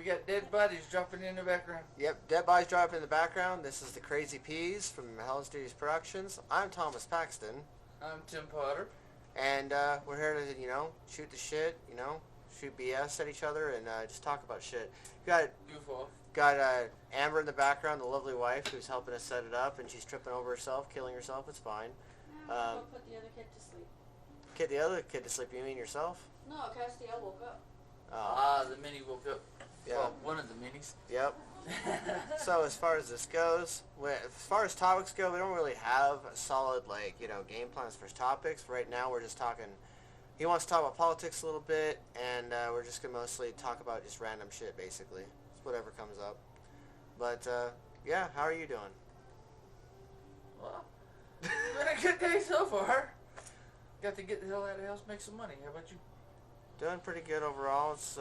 We got dead bodies dropping in the background. Yep, dead bodies dropping in the background. This is the Crazy Peas from Hell Studios Productions. I'm Thomas Paxton. I'm Tim Potter. And we're here to, shoot the shit, shoot BS at each other and just talk about shit. Goof off. Got Amber in the background, the lovely wife who's helping us set it up, and she's tripping over herself, killing herself. It's fine. I'll put the other kid to sleep. The other kid to sleep, you mean yourself? No, Castiel woke up. The mini woke up. Yeah. Well, one of the minis. Yep. So as far as this goes, as far as topics go, we don't really have a solid, game plans for topics. Right now we're just talking, he wants to talk about politics a little bit, and we're just going to mostly talk about just random shit, basically. It's whatever comes up. But, yeah, how are you doing? Well, it's been a good day so far. Got to get the hell out of the house, make some money. How about you? Doing pretty good overall. It's,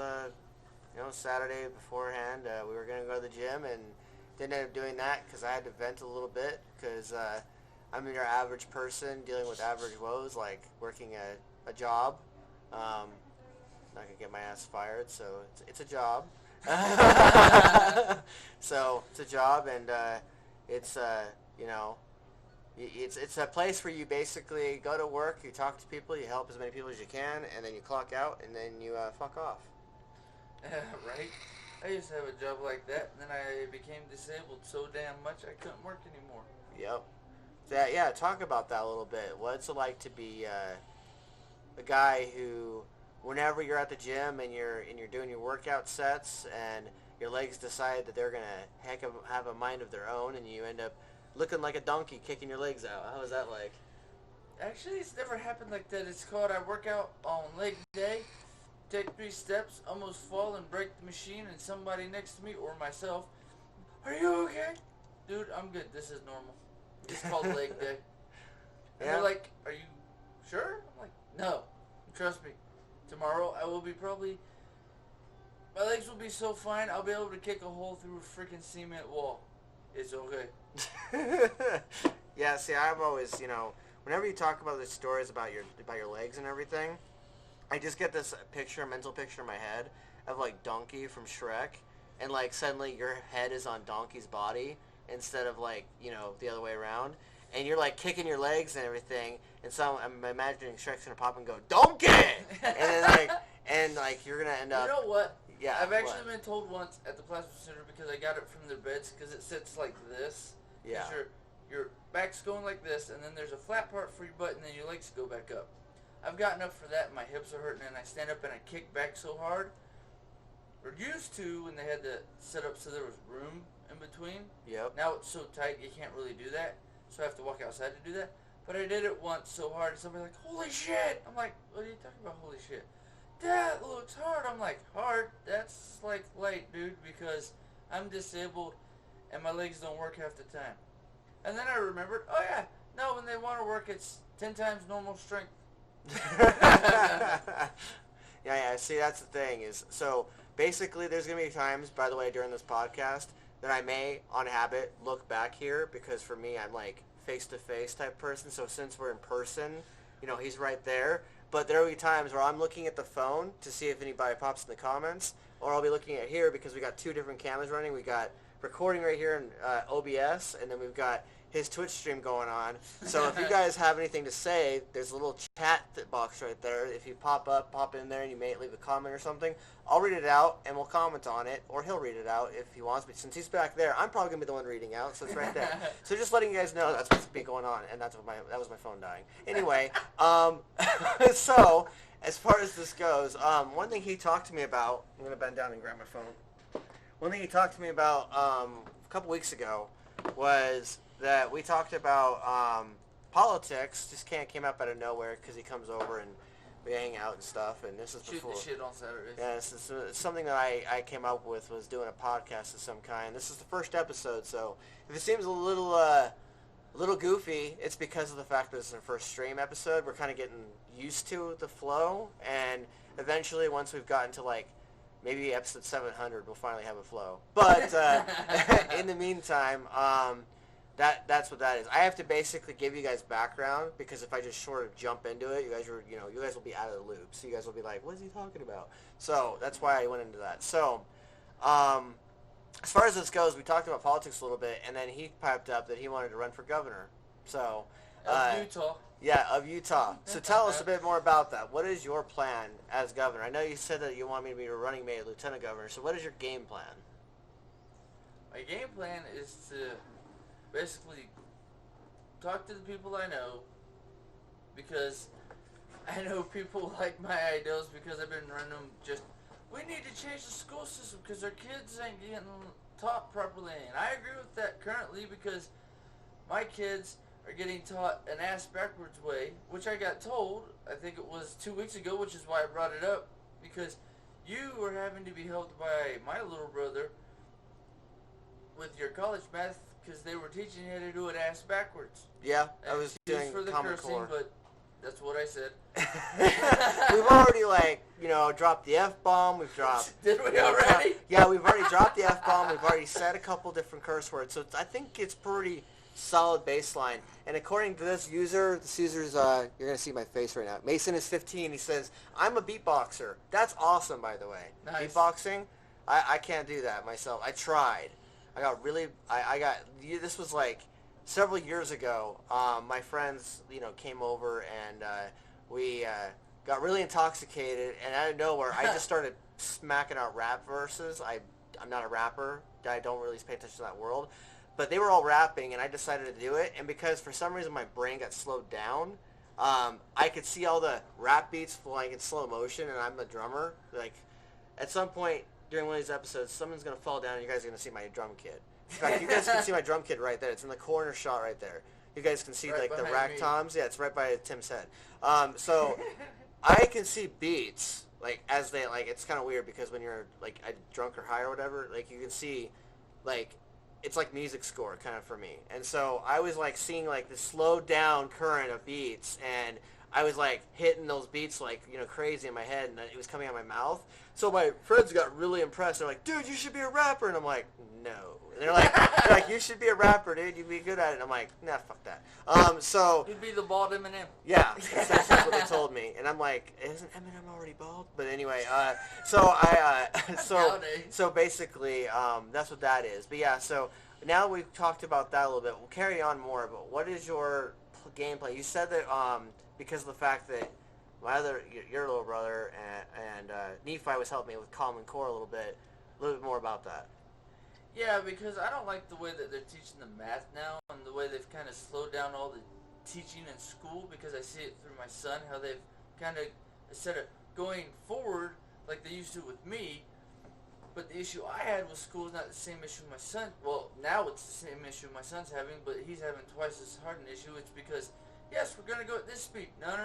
Saturday beforehand, we were going to go to the gym and didn't end up doing that because I had to vent a little bit because I'm your average person dealing with average woes, like working a job. Not going to get my ass fired, so it's a job. So it's a job, and it's a place where you basically go to work, you talk to people, you help as many people as you can, and then you clock out, and then you fuck off. Right? I used to have a job like that, and then I became disabled so damn much I couldn't work anymore. Yep. Yeah, talk about that a little bit. What's it like to be a guy who, whenever you're at the gym and you're doing your workout sets and your legs decide that they're gonna have a mind of their own, and you end up looking like a donkey kicking your legs out? How is that like? Actually, it's never happened like that. It's called I work out on leg day. Take 3 steps, almost fall and break the machine, and somebody next to me or myself, are you okay? Dude, I'm good. This is normal. It's called leg day. And they're like, are you sure? I'm like, no. Trust me. Tomorrow I will be my legs will be so fine, I'll be able to kick a hole through a freaking cement wall. It's okay. Yeah, see, I've always, whenever you talk about the stories about your legs and everything, I just get this mental picture in my head of Donkey from Shrek, and suddenly your head is on Donkey's body instead of the other way around, and you're kicking your legs and everything, and so I'm imagining Shrek's gonna pop and go Donkey, and then you're gonna end up. You know what? Yeah. I've actually been told once at the plasma center because I got it from their beds because it sits like this. Yeah. Your back's going like this, and then there's a flat part for your butt, and then your legs go back up. I've gotten up for that, and my hips are hurting, and I stand up and I kick back so hard. Or used to when they had to set up so there was room in between. Yep. Now it's so tight you can't really do that, so I have to walk outside to do that. But I did it once so hard, and somebody's like, holy shit! I'm like, what are you talking about, holy shit? That looks hard. I'm like, hard? That's light, dude, because I'm disabled, and my legs don't work half the time. And then I remembered, oh yeah, no, when they want to work, it's 10 times normal strength. Yeah, see, that's the thing is, so basically there's going to be times, by the way, during this podcast that I may, on habit, look back here, because for me, I'm face-to-face type person, so since we're in person, he's right there, but there will be times where I'm looking at the phone to see if anybody pops in the comments, or I'll be looking at here because we got 2 different cameras running. We got recording right here in OBS, and then we've got his Twitch stream going on. So if you guys have anything to say, there's a little chat box right there. If you pop in there, and you may leave a comment or something, I'll read it out and we'll comment on it, or he'll read it out if he wants. But since he's back there, I'm probably gonna be the one reading out, so it's right there. So just letting you guys know that's what's been going on, and that was my phone dying. Anyway, so as far as this goes, one thing he talked to me about, I'm gonna bend down and grab my phone. One thing he talked to me about a couple weeks ago was that we talked about politics. Just came up out of nowhere because he comes over and we hang out and stuff. And this is before. Shoot the shit on Saturdays. Yeah, it's something that I came up with, was doing a podcast of some kind. This is the first episode, so if it seems a little goofy, it's because of the fact that it's our first stream episode. We're kind of getting used to the flow, and eventually, once we've gotten to maybe episode 700, we'll finally have a flow. But in the meantime, that's what that is. I have to basically give you guys background, because if I just sort of jump into it, you guys will be out of the loop. So you guys will be like, what is he talking about? So that's why I went into that. So As far as this goes, we talked about politics a little bit, and then he piped up that he wanted to run for governor. So, Utah. yeah, of Utah. So tell us a bit more about that. What is your plan as governor? I know you said that you want me to be your running mate, lieutenant governor. So what is your game plan? My game plan is to basically talk to the people I know, because I know people like my ideals, because I've been running them. Just, we need to change the school system because our kids ain't getting taught properly. And I agree with that currently, because my kids are getting taught an ass backwards way, which I got told, I think it was 2 weeks ago, which is why I brought it up, because you were having to be helped by my little brother with your college math, because they were teaching you how to do it ass backwards. Yeah, I was Excuse doing for the Common cursing, Core. but that's what I said. We've already, dropped the F-bomb. We've dropped... Did we already? Yeah, we've already dropped the F-bomb. We've already said a couple different curse words. So I think it's pretty solid baseline. And according to this user, you're going to see my face right now. Mason is 15. He says, I'm a beatboxer. That's awesome, by the way. Nice. Beatboxing, I can't do that myself. I tried. This was like several years ago. My friends, came over and we got really intoxicated, and out of nowhere, I just started smacking out rap verses. I'm not a rapper. I don't really pay attention to that world. But they were all rapping, and I decided to do it. And because for some reason my brain got slowed down, I could see all the rap beats flying in slow motion, and I'm the drummer. Like, at some point during one of these episodes, someone's going to fall down, and you guys are going to see my drum kit. In fact, you guys can see my drum kit right there. It's in the corner shot right there. You guys can see, Right the behind rack me. toms. Yeah, it's right by Tim's head. So I can see beats, as they, it's kind of weird because when you're, drunk or high or whatever, you can see, it's like music score kind of for me. And so I was seeing this slowed down current of beats, and I was hitting those beats crazy in my head, and it was coming out of my mouth. So my friends got really impressed. They're like, dude, you should be a rapper. And I'm like, no. And they're like, you should be a rapper, dude. You'd be good at it. And I'm like, nah, fuck that. So You'd be the bald Eminem. yeah, essentially that's what they told me. And I'm like, isn't Eminem already bald? But anyway, Nowadays. so basically, that's what that is. But yeah, so now we've talked about that a little bit. We'll carry on more, but what is your game plan? You said that because of the fact that your little brother and Nephi was helping me with Common Core a little bit more about that. Yeah, because I don't like the way that they're teaching the math now, and the way they've kind of slowed down all the teaching in school, because I see it through my son, how they've kind of, instead of going forward like they used to with me, but the issue I had with school is not the same issue my son, well, now it's the same issue my son's having, but he's having twice as hard an issue. It's because, yes, we're going to go at this speed. No.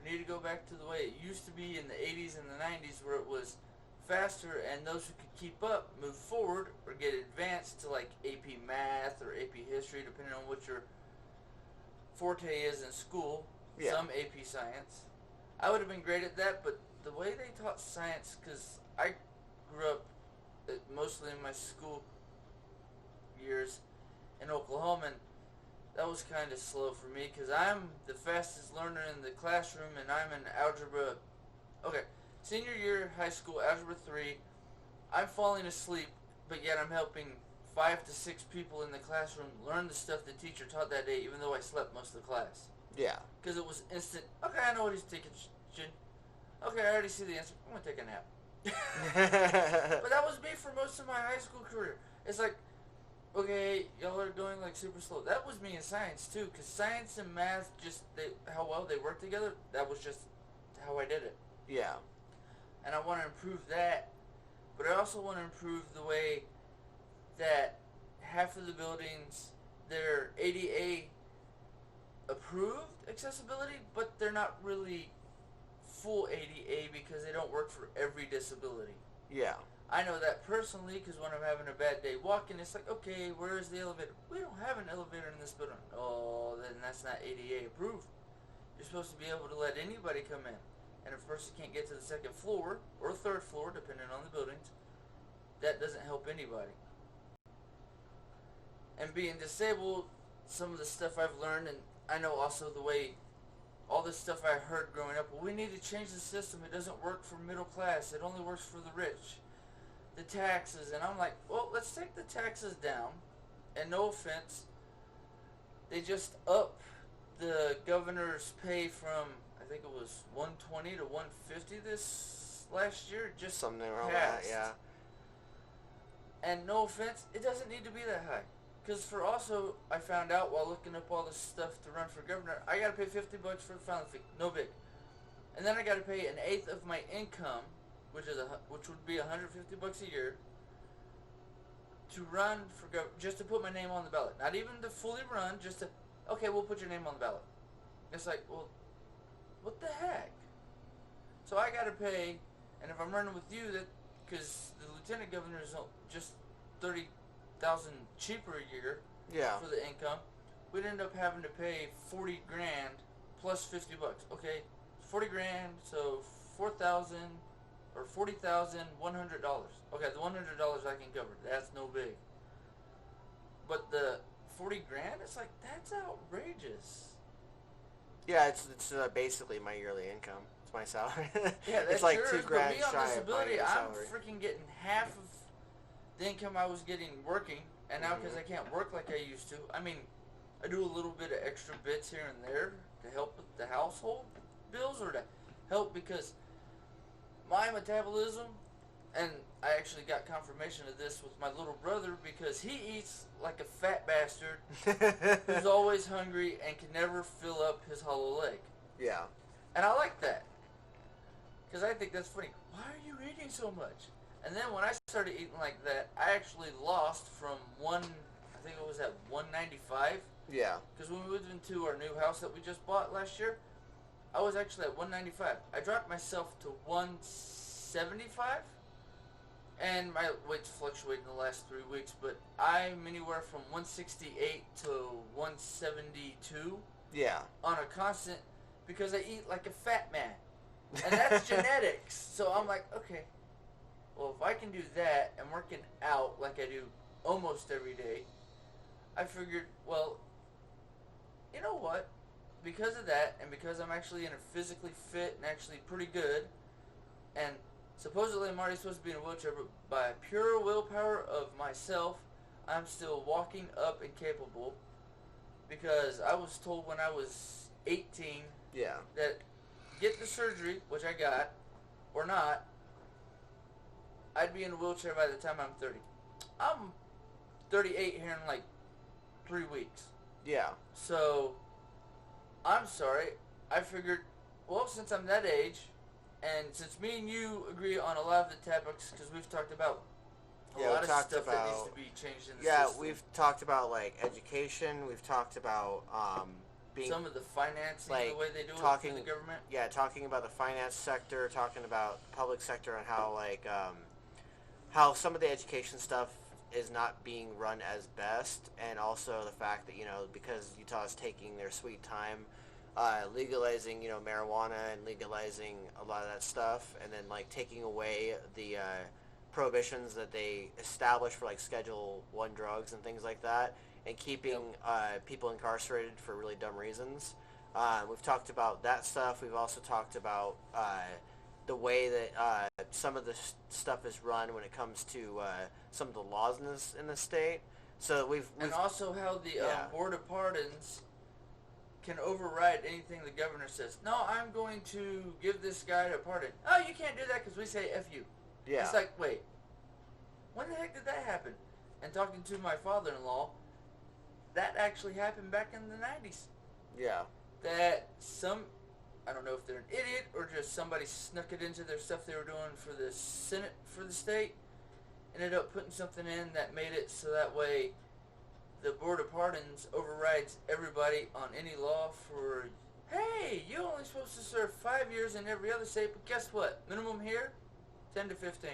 We need to go back to the way it used to be in the 80s and the 90s, where it was faster, and those who could keep up move forward or get advanced to AP math or AP history, depending on what your forte is in school. Yeah. Some AP science. I would have been great at that, but the way they taught science, because I grew up mostly in my school years in Oklahoma, and that was kind of slow for me, because I'm the fastest learner in the classroom, and I'm in algebra. Okay, senior year high school, algebra 3, I'm falling asleep, but yet I'm helping 5 to 6 people in the classroom learn the stuff the teacher taught that day, even though I slept most of the class. Yeah. Because it was instant, okay, I know what he's teaching. Okay, I already see the answer. I'm going to take a nap. But that was me for most of my high school career. It's like, okay, y'all are going super slow. That was me in science too, because science and math, how well they work together, that was just how I did it. Yeah. And I want to improve that, but I also want to improve the way that half of the buildings, they're ADA approved accessibility, but they're not really full ADA because they don't work for every disability. Yeah. I know that personally, because when I'm having a bad day walking, it's like, okay, where is the elevator? We don't have an elevator in this building. Oh, then that's not ADA approved. You're supposed to be able to let anybody come in. And if a person can't get to the second floor, or third floor, depending on the buildings, that doesn't help anybody. And being disabled, some of the stuff I've learned, and I know also the way, all this stuff I heard growing up, well, we need to change the system. It doesn't work for middle class. It only works for the rich. the taxes, and I'm like, well, let's take the taxes down, and no offense, they just up the governor's pay from, I think it was 120 to 150 this last year, just something around that, yeah. And no offense, it doesn't need to be that high. Because for also, I found out while looking up all this stuff to run for governor, I got to pay $50 for the filing fee, no big. And then I got to pay 1/8 of my income, which would be $150 a year, to run for just to put my name on the ballot. Not even to fully run, just to, okay, we'll put your name on the ballot. It's like, well, what the heck? So I got to pay, and if I'm running with you, that because the lieutenant governor is just $30,000 cheaper a year for the income, we'd end up having to pay $40,000 plus $50. Okay, $40,000, so $4,000 or $40,100. Okay, the $100 I can cover. That's no big. But the $40,000, it's like, that's outrageous. Yeah, it's basically my yearly income. It's my salary. Yeah, that's it's like yours, $2,000 but me on shy of my disability, yearly I'm salary. freaking getting half of the income I was getting working, and now because I can't work like I used to, I mean, I do a little bit of extra bits here and there to help with the household bills, or to help because my metabolism, and I actually got confirmation of this with my little brother because he eats like a fat bastard who's always hungry and can never fill up his hollow leg. Yeah. And I like that. Because I think that's funny. Why are you eating so much? And then when I started eating like that, I actually lost from I think it was at 195. Yeah. Because when we moved into our new house that we just bought last year, I was actually at 195. I dropped myself to 175. And my weight's fluctuated in the last 3 weeks, but I'm anywhere from 168 to 172. Yeah. On a constant, because I eat like a fat man. And that's genetics. So I'm like, okay, well, if I can do that and working out like I do almost every day, I figured, well, you know what? Because of that, and because I'm actually in a physically fit and actually pretty good, and supposedly I'm already supposed to be in a wheelchair, but by pure willpower of myself, I'm still walking up and capable, because I was told when I was 18 that get the surgery, which I got, or not, I'd be in a wheelchair by the time I'm 30. I'm 38 here in like 3 weeks. Yeah. So, I'm sorry. I figured, well, since I'm that age, and since me and you agree on a lot of the topics, because we've talked about a lot of stuff that needs to be changed in the system. Yeah, we've talked about, like, education. We've talked about some of the financing, like, the way they do it for the government. Yeah, talking about the finance sector, talking about the public sector, and how, like, how some of the education stuff is not being run as best, and also the fact that, you know, because Utah is taking their sweet time legalizing, you know, marijuana and legalizing a lot of that stuff, and then, like, taking away the prohibitions that they established for, like, Schedule 1 drugs and things like that, and keeping people incarcerated for really dumb reasons. We've talked about that stuff. We've also talked about the way that some of the stuff is run when it comes to some of the laws in the state. So we've and also how the Board of Pardons can override anything the governor says. No, I'm going to give this guy a pardon. Oh, you can't do that because we say F you. Yeah. It's like, wait, when the heck did that happen? And talking to my father-in-law, that actually happened back in the 90s. Yeah. That I don't know if they're an idiot or just somebody snuck it into their stuff they were doing for the Senate for the state, ended up putting something in that made it so that way the Board of Pardons overrides everybody on any law for, hey, you're only supposed to serve 5 years in every other state, but guess what? Minimum here, 10 to 15.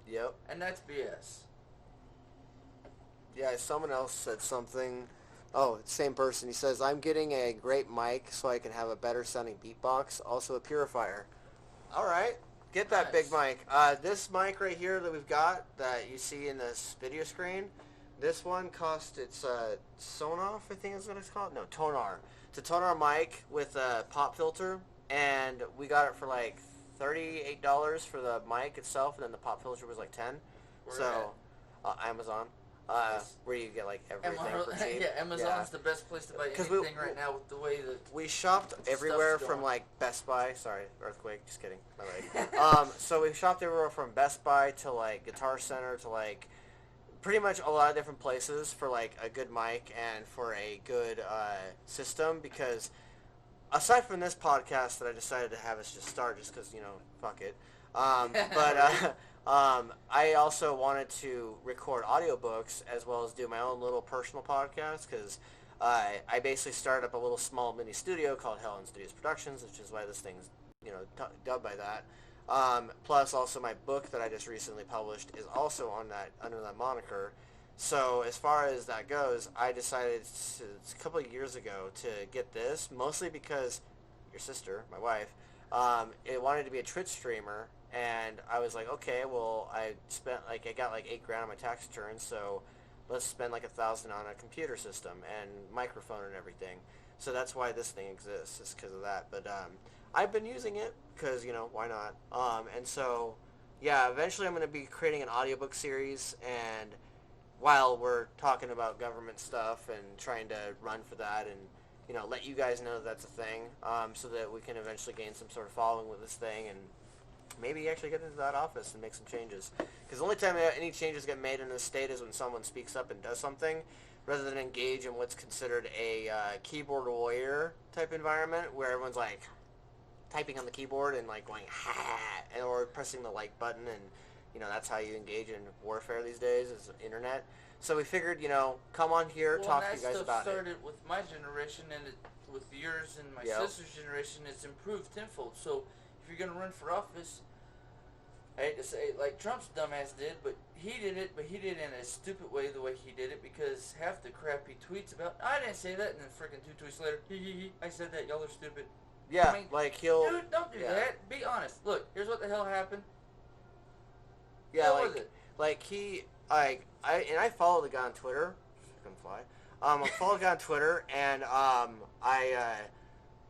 Yep. And that's BS. Yeah, someone else said something. Oh, it's the same person. He says, I'm getting a great mic so I can have a better sounding beatbox, also a purifier. All right. Get that big mic. This mic right here that we've got that you see in this video screen, this one cost, it's Sonoff, I think is what it's called. No, Tonar. It's a Tonar mic with a pop filter, and we got it for like $38 for the mic itself, and then the pop filter was like 10. Where So, Amazon, Nice. where you get like everything for cheap. Yeah, Amazon's the best place to buy 'Cause anything right now with the way that We shopped everywhere Stuff's from going. like Best Buy. Sorry, earthquake. Just kidding. My leg. So we shopped everywhere from Best Buy to like Guitar Center to like pretty much a lot of different places for like a good mic and for a good system, because aside from this podcast that I decided to have us just start just because, fuck it. I also wanted to record audiobooks as well as do my own little personal podcast, because I basically started up a little small mini studio called Helen Studios Productions, which is why this thing's, dubbed by that. Plus also my book that I just recently published is also under that moniker. So as far as that goes, I decided a couple of years ago to get this, mostly because your sister, my wife, it wanted to be a Twitch streamer, and I was like, okay, well, I got like $8,000 on my tax return, so let's spend like $1,000 on a computer system and microphone and everything. So that's why this thing exists, is because of that. But I've been using it because, why not? And so, yeah, eventually I'm going to be creating an audiobook series, and while we're talking about government stuff and trying to run for that and, let you guys know that's a thing, so that we can eventually gain some sort of following with this thing and maybe actually get into that office and make some changes. Because the only time any changes get made in this state is when someone speaks up and does something, rather than engage in what's considered a keyboard warrior type environment where everyone's like typing on the keyboard and like going ha, or pressing the like button, and that's how you engage in warfare these days, is the internet. So we figured, come on here, talk to you guys about it. That stuff started with my generation, and with yours and my sister's generation, it's improved tenfold. So if you're going to run for office, I hate to say it, like Trump's dumbass did, but he did it in a stupid way, the way he did it, because half the crap he tweets about, I didn't say that, and then freaking 2 tweets later, I said that, y'all are stupid. Yeah, I mean, like he'll... Dude, don't do that. Be honest. Look, here's what the hell happened. Yeah, What was it? I follow the guy on Twitter. Fucking fly. I follow the guy on Twitter, and I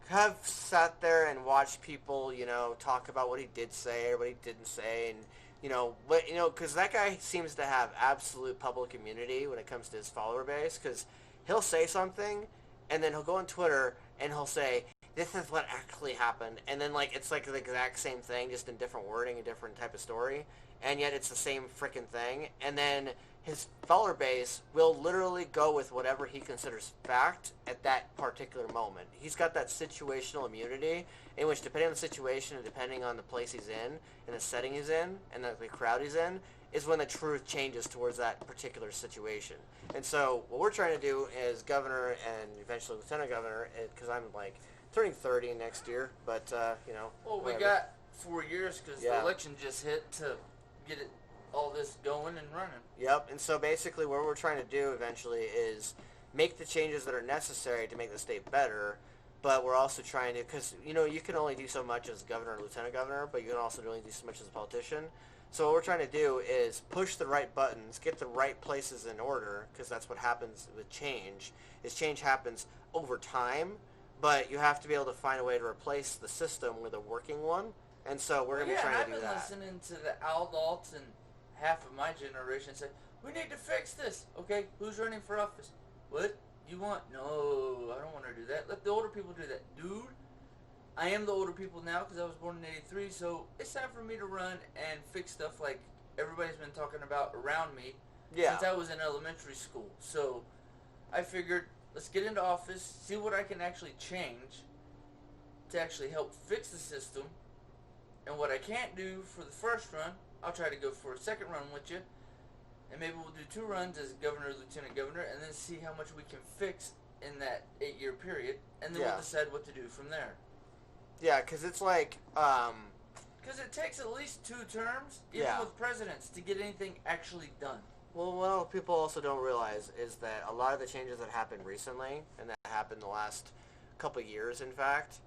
have sat there and watched people, talk about what he did say or what he didn't say, and because that guy seems to have absolute public immunity when it comes to his follower base, because he'll say something, and then he'll go on Twitter and he'll say, this is what actually happened, and then it's like the exact same thing, just in different wording, a different type of story, and yet it's the same freaking thing. And then his follower base will literally go with whatever he considers fact at that particular moment. He's got that situational immunity, in which depending on the situation and depending on the place he's in and the setting he's in and the crowd he's in, is when the truth changes towards that particular situation. And so what we're trying to do as governor and eventually lieutenant governor, because I'm turning 30 next year, but Well, we whatever. got 4 years because the election just hit to get all this going and running. Yep, and so basically what we're trying to do eventually is make the changes that are necessary to make the state better, but we're also trying to, because, you can only do so much as governor and lieutenant governor, but you can also only do so much as a politician. So what we're trying to do is push the right buttons, get the right places in order, because that's what happens with change, is change happens over time, but you have to be able to find a way to replace the system with a working one. And so we're going to be trying to do that. I've been listening to the adults and half of my generation say, we need to fix this. Okay, who's running for office? What? You want? No, I don't want to do that. Let the older people do that. Dude, I am the older people now because I was born in 83, so it's time for me to run and fix stuff like everybody's been talking about around me since I was in elementary school. So I figured, let's get into office, see what I can actually change to actually help fix the system. And what I can't do for the first run, I'll try to go for a second run with you. And maybe we'll do 2 runs as governor, lieutenant governor, and then see how much we can fix in that 8-year period. And then we'll decide what to do from there. Yeah, because it's because it takes at least 2 terms, even with presidents, to get anything actually done. Well, what people also don't realize is that a lot of the changes that happened recently, and that happened the last couple of years, in fact,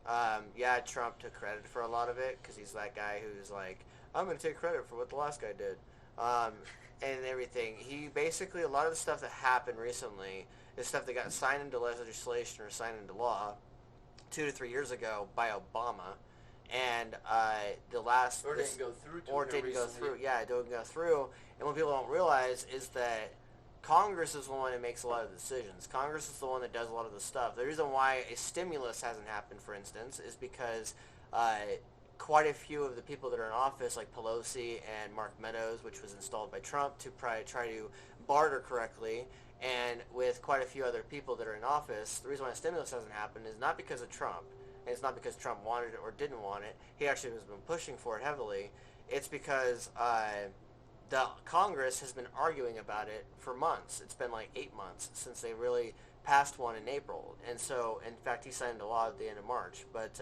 Trump took credit for a lot of it, because he's that guy who's like, I'm going to take credit for what the last guy did, and everything. He basically, a lot of the stuff that happened recently is stuff that got signed into legislation or signed into law 2 to 3 years ago by Obama, And the last... Or didn't go through to Or it didn't go recently. through. Yeah, it didn't go through. And what people don't realize is that Congress is the one that makes a lot of decisions. Congress is the one that does a lot of the stuff. The reason why a stimulus hasn't happened, for instance, is because quite a few of the people that are in office, like Pelosi and Mark Meadows, which was installed by Trump to try to barter correctly, and with quite a few other people that are in office, the reason why a stimulus hasn't happened is not because of Trump. And it's not because Trump wanted it or didn't want it. He actually has been pushing for it heavily. It's because the Congress has been arguing about it for months. It's been like 8 months since they really passed one in April. And so, in fact, he signed a law at the end of March. But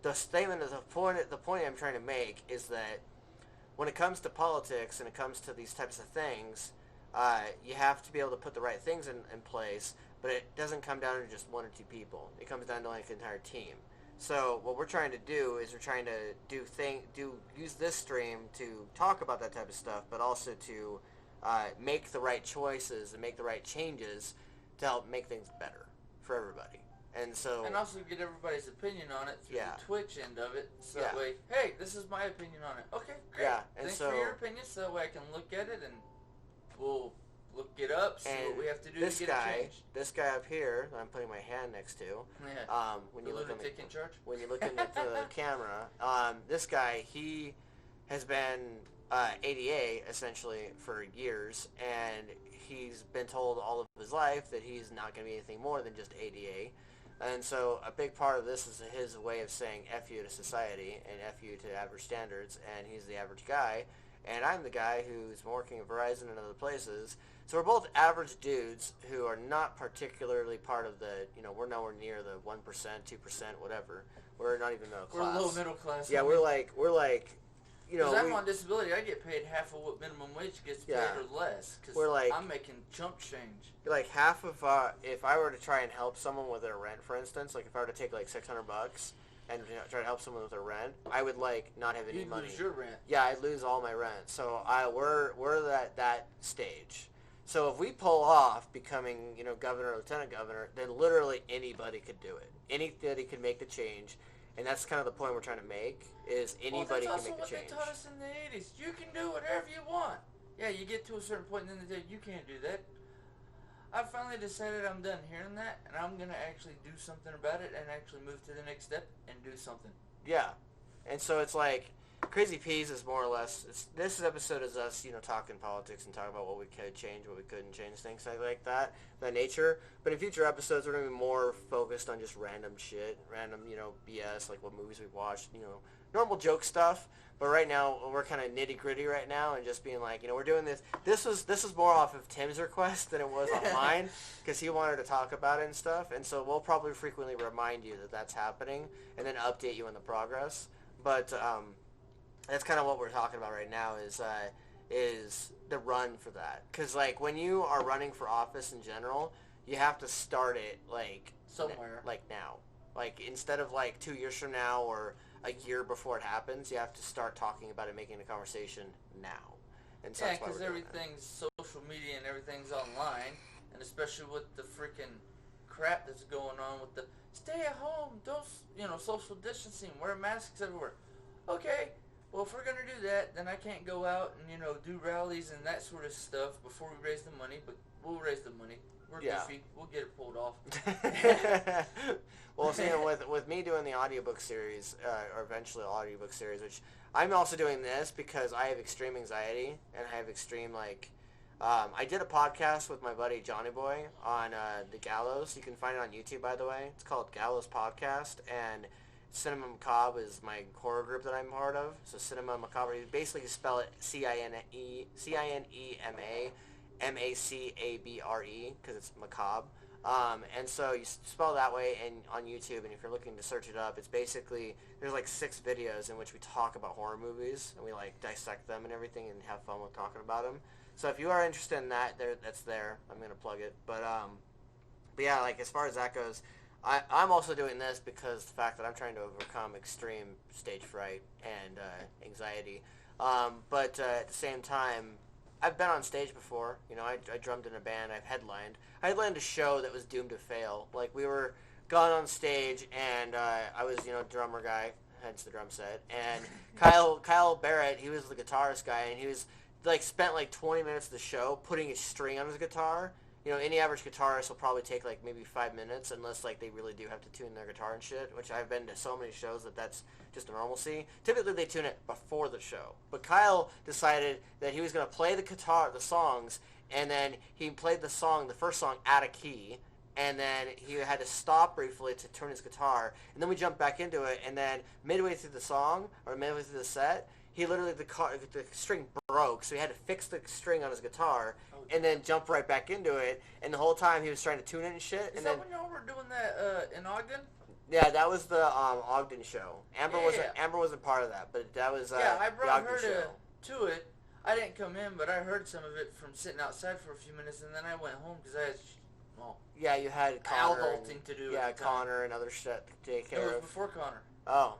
the statement, the point I'm trying to make is that when it comes to politics and it comes to these types of things, you have to be able to put the right things in place, but it doesn't come down to just one or two people. It comes down to like an entire team. So what we're trying to do is we're trying to use this stream to talk about that type of stuff, but also to make the right choices and make the right changes to help make things better for everybody. And so... And also get everybody's opinion on it through the Twitch end of it. So that way, hey, this is my opinion on it. Okay, great. Yeah, and Thanks so, for your opinion, so that way I can look at it and we'll look it up, see what we have to do to get it changed. This guy up here that I'm putting my hand next to, when you look in charge? When you're looking at the camera, this guy, he has been ADA essentially for years, and he's been told all of his life that he's not going to be anything more than just ADA. And so a big part of this is his way of saying F you to society and F you to average standards, and he's the average guy. And I'm the guy who's been working at Verizon and other places. So we're both average dudes who are not particularly part of the, we're nowhere near the 1%, 2%, whatever. We're not even middle class. We're low middle class. Yeah, we're like, because I'm on disability, I get paid half of what minimum wage gets paid or less. Because I'm making chump change. Like half of, if I were to try and help someone with their rent, for instance, like if I were to take like $600 and try to help someone with their rent, I would like not have any money. You'd lose your rent. Yeah, I'd lose all my rent. So we're at that stage. So if we pull off becoming, governor or lieutenant governor, then literally anybody could do it. Anybody could make the change. And that's kind of the point we're trying to make, is anybody can make the change. That's also what they taught us in the 80s. You can do whatever you want. Yeah, you get to a certain point and then they say, you can't do that. I finally decided I'm done hearing that, and I'm going to actually do something about it and actually move to the next step and do something. Yeah. And so it's like, Crazy Peas is more or less, this episode is us, talking politics and talking about what we could change, what we couldn't change, things like that nature. But in future episodes, we're going to be more focused on just random shit, random, BS, like what movies we've watched, normal joke stuff. But right now, we're kind of nitty-gritty right now and just being like, we're doing this. This was more off of Tim's request than it was on mine, because he wanted to talk about it and stuff. And so we'll probably frequently remind you that that's happening and then update you on the progress. But that's kind of what we're talking about right now is the run for that. Because, like, when you are running for office in general, you have to start it, like... somewhere. Like, now. Like, instead of, like, 2 years from now or a year before it happens, you have to start talking about it, making the conversation now. And so that's why because everything's social media and everything's online, and especially with the freaking crap that's going on with the stay at home, don't, social distancing, wear masks everywhere. Okay. Well, if we're going to do that, then I can't go out and, do rallies and that sort of stuff before we raise the money, but we'll raise the money. We're goofy. We'll get it pulled off. Well, see, with me doing the audiobook series, or eventually audiobook series, which I'm also doing this because I have extreme anxiety and I have extreme, I did a podcast with my buddy Johnny Boy on the Gallows. You can find it on YouTube, by the way. It's called Gallows Podcast, and Cinema Macabre is my horror group that I'm part of. So Cinema Macabre, you basically spell it Cinema Macabre, because it's macabre. And so you spell that way on YouTube, and if you're looking to search it up, it's basically, there's like 6 videos in which we talk about horror movies, and we dissect them and everything and have fun with talking about them. So if you are interested in that, that's there. I'm going to plug it. But yeah, as far as that goes, I'm also doing this because the fact that I'm trying to overcome extreme stage fright and anxiety. But at the same time, I've been on stage before. I drummed in a band. I've headlined. I headlined a show that was doomed to fail. We were gone on stage, and I was, drummer guy, hence the drum set. And Kyle Barrett, he was the guitarist guy, and he was like spent like 20 minutes of the show putting a string on his guitar. You know, any average guitarist will probably take like maybe 5 minutes, unless like they really do have to tune their guitar and shit, which I've been to so many shows that's just a normalcy. Typically they tune it before the show. But Kyle decided that he was going to play the songs, and then he played the first song out of key, and then he had to stop briefly to turn his guitar, and then we jumped back into it, and then midway through the song, or midway through the set, he literally, the string broke, so he had to fix the string on his guitar, and then jump right back into it, and the whole time he was trying to tune it and shit. Is that when y'all were doing that in Ogden? Yeah, that was the Ogden show. Amber wasn't part of that, but that was I brought the Ogden her show. to it. I didn't come in, but I heard some of it from sitting outside for a few minutes, and then I went home because I had, yeah, you had Connor adulting to do. Yeah, Connor and other shit to take care of. It was before Connor. Oh,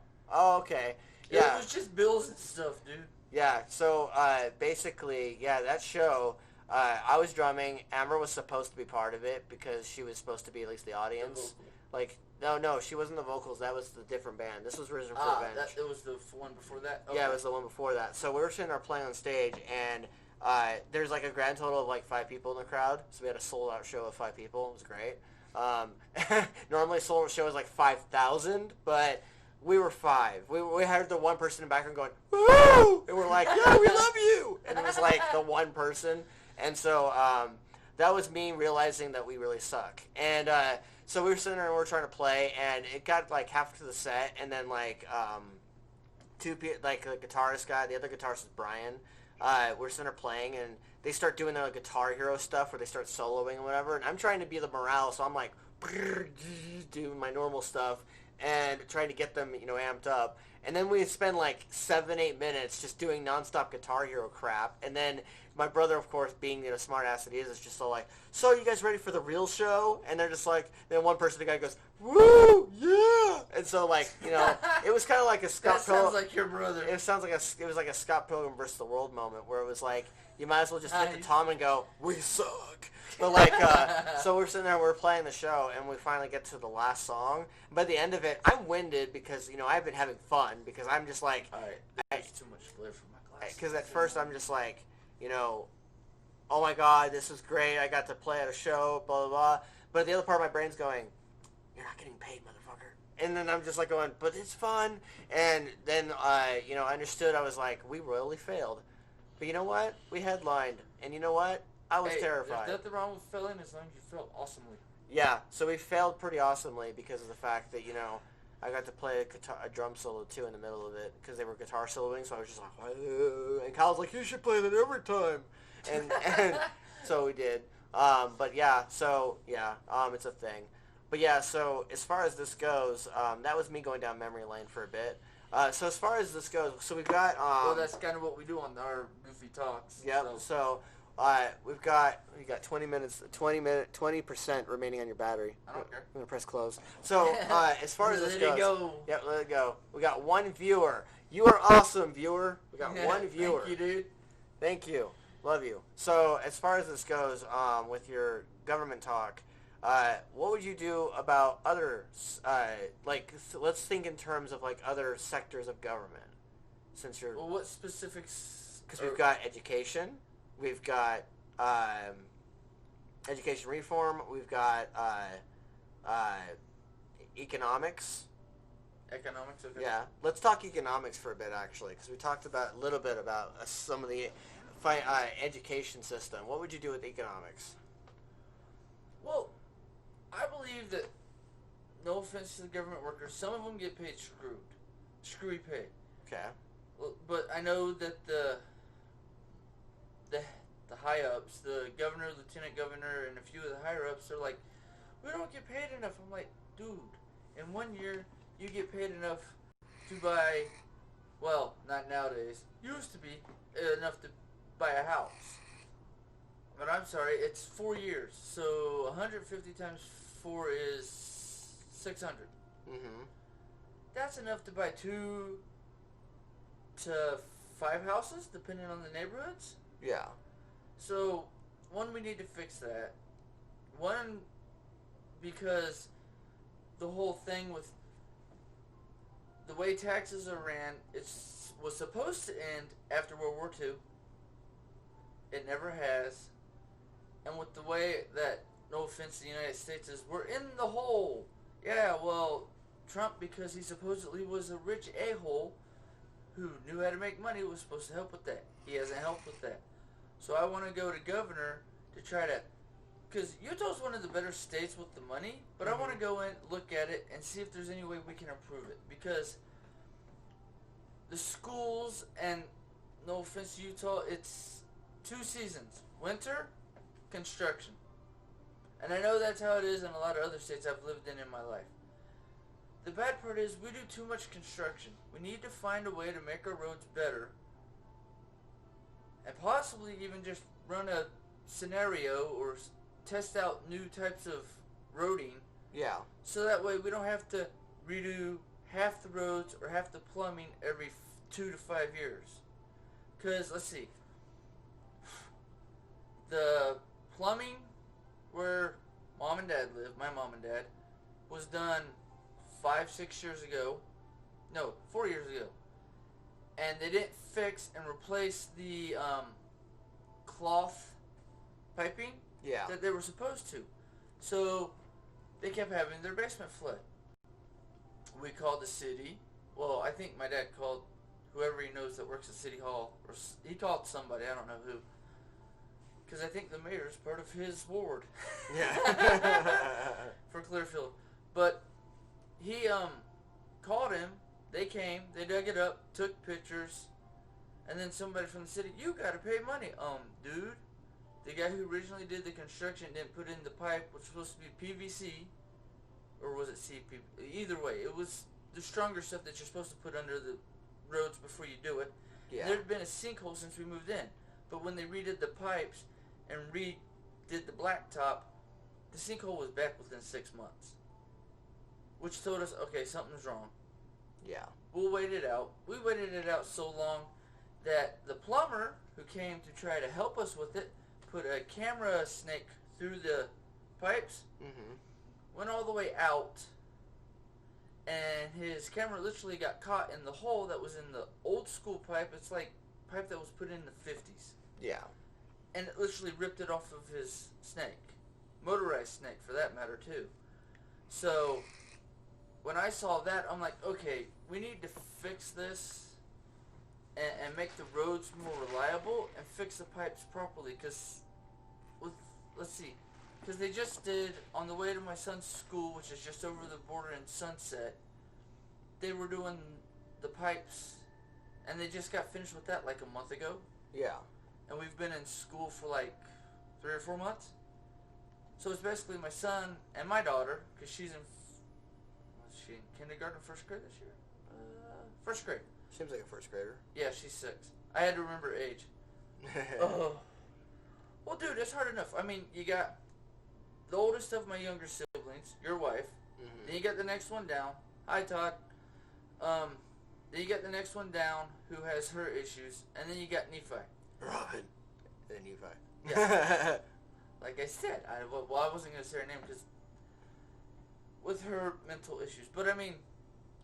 okay. Yeah. It was just bills and stuff, dude. Yeah, so basically, yeah, that show, I was drumming. Amber was supposed to be part of it because she was supposed to be at least the audience. Like, no, she wasn't the vocals. That was the different band. This was Risen for Revenge. It was the one before that? Okay. Yeah, it was the one before that. So we were sitting there playing on stage, and there's like a grand total of like 5 people in the crowd. So we had a sold-out show of 5 people. It was great. Normally a sold-out show is like 5,000, but we were 5. We had the one person in the background going, woo! And we're like, yeah, we love you! And it was like the one person. And so that was me realizing that we really suck. And so we were sitting there and we were trying to play, and it got like half to the set, and then like the guitarist guy, the other guitarist is Brian. We're sitting there playing, and they start doing their Guitar Hero stuff where they start soloing and whatever. And I'm trying to be the morale, so I'm like doing my normal stuff and trying to get them, amped up. And then we spend like 7-8 minutes just doing nonstop Guitar Hero crap. And then my brother, of course, being the smart ass that he is just so like, so you guys ready for the real show? And they're just like, then one person, the guy goes, woo, yeah. And so like, it was kind of like a Scott Pilgrim. That sounds like your brother. It was like a Scott Pilgrim versus the World moment where it was like, you might as well just hit the tom and go, we suck. But like, so we're sitting there, we're playing the show, and we finally get to the last song. By the end of it, I'm winded because, I've been having fun because I'm just like, all right, there's too much glare from my glasses. Because at first I'm just like, oh my God, this is great. I got to play at a show, blah, blah, blah. But the other part of my brain's going, you're not getting paid, motherfucker. And then I'm just like going, but it's fun. And then, I understood. I was like, we royally failed. But you know what? We headlined. And you know what? I was terrified. There's nothing wrong with failing as long as you failed awesomely. Yeah, so we failed pretty awesomely because of the fact that, I got to play a drum solo, too, in the middle of it because they were guitar soloing, so I was just like, whoa. And Kyle's like, you should play that every time. And so we did. But yeah, so, yeah, it's a thing. But yeah, so as far as this goes, that was me going down memory lane for a bit. So as far as this goes, so we've got... well, that's kind of what we do on our goofy talks. Yep, so we've got 20% remaining on your battery. I don't care. I'm going to press close. So as far as this goes... Let it go. Yep, let it go. We got 1 viewer. You are awesome, viewer. We got 1 viewer. Thank you, dude. Thank you. Love you. So as far as this goes, with your government talk, what would you do about other, let's think in terms of, other sectors of government, since you're... Well, what specifics... Because we've got education, we've got, education reform, we've got, economics. Economics, okay. Yeah. Let's talk economics for a bit, actually, because we talked a little bit about some of the education system. What would you do with economics? Well, I believe that, no offense to the government workers, some of them get paid screwy pay. Okay. Well, but I know that the high ups, the governor, lieutenant governor, and a few of the higher ups, they're like, we don't get paid enough. I'm like, dude, in 1 year you get paid enough to buy, well, not nowadays, used to be enough to buy a house. But I'm sorry, it's 4 years. So 150 times 4 is 600. Mm-hmm. That's enough to buy 2 to 5 houses, depending on the neighborhoods. Yeah. So, one, we need to fix that. One, because the whole thing with the way taxes are ran, was supposed to end after World War II. It never has. And with the way that, no offense to the United States, is we're in the hole. Yeah, well, Trump, because he supposedly was a rich a-hole who knew how to make money, was supposed to help with that. He hasn't helped with that. So I want to go to governor to try to, because Utah's one of the better states with the money, but I want to go in, look at it, and see if there's any way we can improve it. Because the schools, and no offense to Utah, it's 2 seasons. Winter, construction. And I know that's how it is in a lot of other states I've lived in my life. The bad part is we do too much construction. We need to find a way to make our roads better, and possibly even just run a scenario or test out new types of roading. Yeah. So that way we don't have to redo half the roads or half the plumbing every 2 to 5 years. Because, let's see, the plumbing where Mom and Dad live, my mom and dad, was done 5-6 years ago. No, 4 years ago. And they didn't fix and replace the cloth piping that they were supposed to. So they kept having their basement flood. We called the city. Well, I think my dad called whoever he knows that works at City Hall. Or he called somebody, I don't know who. Because I think the mayor's part of his ward. Yeah. For Clearfield. But he called him. They came. They dug it up. Took pictures. And then somebody from the city, you got to pay money. Dude, the guy who originally did the construction didn't put in the pipe, which was supposed to be PVC. Or was it CP? Either way, it was the stronger stuff that you're supposed to put under the roads before you do it. Yeah. There had been a sinkhole since we moved in. But when they redid the pipes and redid the blacktop, the sinkhole was back within 6 months. Which told us, okay, something's wrong. Yeah. We'll wait it out. We waited it out so long that the plumber who came to try to help us with it put a camera snake through the pipes, went all the way out, and his camera literally got caught in the hole that was in the old school pipe. It's like pipe that was put in the 50s. Yeah. And it literally ripped it off of his snake. Motorized snake, for that matter, too. So when I saw that, I'm like, okay, we need to fix this and make the roads more reliable and fix the pipes properly. Because, let's see, because they just did, on the way to my son's school, which is just over the border in Sunset, they were doing the pipes, and they just got finished with that like a month ago. Yeah. And we've been in school for like 3 or 4 months. So it's basically my son and my daughter, because she's in, was she in kindergarten, first grade this year? First grade. Seems like a first grader. Yeah, she's 6. I had to remember her age. Oh. Well, dude, it's hard enough. I mean, you got the oldest of my younger siblings, your wife. Then you got the next one down. Hi, Todd. Then you got the next one down who has her issues. And then you got Nephi. Robin. And Nephi. Yeah. Like I said, I wasn't going to say her name because with her mental issues. But I mean,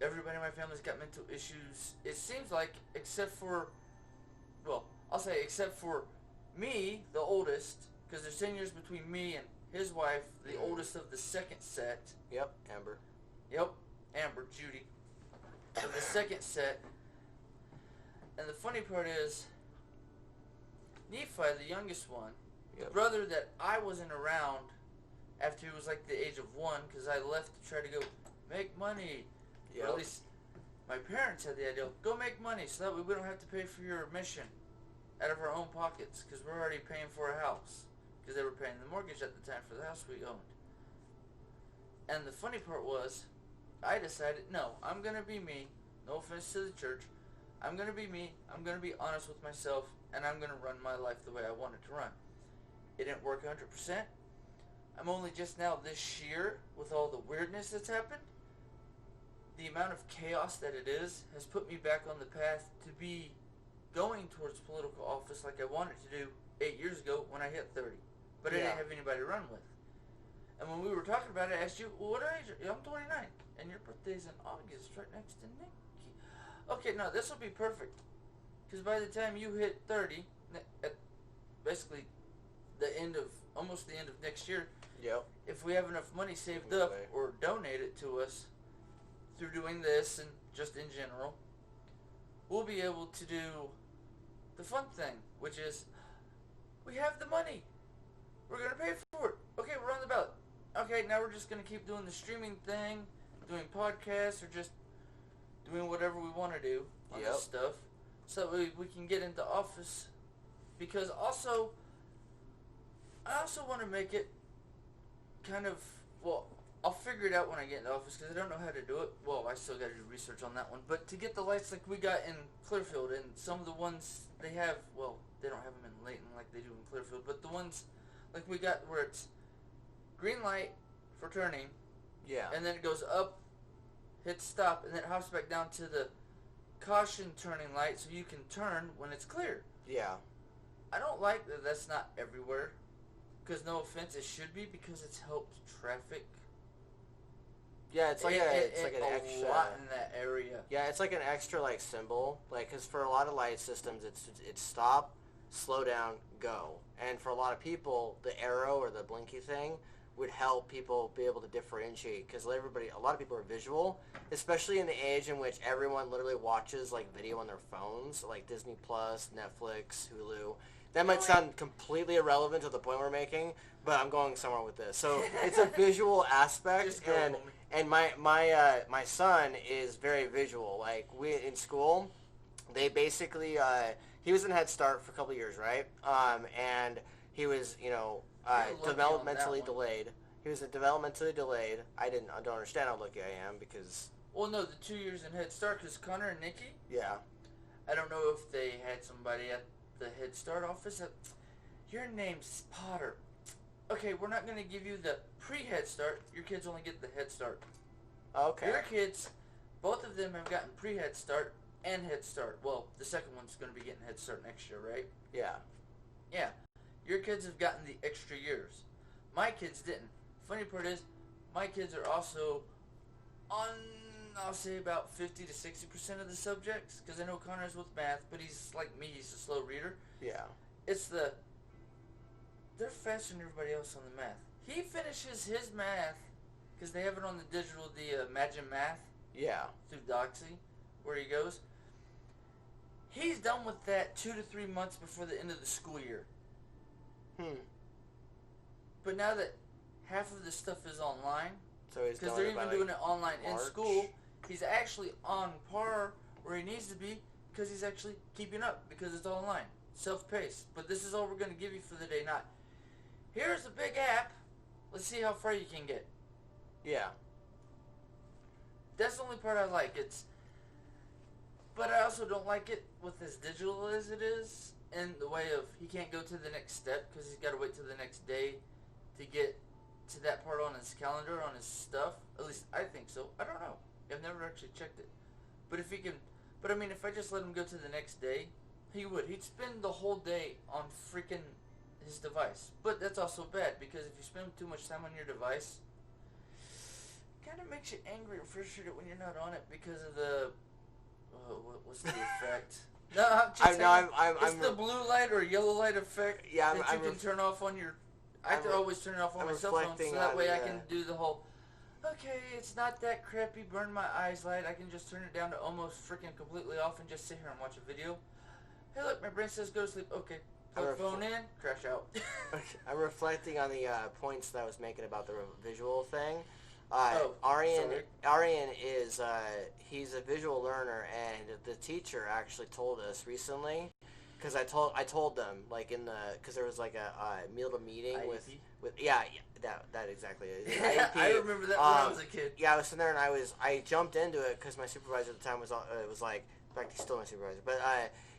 everybody in my family's got mental issues. It seems like, except for, well, I'll say except for me, the oldest, because there's 10 years between me and his wife, the oldest of the second set. Yep, Amber. Yep, Amber, Judy. Of the second set. And the funny part is, Nephi, the youngest one, the brother that I wasn't around after he was like the age of 1, because I left to try to go make money. Or at least my parents had the idea, go make money so that way we don't have to pay for your mission out of our own pockets, because we're already paying for a house, because they were paying the mortgage at the time for the house we owned. And the funny part was, I decided, no, I'm going to be me, no offense to the church, I'm going to be me, I'm going to be honest with myself, and I'm going to run my life the way I want it to run. It didn't work 100%. I'm only just now this year, with all the weirdness that's happened, the amount of chaos that it is has put me back on the path to be going towards political office like I wanted to do 8 years ago when I hit 30. But I didn't have anybody to run with. And when we were talking about it, I asked you, well, what age are you? I'm 29. And your birthday's in August, right next to Nick. Okay, no, this will be perfect. Because by the time you hit 30, at basically almost the end of next year, Yep. if we have enough money saved up or donate it to us through doing this and just in general, we'll be able to do the fun thing, which is we have the money. We're going to pay for it. Okay, we're on the ballot. Okay, now we're just going to keep doing the streaming thing, doing podcasts, or just doing whatever we want to do on this stuff. So we can get into office. Because also, I also want to make it kind of, well, I'll figure it out when I get into office because I don't know how to do it. Well, I still got to do research on that one. But to get the lights like we got in Clearfield, and some of the ones they have, well, they don't have them in Layton like they do in Clearfield, but the ones like we got where it's green light for turning, and then it goes up, hits stop, and then it hops back down to the caution turning light so you can turn when it's clear. Yeah. I don't like that that's not everywhere. Because no offense, it should be because it's helped traffic. Yeah, it's like an extra. A lot in that area. Yeah, it's like an extra like symbol. Like, because for a lot of light systems, it's stop, slow down, go. And for a lot of people, the arrow or the blinky thing would help people be able to differentiate. Because a lot of people are visual, especially in the age in which everyone literally watches like video on their phones, like Disney Plus, Netflix, Hulu. That might sound completely irrelevant to the point we're making, but I'm going somewhere with this. So it's a visual aspect, and my son is very visual. Like, we in school, they basically he was in Head Start for a couple of years, right? And he was developmentally delayed. He was developmentally delayed. I don't understand how lucky I am because. Well, no, the 2 years in Head Start because Connor and Nikki. Yeah. I don't know if they had somebody at the Head Start office. Your name's Potter. Okay, we're not going to give you the pre-Head Start. Your kids only get the Head Start. Okay. Your kids, both of them have gotten pre-Head Start and Head Start. Well, the second one's going to be getting Head Start next year, right? Yeah. Yeah. Your kids have gotten the extra years. My kids didn't. Funny part is, my kids are also on, I'll say about 50 to 60% of the subjects, because I know Connor's with math, but he's like me, he's a slow reader. Yeah. They're faster than everybody else on the math. He finishes his math, because they have it on the digital, the Imagine Math. Yeah. Through Doxy, where he goes. He's done with that 2 to 3 months before the end of the school year. But now that half of the stuff is online, because they're even doing it online in school, he's actually on par where he needs to be because he's actually keeping up because it's online, self-paced. But this is all we're going to give you for the day, not here's a big app, let's see how far you can get. Yeah. That's the only part I like. But I also don't like it with as digital as it is, in the way of he can't go to the next step because he's got to wait till the next day to get to that part on his calendar, on his stuff. At least I think so. I don't know. I've never actually checked it. But if he can, but I mean, if I just let him go to the next day, he would. He'd spend the whole day on freaking his device. But that's also bad because if you spend too much time on your device, it kind of makes you angry and frustrated when you're not on it because of the, what's the effect? No, it's the blue light or yellow light effect that you can turn off on your. I can always turn it off on my cell phone, so that way I can do the whole. Okay, it's not that crappy, burn my eyes light. I can just turn it down to almost freaking completely off and just sit here and watch a video. Hey, look, my brain says go to sleep. Okay, plug phone in, crash out. I'm reflecting on the points that I was making about the visual thing. Arian is he's a visual learner, and the teacher actually told us recently, because I told them like because there was like a meal to meeting IEP? with that exactly is I remember that when I was a kid. Yeah, I was sitting there and I jumped into it because my supervisor at the time was like, in fact he's still my supervisor, but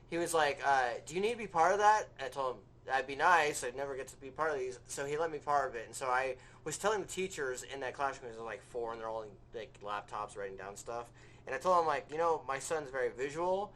he was like, do you need to be part of that? And I told him that'd be nice. I'd never get to be part of these, so he let me part of it. And so I was telling the teachers in that classroom, because there's like 4 and they're all in like laptops writing down stuff, and I told them like, my son's very visual,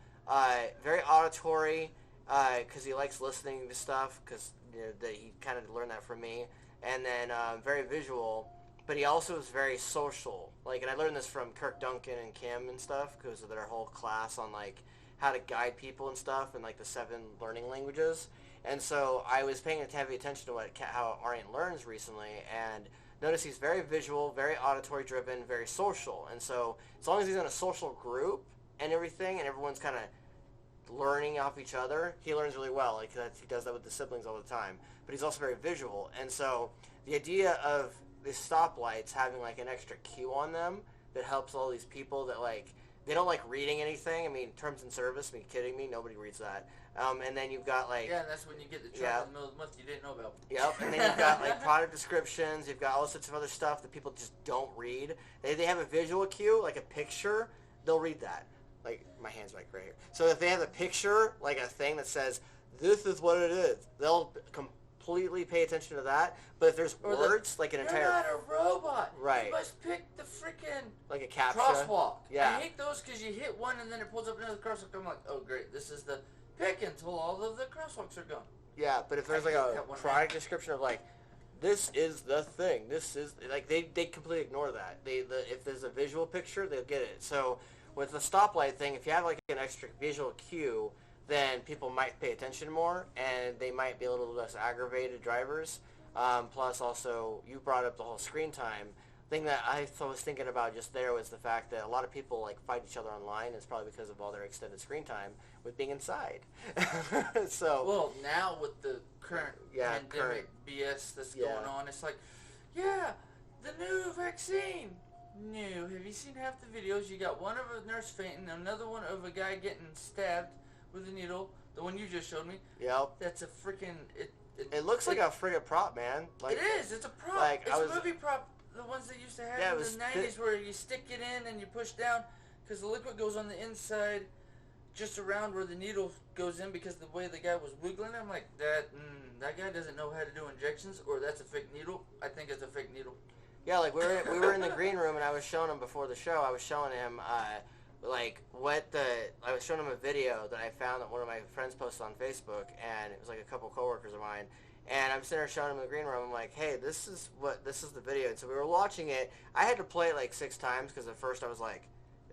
very auditory, because he likes listening to stuff, because he kind of learned that from me, and then very visual, but he also is very social. Like, and I learned this from Kirk Duncan and Kim and stuff because of their whole class on like how to guide people and stuff and like the 7 learning languages. And so I was paying heavy attention to how Aryan learns recently, and notice he's very visual, very auditory driven, very social. And so as long as he's in a social group and everything, and everyone's kind of learning off each other, he learns really well. Like he does that with the siblings all the time. But he's also very visual, and so the idea of the stoplights having like an extra cue on them that helps all these people that like they don't like reading anything. I mean, terms and service. I mean, kidding me? Nobody reads that. And then you've got like and that's when you get the truck in the middle of the month you didn't know about. Yep. And then you've got like product descriptions. You've got all sorts of other stuff that people just don't read. They have a visual cue, like a picture. They'll read that. Like my hand's like right here. So if they have a picture, like a thing that says this is what it is, they'll completely pay attention to that. But if there's words, like an entire... You're not a robot. Right. You must pick the freaking... Like a CAPTCHA. Crosswalk. Yeah. I hate those because you hit one and then it pulls up another crosswalk. I'm like, oh, great. This is the pick until all of the crosswalks are gone. Yeah, but if there's like a product description of like, this is the thing. This is... Like, they completely ignore that. If there's a visual picture, they'll get it. So with the stoplight thing, if you have like an extra visual cue, then people might pay attention more, and they might be a little less aggravated drivers. Plus, also, you brought up the whole screen time thing that I was thinking about just there was the fact that a lot of people like fight each other online. It's probably because of all their extended screen time with being inside. So well, now with the current pandemic BS that's going on, it's like, yeah, the new vaccine. No, have you seen half the videos? You got one of a nurse fainting, another one of a guy getting stabbed with a needle. The one you just showed me. Yep. That's a freaking... It looks like a friggin' prop, man. Like, it is. It's a prop. Like, it's a movie prop. The ones they used to have in the 90s where you stick it in and you push down because the liquid goes on the inside just around where the needle goes in because the way the guy was wiggling. I'm like, that guy doesn't know how to do injections, or that's a fake needle. I think it's a fake needle. Yeah, like we were in the green room and I was showing him before the show. I was showing him I was showing him a video that I found that one of my friends posted on Facebook, and it was like a couple coworkers of mine. And I'm sitting there showing him in the green room. I'm like, hey, this is the video. And so we were watching it. I had to play it like 6 times because at first I was like,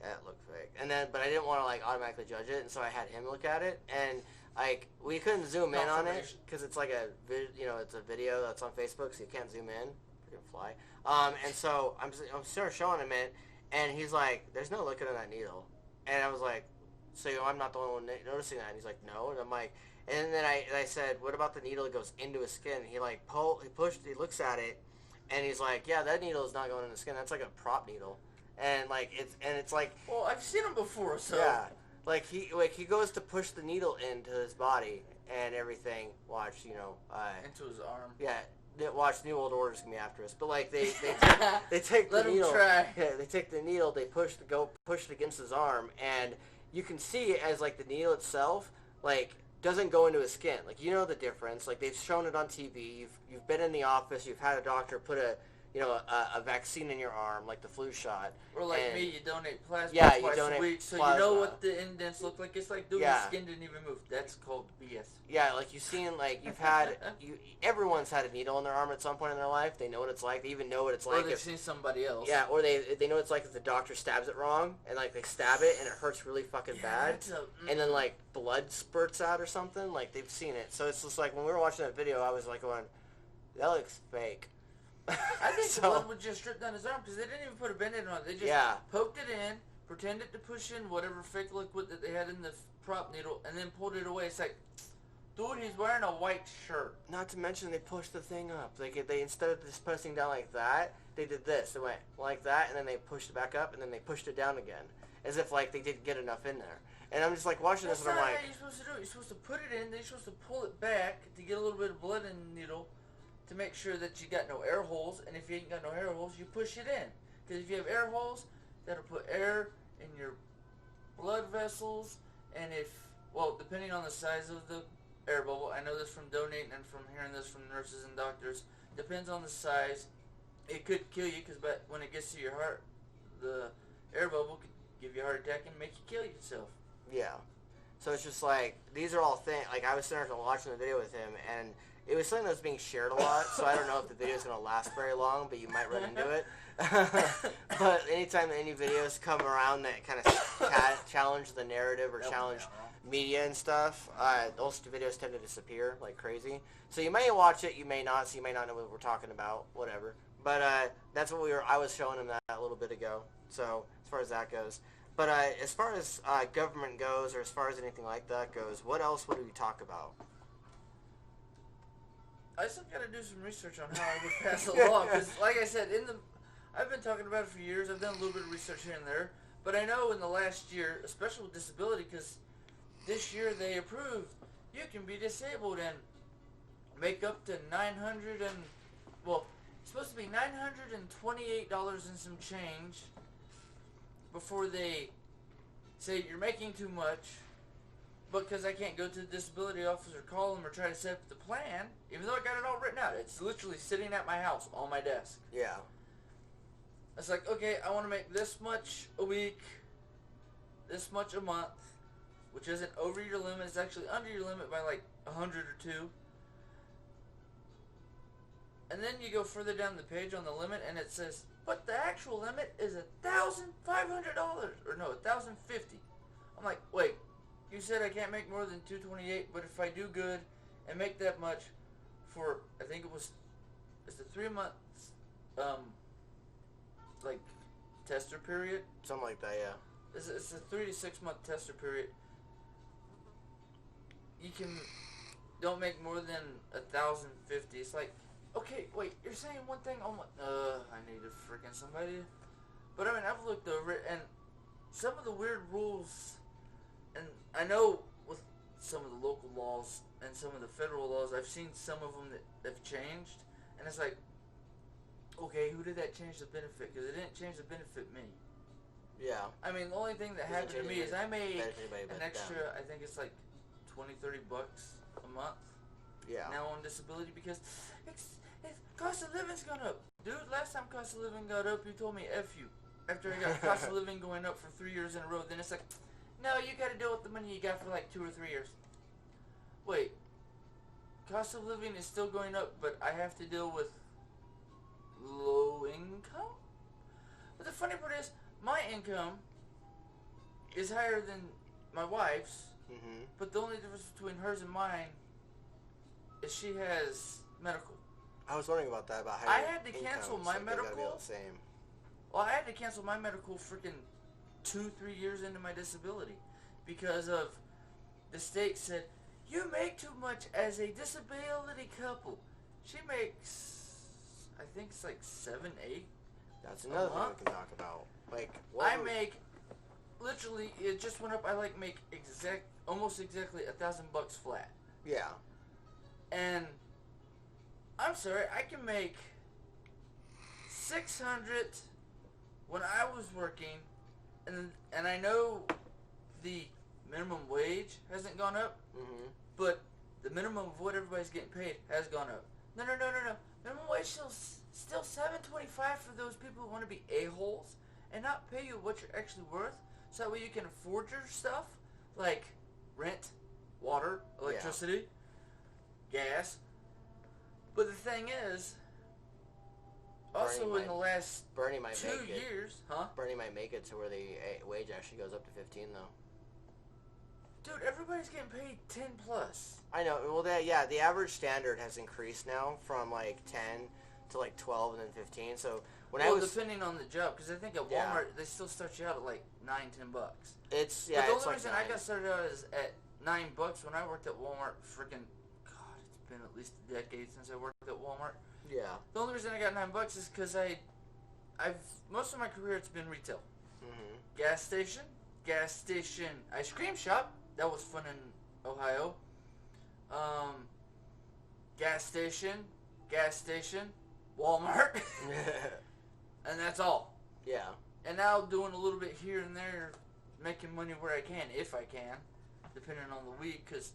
that looked fake. But I didn't want to like automatically judge it, and so I had him look at it. And like we couldn't zoom in on it because it's like it's a video that's on Facebook, so you can't zoom in. Freaking fly. And so I'm sort of showing him it. And he's like, there's no liquid in that needle. And I was like, so I'm not the only one noticing that? And he's like, no. And I'm like, and then I said, what about the needle that goes into his skin? He like he looks at it, and he's like, yeah, that needle is not going in the skin. That's like a prop needle. And like, it's like. Well, I've seen him before, so. Yeah. Like he goes to push the needle into his body and everything. Watch, into his arm. Yeah. Watch, New World Order's gonna be after us. But like they take the needle. Try. Yeah, they take the needle. They push it against his arm, and you can see it as like the needle itself like doesn't go into his skin. Like the difference. Like they've shown it on TV. You've been in the office. You've had a doctor put a vaccine in your arm, like the flu shot. Or like me, you donate plasma twice a week, so plasma. you know what the indents look like. It's like, dude, the skin didn't even move. That's called BS. Yeah, like you've seen, like you've had, everyone's had a needle in their arm at some point in their life. They know what it's like. They even know what it's like. Or they've seen somebody else. Yeah, or they know what it's like if the doctor stabs it wrong, and like they stab it and it hurts really fucking bad, and then like blood spurts out or something. Like they've seen it. So it's just like when we were watching that video, I was like going, that looks fake. I think the blood would just strip down his arm because they didn't even put a Band-Aid on it. They just poked it in, pretended to push in whatever fake liquid that they had in the prop needle, and then pulled it away. It's like, dude, he's wearing a white shirt. Not to mention they pushed the thing up. They instead of just pressing down like that, they did this. They went like that, and then they pushed it back up, and then they pushed it down again, as if like they didn't get enough in there. And I'm just like watching this, and I'm like, that's not how you're supposed to do it. You're supposed to put it in, then you're supposed to pull it back to get a little bit of blood in the needle, to make sure that you got no air holes, and if you ain't got no air holes, you push it in. Because if you have air holes, that'll put air in your blood vessels, and depending on the size of the air bubble, I know this from donating and from hearing this from nurses and doctors, depends on the size, it could kill you, because when it gets to your heart, the air bubble could give you a heart attack and make you kill yourself. Yeah. So it's just like, these are all things, like I was sitting there watching the video with him, and it was something that was being shared a lot, so I don't know if the video is going to last very long, but you might run into it. But anytime any videos come around that kind of challenge the narrative or challenge media and stuff, those videos tend to disappear like crazy. So you may watch it, you may not, so you may not know what we're talking about, whatever. But that's what I was showing him that a little bit ago, so as far as that goes. But as far as government goes, or as far as anything like that goes, what else would we talk about? I still got to do some research on how I would pass a law, because like I said, I've been talking about it for years. I've done a little bit of research here and there, but I know in the last year, especially with disability, because this year they approved you can be disabled and make up to it's supposed to be $928 and some change before they say you're making too much. Because I can't go to the disability office or call them or try to set up the plan, even though I got it all written out. It's literally sitting at my house on my desk. Yeah. It's like, okay, I want to make this much a week, this much a month, which isn't over your limit. It's actually under your limit by like 100 or 2. And then you go further down the page on the limit, and it says, but the actual limit is $1,500, or no, $1,050. I'm like, wait. You said I can't make more than $228, but if I do good and make that much for, I think it's a 3 months, like, tester period. Something like that, yeah. It's a 3 to 6 month tester period. You don't make more than $1,050. It's like, okay, wait, you're saying one thing, I'm like, I need to freaking somebody. But I mean, I've looked over it, and some of the weird rules. And I know with some of the local laws and some of the federal laws, I've seen some of them that have changed. And it's like, okay, who did that change the benefit? Because it didn't change the benefit me. Yeah. I mean, the only thing that happened to me is I made an extra, I think it's like $20, $30 a month. Yeah. Now on disability because cost of living's gone up. Dude, last time cost of living got up, you told me F you. After I got cost of living going up for 3 years in a row, then it's like, no, you got to deal with the money you got for like 2 or 3 years. Wait, cost of living is still going up, but I have to deal with low income? But the funny part is, my income is higher than my wife's, but the only difference between hers and mine is she has medical. I was wondering about that, about how I had to cancel my medical. Gotta be all the same. Well, I had to cancel my medical freaking 2-3 years into my disability because of the state said you make too much as a disability couple. She makes, I think it's like 7, 8. That's another thing we can talk about. Like I make literally, it just went up. I like make almost exactly $1,000 flat. Yeah. And I'm sorry, I can make 600 when I was working. And I know the minimum wage hasn't gone up, but the minimum of what everybody's getting paid has gone up. No. Minimum wage still $7.25 for those people who want to be a-holes and not pay you what you're actually worth, so that way you can afford your stuff, like rent, water, electricity, gas. But the thing is, also in the last 2 years, Bernie might make it to where the wage actually goes up to 15, though. Dude, everybody's getting paid 10 plus. I know. Well, the average standard has increased now from like 10 to like 12 and then 15. So depending on the job, because I think at Walmart they still start you out at like $9, $10. It's But the only reason I got started out is at $9 when I worked at Walmart. Freaking God, it's been at least a decade since I worked at Walmart. Yeah. The only reason I got $9 is because I've most of my career it's been retail. Gas station, ice cream shop. That was fun in Ohio. Gas station, Walmart, and that's all. Yeah. And now doing a little bit here and there, making money where I can, if I can, depending on the week, because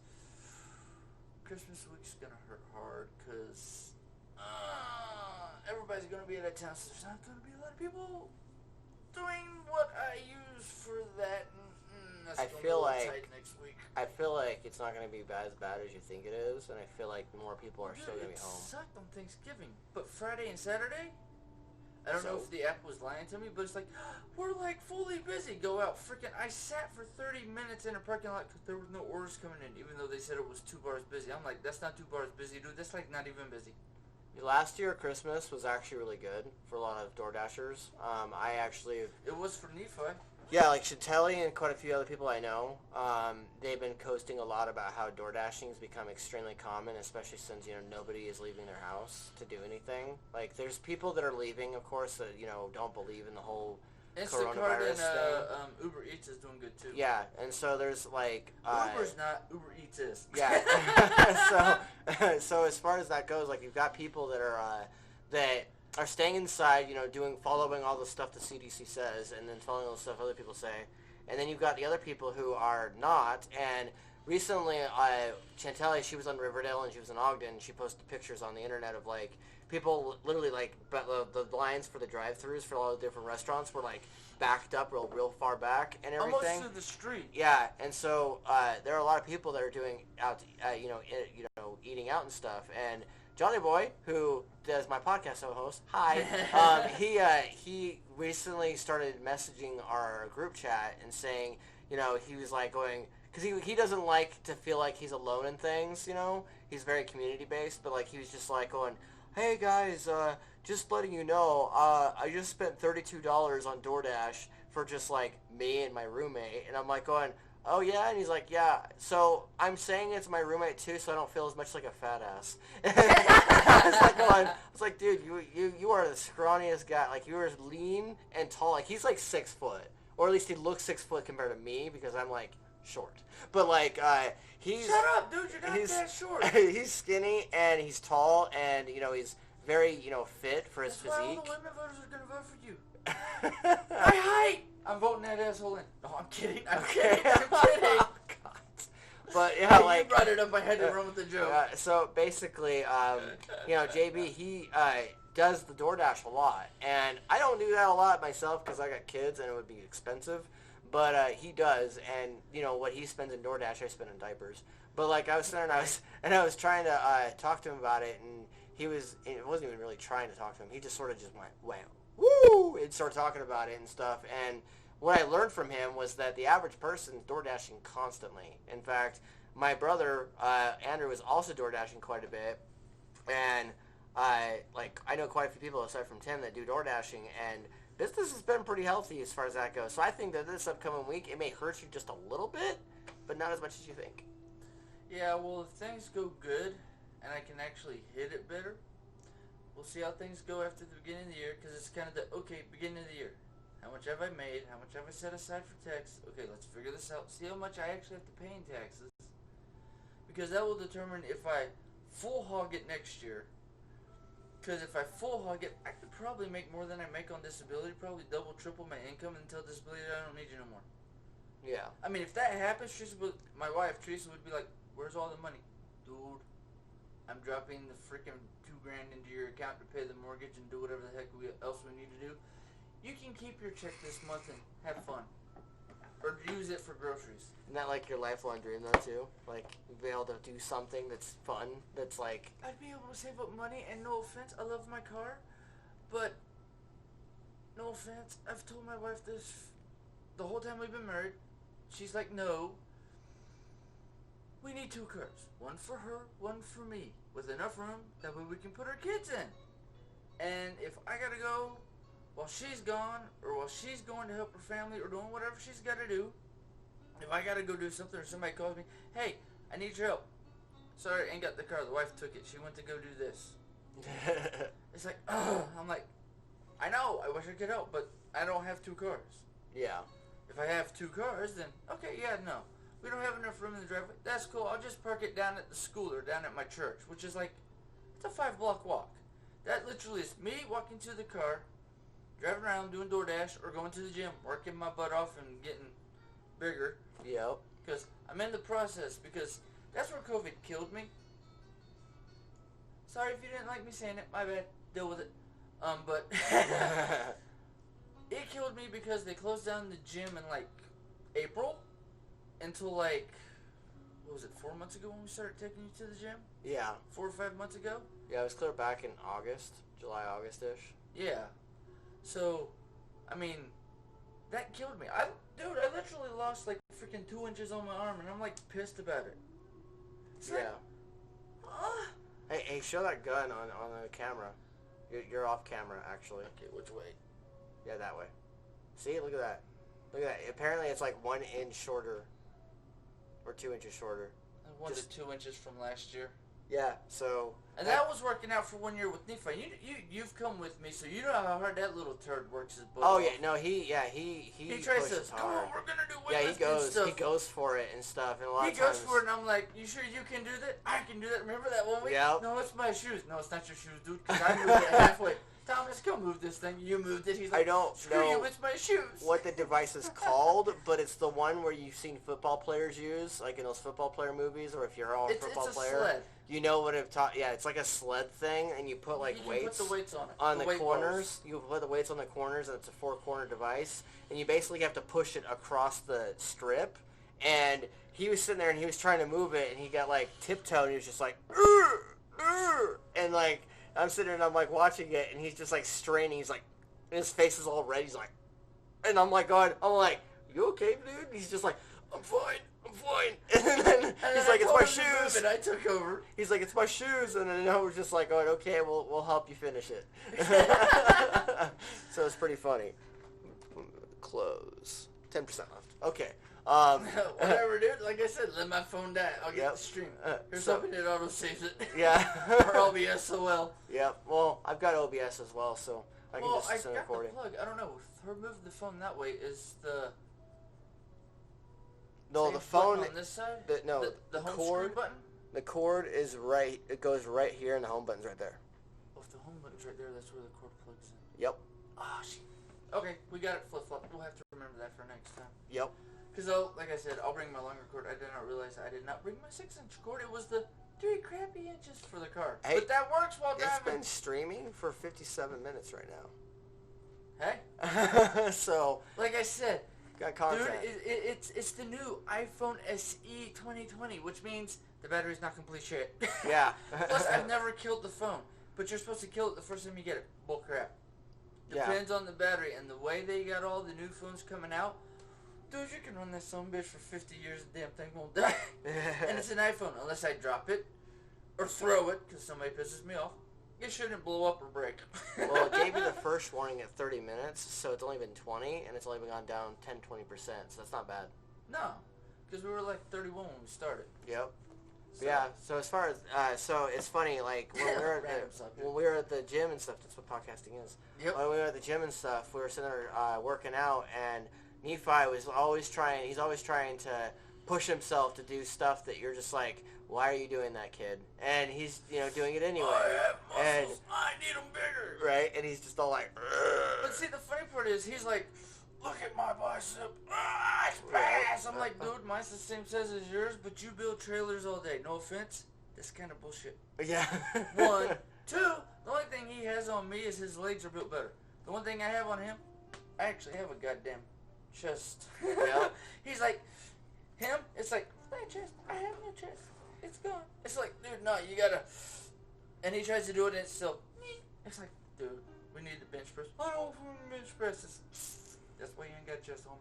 Christmas week's gonna hurt hard, because everybody's gonna be out of town, so there's not gonna be a lot of people doing what I use for that. That's I gonna be feel a little like tight next week. I feel like it's not going to be as bad as you think it is, and I feel like more people are still going to be home. It sucked on Thanksgiving, but Friday and Saturday, I don't know if the app was lying to me, but it's like, we're like fully busy. Go out, freaking! I sat for 30 minutes in a parking lot because there was no orders coming in, even though they said it was 2 bars busy. I'm like, that's not 2 bars busy, dude. That's like not even busy. Last year, Christmas was actually really good for a lot of DoorDashers. I actually... It was for Nephi. Yeah, like Chantelli and quite a few other people I know, they've been coasting a lot about how door dashing has become extremely common, especially since, nobody is leaving their house to do anything. Like, there's people that are leaving, of course, that, don't believe in the whole Instacart coronavirus and thing. Uber Eats is doing good, too. Yeah, and so there's, like... Uber's not, Uber Eats is. Yeah. so as far as that goes, like, you've got people that are staying inside, following all the stuff the CDC says, and then following all the stuff other people say. And then you've got the other people who are not. And recently, Chantelli, she was on Riverdale and she was in Ogden. She posted pictures on the internet of, like, people literally, like, the lines for the drive-thrus for all the different restaurants were, like, backed up real far back and everything. Almost to the street. Yeah, and so there are a lot of people that are doing out, eating out and stuff. And Johnny Boy, who does my podcast host, hi, he recently started messaging our group chat and saying, he was like going, because he doesn't like to feel like he's alone in things, he's very community based, but like he was just like going, hey guys, just letting you know, I just spent $32 on DoorDash for just like me and my roommate, and I'm like going, oh yeah? And he's like, yeah. So I'm saying it's my roommate too, so I don't feel as much like a fat ass. I was like, dude, you are the scrawniest guy. Like, you are lean and tall. Like, he's like 6 foot, or at least he looks 6 foot compared to me because I'm like short. But like, he's shut up, dude. You're not that short. He's skinny and he's tall and he's very fit for his That's physique. why all the women voters are gonna vote for you. My height. I'm voting that asshole in. No, I'm kidding. I'm kidding. Oh, God. But yeah, like, you brought it up. I had to run with the joke. So basically, JB, he does the DoorDash a lot, and I don't do that a lot myself because I got kids and it would be expensive. But he does, and what he spends in DoorDash, I spend in diapers. But like, I was sitting and I was trying to talk to him about it, and it wasn't even really trying to talk to him. He just sort of just went woo, and started talking about it and stuff. And what I learned from him was that the average person is DoorDashing constantly. In fact, my brother, Andrew, is also DoorDashing quite a bit. And I know quite a few people aside from Tim that do DoorDashing, and business has been pretty healthy as far as that goes. So I think that this upcoming week, it may hurt you just a little bit, but not as much as you think. Yeah, well, if things go good and I can actually hit it better, we'll see how things go after the beginning of the year, because it's kind of beginning of the year. How much have I made? How much have I set aside for tax? Okay, let's figure this out. See how much I actually have to pay in taxes. Because that will determine if I full hog it next year. Because if I full hog it, I could probably make more than I make on disability. Probably double, triple my income until disability. I don't need you no more. Yeah. I mean, if that happens, my wife, Teresa, would be like, where's all the money? Dude, I'm dropping the freaking $2,000 into your account to pay the mortgage and do whatever the heck else we need to do. You can keep your check this month and have fun. Or use it for groceries. Isn't that like your lifelong dream though too? Like, be able to do something that's fun, that's like... I'd be able to save up money, and no offense, I love my car, but no offense, I've told my wife this the whole time we've been married. She's like, no. We need 2 cars. One for her, one for me. With enough room, that way we can put our kids in. And if I gotta go while she's gone, or while she's going to help her family, or doing whatever she's gotta do, if I gotta go do something, or somebody calls me, hey, I need your help. Sorry, I ain't got the car. The wife took it. She went to go do this. It's like, oh, I'm like, I know, I wish I could help, but I don't have 2 cars. Yeah. If I have 2 cars, then, okay, yeah, no. We don't have enough room in the driveway. That's cool. I'll just park it down at the school or down at my church, which is like, it's a 5-block walk. That literally is me walking to the car, driving around doing DoorDash, or going to the gym, working my butt off and getting bigger. Yep. Because I'm in the process, because that's where COVID killed me. Sorry if you didn't like me saying it. My bad. Deal with it. But it killed me because they closed down the gym in like April. until like, what was it, 4 months ago when we started taking you to the gym? Yeah. 4 or 5 months ago? Yeah, it was clear back in August, July, August-ish. Yeah. So, I mean, that killed me. Dude, I literally lost like freaking 2 inches on my arm, and I'm like pissed about it. It's Yeah. Like, Hey, show that gun on the camera. You're off camera, actually. Okay, which way? Yeah, that way. See, look at that. Look at that. Apparently, it's like 1 inch shorter, or 2 inches shorter. 1 to 2 inches from last year. Yeah. So. And that was working out for 1 year with Nephi. You've come with me, so you know how hard that little turd works his butt Oh off. yeah, no, he tries pushes to, come hard. on, we're gonna do Yeah, weightlifting he goes for it and stuff, and a lot He of times. goes for it, and I'm like, you sure you can do that? I can do that. Remember that one week? Yep. No, it's my shoes. No, it's not your shoes, dude, because I moved it halfway. Thomas, come move this thing. You moved it. He's like, I don't screw know you, it's my shoes. what the device is called, but it's the one where you've seen football players use, like in those football player movies, or if you're a football it's a player. sled. You know what it taught? Yeah, it's like a sled thing, and you put like You can weights put the weights on it. on the weight corners. bars. You put the weights on the corners, and it's a 4-corner device, and you basically have to push it across the strip. And he was sitting there, and he was trying to move it, and he got like tiptoed, and he was just like, and like I'm sitting there, and I'm like watching it, and he's just like straining. He's like, and his face is all red. He's like, and I'm like, you okay, dude? He's just like, I'm fine. And then he's like, it's my shoes. And I took over. He's like, it's my shoes. And then I was just like, going, okay, we'll help you finish it. So it's pretty funny. Close. 10% left. Okay. Whatever, dude. Like I said, let my phone die. I'll get Yep. the stream. Here's So- hoping it auto saves it. Yeah. Or I'll be SOL. Yep. Well, I've got OBS as well, so I can just send a got the recording. plug. I don't know. Remove the phone that way. Is the No, same the phone. button on this side? The the home cord. screen button? The cord is right. It goes right here, and the home button's right there. Oh, if the home button's right there, that's where the cord plugs in. Yep. Oh, shit. Okay, we got it flip-flop. We'll have to remember that for next time. Yep. Because, like I said, I'll bring my longer cord. I did not realize I did not bring my 6-inch cord. It was the 3 crappy inches for the car. Hey, but that works while It's driving. been streaming for 57 minutes right Hey, now. So, like I said, got content. dude, it's the new iPhone SE 2020, which means the battery's not complete shit. Yeah. Plus, I've never killed the phone, but you're supposed to kill it the first time you get it. Bull crap. Yeah. Depends on the battery and the way they got all the new phones coming out. Dude, you can run that sumbitch for 50 years, the damn thing won't die. And it's an iPhone, unless I drop it or throw it, because somebody pisses me off. It shouldn't blow up or break. Well, it gave me the first warning at 30 minutes, so it's only been 20, and it's only been gone down 10-20%, so that's not bad. No, because we were like 31 when we started. Yep. So, Yeah, so as far as, so it's funny, like, when we were Random at subject. when we were at the gym and stuff, that's what podcasting is. Yep. When we were at the gym and stuff, we were sitting there working out, and Nephi was always trying to push himself to do stuff that you're just like, why are you doing that, kid? And he's, doing it anyway. I have And, muscles. I need them bigger. right, and he's just all like, But see, the funny part is, he's like, look at my bicep. It's Right. bass. I'm like, dude, mine's the same size as yours, but you build trailers all day. No offense. That's kind of bullshit. yeah. 1, 2, the only thing he has on me is his legs are built better. The one thing I have on him, I actually have a goddamn chest. Yeah. He's like, him, it's like, my chest, I have no chest. It's gone. It's like, dude, no, you gotta, and he tries to do it and it's still, it's like, dude, we need the bench press. I don't want to bench press. That's why you ain't got chest, homie.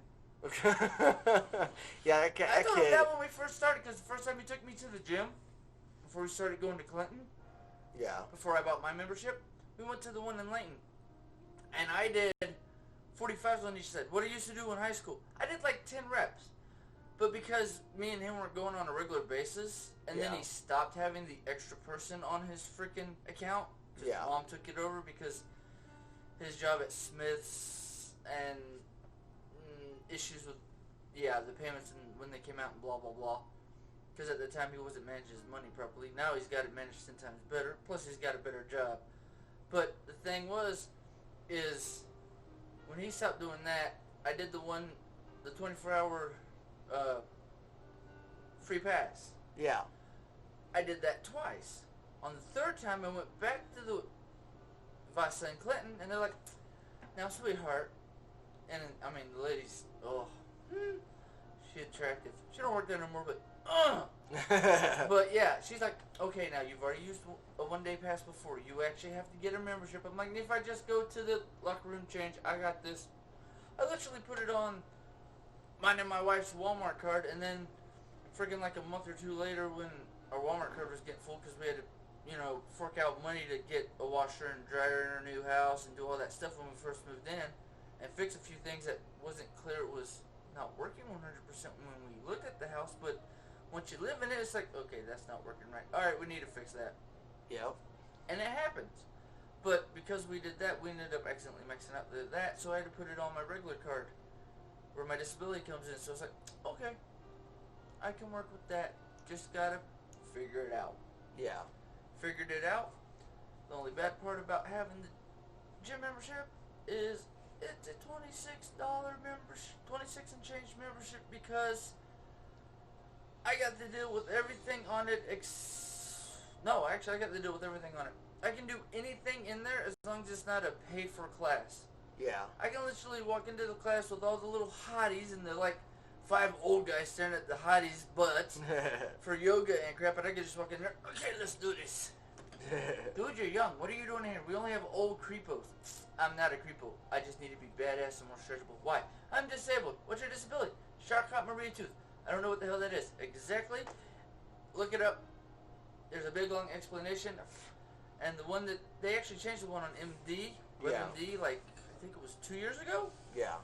Yeah, I that told him kid. that when we first started, because the first time he took me to the gym, before we started going to Clinton, Yeah. before I bought my membership, we went to the one in Layton. And I did 45s on each side. What I used to do in high school. I did like 10 reps. But because me and him were going on a regular basis, and then Yeah. he stopped having the extra person on his freaking account, because Yeah. Mom took it over because his job at Smith's and issues with, the payments and when they came out and blah, blah, blah. Because at the time he wasn't managing his money properly. Now he's got it managed 10 times better. Plus he's got a better job. But the thing is when he stopped doing that, I did the 24-hour free pass. Yeah. I did that twice. On the third time I went back to the Vasa and Clinton, and they're like, now sweetheart, and I mean the ladies, She's attractive. She don't work there no more, but But yeah, she's like, okay, now you've already used a one-day pass before. You actually have to get a membership. I'm like, if I just go to the locker room change, I got this. I literally put it on mine and my wife's Walmart card, and then freaking like a month or two later when our Walmart card was getting full because we had to, fork out money to get a washer and dryer in our new house and do all that stuff when we first moved in and fix a few things that wasn't clear it was not working 100% when we looked at the house, but once you live in it, it's like, okay, that's not working right. All right, we need to fix that. Yep. And it happens. But because we did that, we ended up accidentally mixing up that, so I had to put it on my regular card where my disability comes in. So it's like, okay, I can work with that. Just gotta figure it out. Yeah. Figured it out. The only bad part about having the gym membership is it's a $26 membership, 26 and change membership, because I got to deal with everything on it. No, actually, I got to deal with everything on it. I can do anything in there as long as it's not a paid-for class. Yeah. I can literally walk into the class with all the little hotties and the like 5 old guys staring at the hotties' butts for yoga and crap, and I can just walk in there. Okay, let's do this. Dude, you're young. What are you doing here? We only have old creepos. I'm not a creepo. I just need to be badass and more stretchable. Why? I'm disabled. What's your disability? Charcot Marie Tooth. I don't know what the hell that is. Exactly. Look it up. There's a big long explanation. And the one that they actually changed the one on MD, WebMD, like I think it was 2 years ago. Yeah.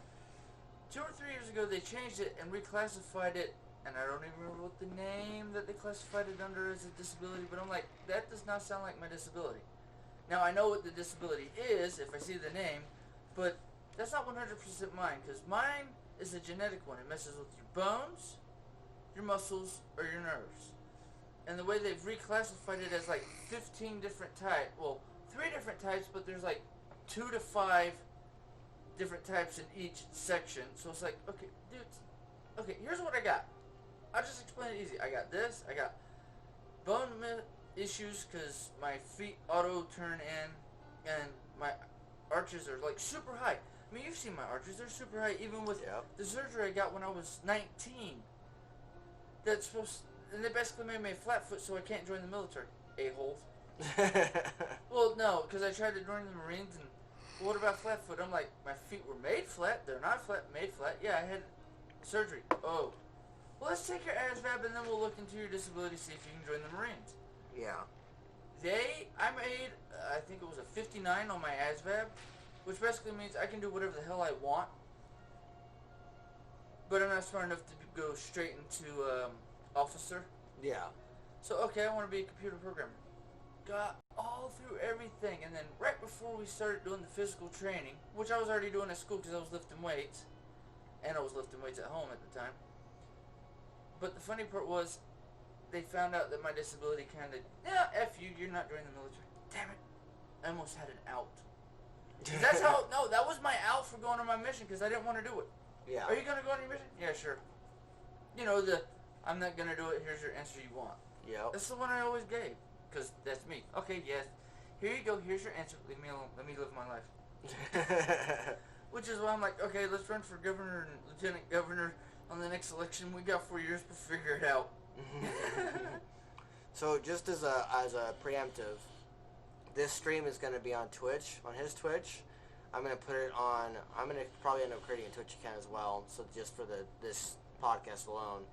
2 or 3 years ago, they changed it and reclassified it. And I don't even remember what the name that they classified it under as a disability. But I'm like, that does not sound like my disability. Now I know what the disability is if I see the name, but that's not 100% mine, because mine is a genetic one. It messes with your bones, your muscles, or your nerves. And the way they've reclassified it as like 15 different types, well, 3 different types, but there's like 2 to 5 different types in each section. So it's like, okay, dude, okay, here's what I got. I'll just explain it easy. I got this. I got bone issues because my feet auto turn in, and my arches are like super high. I mean, you've seen my arches; they're super high. Even with the surgery I got when I was 19, that's supposed, and they basically made me a flat foot so I can't join the military. A-holes. Well, no, because I tried to join the Marines, and what about flat foot? I'm like, my feet were made flat. They're not flat, made flat. Yeah, I had surgery. Oh. Well, let's take your ASVAB and then we'll look into your disability, see if you can join the Marines. Yeah. I made, I think it was a 59 on my ASVAB, which basically means I can do whatever the hell I want, but I'm not smart enough to go straight into officer. Yeah. So, okay, I want to be a computer programmer. Got all through everything, and then right before we started doing the physical training, which I was already doing at school because I was lifting weights, and I was lifting weights at home at the time. But the funny part was, they found out that my disability kind of, F you, you're not joining the military. Damn it. I almost had an out. That's how, no, that was my out for going on my mission because I didn't want to do it. Yeah. Are you going to go on your mission? Yeah, sure. I'm not going to do it, here's your answer you want. Yep. That's the one I always gave, because that's me. Okay, yes. Here you go, here's your answer. Leave me alone. Let me live my life. Which is why I'm like, okay, let's run for governor and lieutenant governor on the next election. We got 4 years to figure it out. So just as a preemptive, this stream is going to be on Twitch, on his Twitch. I'm going to put it on, I'm going to probably end up creating a Twitch account as well, so just for this podcast alone.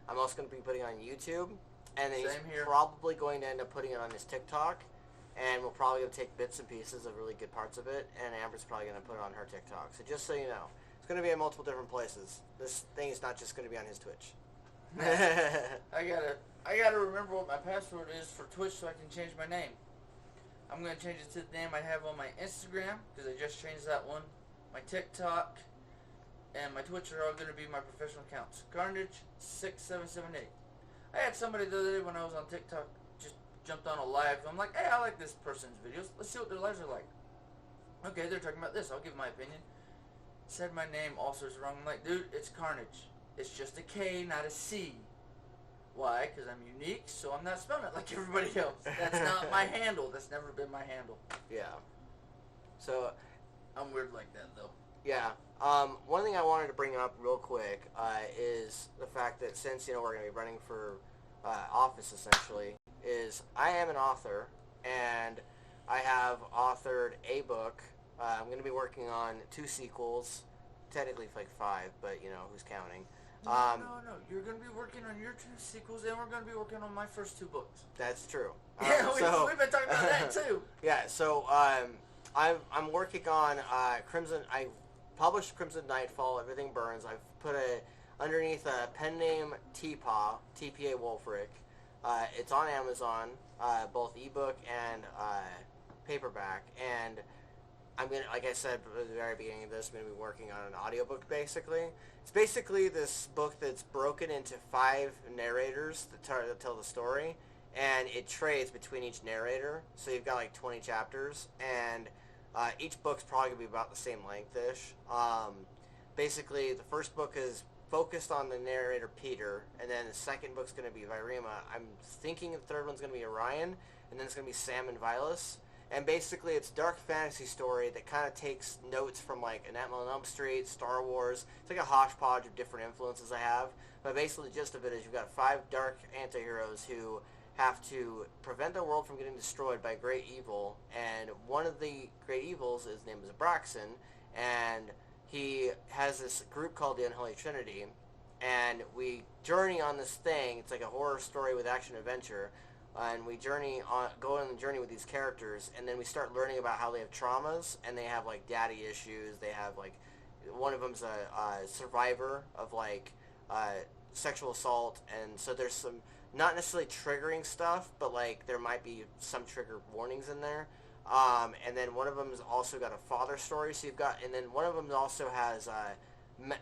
I'm also going to be putting it on YouTube, and then he's probably going to end up putting it on his TikTok, and we're probably going to take bits and pieces of really good parts of it, and Amber's probably going to put it on her TikTok. So just so you know, it's going to be in multiple different places. This thing is not just going to be on his Twitch. I gotta remember what my password is for Twitch so I can change my name. I'm gonna change it to the name I have on my Instagram because I just changed that one. My TikTok and my Twitch are all gonna be my professional accounts. Carnage6778. I had somebody the other day when I was on TikTok just jumped on a live. I'm like, hey, I like this person's videos. Let's see what their lives are like. Okay, they're talking about this. I'll give my opinion. Said my name also is wrong. I'm like, dude, it's Carnage. It's just a K, not a C. Why? Because I'm unique, so I'm not spelling it like everybody else. That's not my handle. That's never been my handle. Yeah. So, I'm weird like that, though. Yeah. One thing I wanted to bring up real quick is the fact that since, we're going to be running for office, essentially, is I am an author, and I have authored a book. I'm going to be working on 2 sequels, technically like 5, but, who's counting? No. You're going to be working on your 2 sequels, and we're going to be working on my first 2 books. That's true. Yeah, we've been talking about that, too. Yeah, so I'm working on Crimson. I published Crimson Nightfall, Everything Burns. I've put underneath a pen name TPA Wolfric. It's on Amazon, both ebook and paperback. And I'm gonna, like I said at the very beginning of this, I'm gonna be working on an audiobook. Basically, it's basically this book that's broken into 5 narrators that tell the story, and it trades between each narrator. So you've got like 20 chapters, and each book's probably going to be about the same length-ish. Basically, the first book is focused on the narrator, Peter, and then the second book's going to be Virima. I'm thinking the third one's going to be Orion, and then it's going to be Sam and Vilas. And basically, it's a dark fantasy story that kind of takes notes from, like, A Nightmare on Elm Street, Star Wars. It's like a hodgepodge of different influences I have. But basically, the gist of it is you've got 5 dark anti-heroes who have to prevent the world from getting destroyed by great evil, and one of the great evils, his name is Abraxan, and he has this group called the Unholy Trinity, and we journey on this thing. It's like a horror story with action adventure, and we go on the journey with these characters, and then we start learning about how they have traumas, and they have like daddy issues. They have like, one of them's a survivor of like sexual assault, and so there's some not necessarily triggering stuff, but like there might be some trigger warnings in there. And then one of them has also got a father story. So and then one of them also has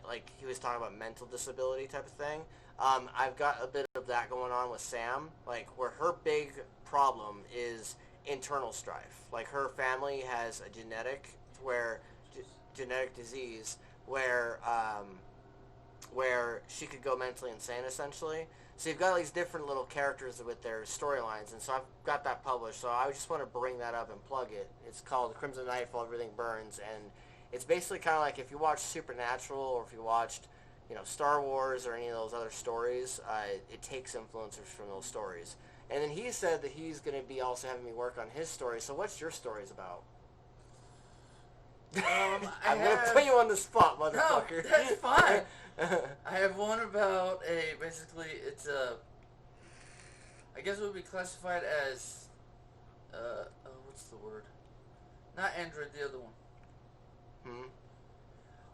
like he was talking about mental disability type of thing. I've got a bit of that going on with Sam, like where her big problem is internal strife. Like her family has a genetic disease where she could go mentally insane essentially. So you've got these different little characters with their storylines, and so I've got that published. So I just want to bring that up and plug it. It's called Crimson Nightfall, Everything Burns, and it's basically kind of like if you watched Supernatural or if you watched, Star Wars or any of those other stories, it takes influences from those stories. And then he said that he's going to be also having me work on his story. So what's your stories about? I'm going to put you on the spot, motherfucker. No, that's fine. I have one about basically it's I guess it would be classified as, what's the word? Not Android, the other one.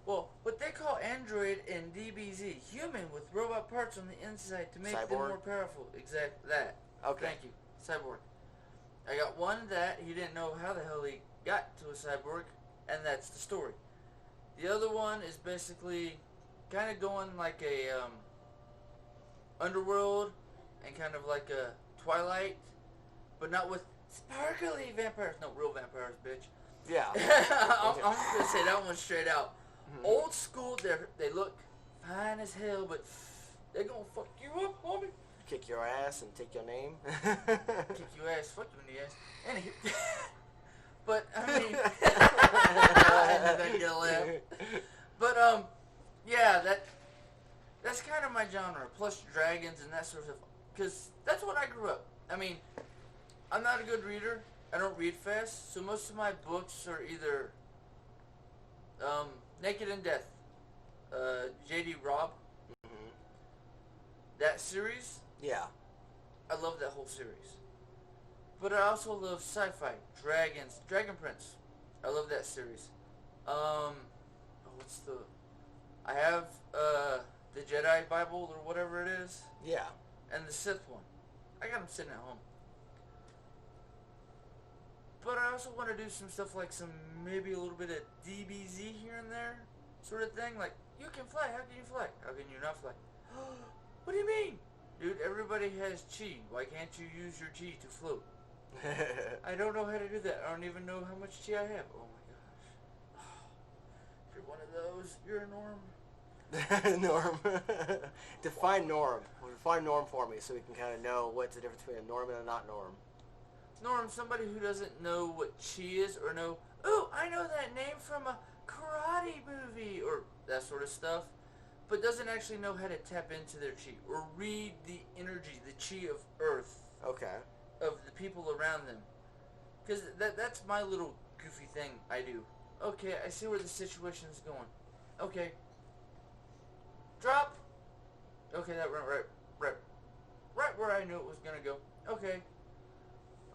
Well, what they call Android in DBZ, human with robot parts on the inside to make them more powerful. Exactly that. Okay. Thank you. Cyborg. I got one that he didn't know how the hell he got to a cyborg, and that's the story. The other one is basically kind of going like a Underworld and kind of like a Twilight, but not with sparkly vampires. No, real vampires, bitch. Yeah. I'm just gonna say that one straight out. Old school. They look fine as hell, but they're gonna fuck you up, homie. Kick your ass and take your name. Kick your ass, fuck you in the ass. Anywho. But I mean, I get a laugh. But yeah, that's kind of my genre. Plus dragons and that sort of stuff. Because that's what I grew up. I mean, I'm not a good reader. I don't read fast, so most of my books are either Naked in Death, J.D. Robb. That series. Yeah. I love that whole series. But I also love sci-fi, dragons, Dragon Prince. I love that series. I have the Jedi Bible or whatever it is. Yeah. And the Sith one. I got them sitting at home. But I also want to do some stuff like maybe a little bit of DBZ here and there, sort of thing. Like, you can fly. How can you fly? How can you not fly? What do you mean? Dude, everybody has chi. Why can't you use your chi to float? I don't know how to do that. I don't even know how much chi I have. Oh my gosh. If you're one of those, you're a norm. Norm. Define norm. Define norm for me so we can kind of know what's the difference between a norm and a not norm. Norm, somebody who doesn't know what chi is or know, oh, I know that name from a karate movie or that sort of stuff, but doesn't actually know how to tap into their chi or read the energy, the chi of Earth, Okay. of the people around them. Because that's my little goofy thing I do. Okay, I see where the situation's going. Okay. Drop. Okay, that went right where I knew it was gonna go. Okay.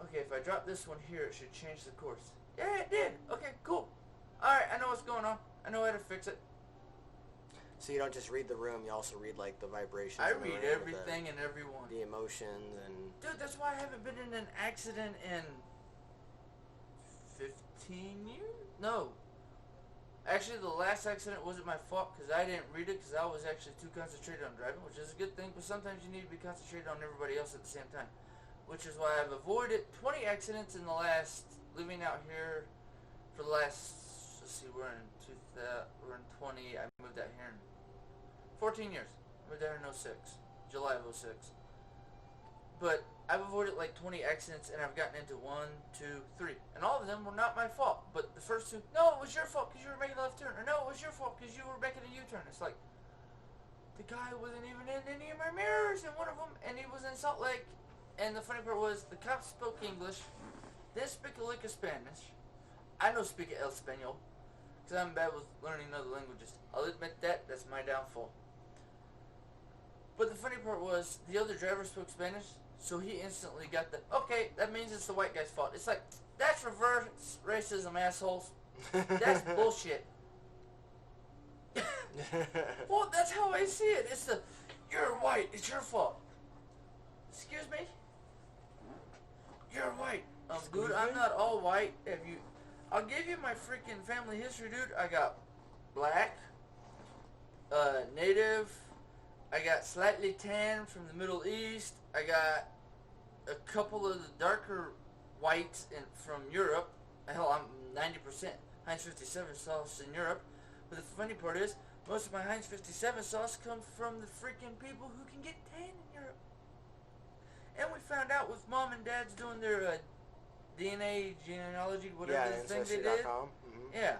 Okay, if I drop this one here, it should change the course. Yeah, it did. Okay, cool. Alright, I know what's going on. I know how to fix it. So you don't just read the room, you also read like the vibrations. I in the read room, everything and everyone. the emotions and. Dude, that's why I haven't been in an accident in 15 years? No. Actually, the last accident wasn't my fault because I didn't read it because I was actually too concentrated on driving, which is a good thing, but sometimes you need to be concentrated on everybody else at the same time. Which is why I've avoided 20 accidents in the last, living out here for the last, let's see, we're in 20, I moved out here in 14 years. I moved out here in 06, July of 06. But I've avoided like 20 accidents and I've gotten into 1, 2, 3. And all of them were not my fault. But the first two, no, it was your fault because you were making a left turn. Or no, it was your fault because you were making a U-turn. It's like, the guy wasn't even in any of my mirrors in one of them. And he was in Salt Lake. And the funny part was, the cop spoke English. They speak a lick of Spanish. I don't speak El Espanol. Because I'm bad with learning other languages. I'll admit that. That's my downfall. But the funny part was, the other driver spoke Spanish. So he instantly got the, okay, that means it's the white guy's fault. It's like, that's reverse racism, assholes. That's bullshit. Well, that's how I see it. It's the, you're white, it's your fault. Excuse me? You're white. Dude, I'm not all white. I'll give you my freaking family history, dude. I got black, native, I got slightly tan from the Middle East. I got a couple of the darker whites from Europe. Hell, I'm 90% Heinz 57 sauce in Europe. But the funny part is, most of my Heinz 57 sauce comes from the freaking people who can get tan in Europe. And we found out with mom and dad's doing their DNA genealogy, whatever the thing they did. Mm-hmm. Yeah,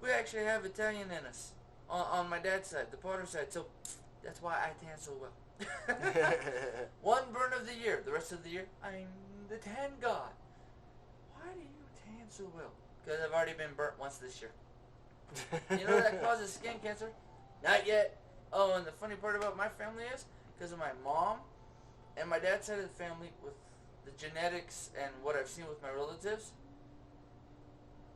we actually have Italian in us on my dad's side, the Potter side. So that's why I tan so well. One burn of the year. The rest of the year, I'm the tan god. Why do you tan so well? Because I've already been burnt once this year. You know that causes skin cancer? Not yet. Oh, and the funny part about my family is, because of my mom and my dad's side of the family, with the genetics and what I've seen with my relatives,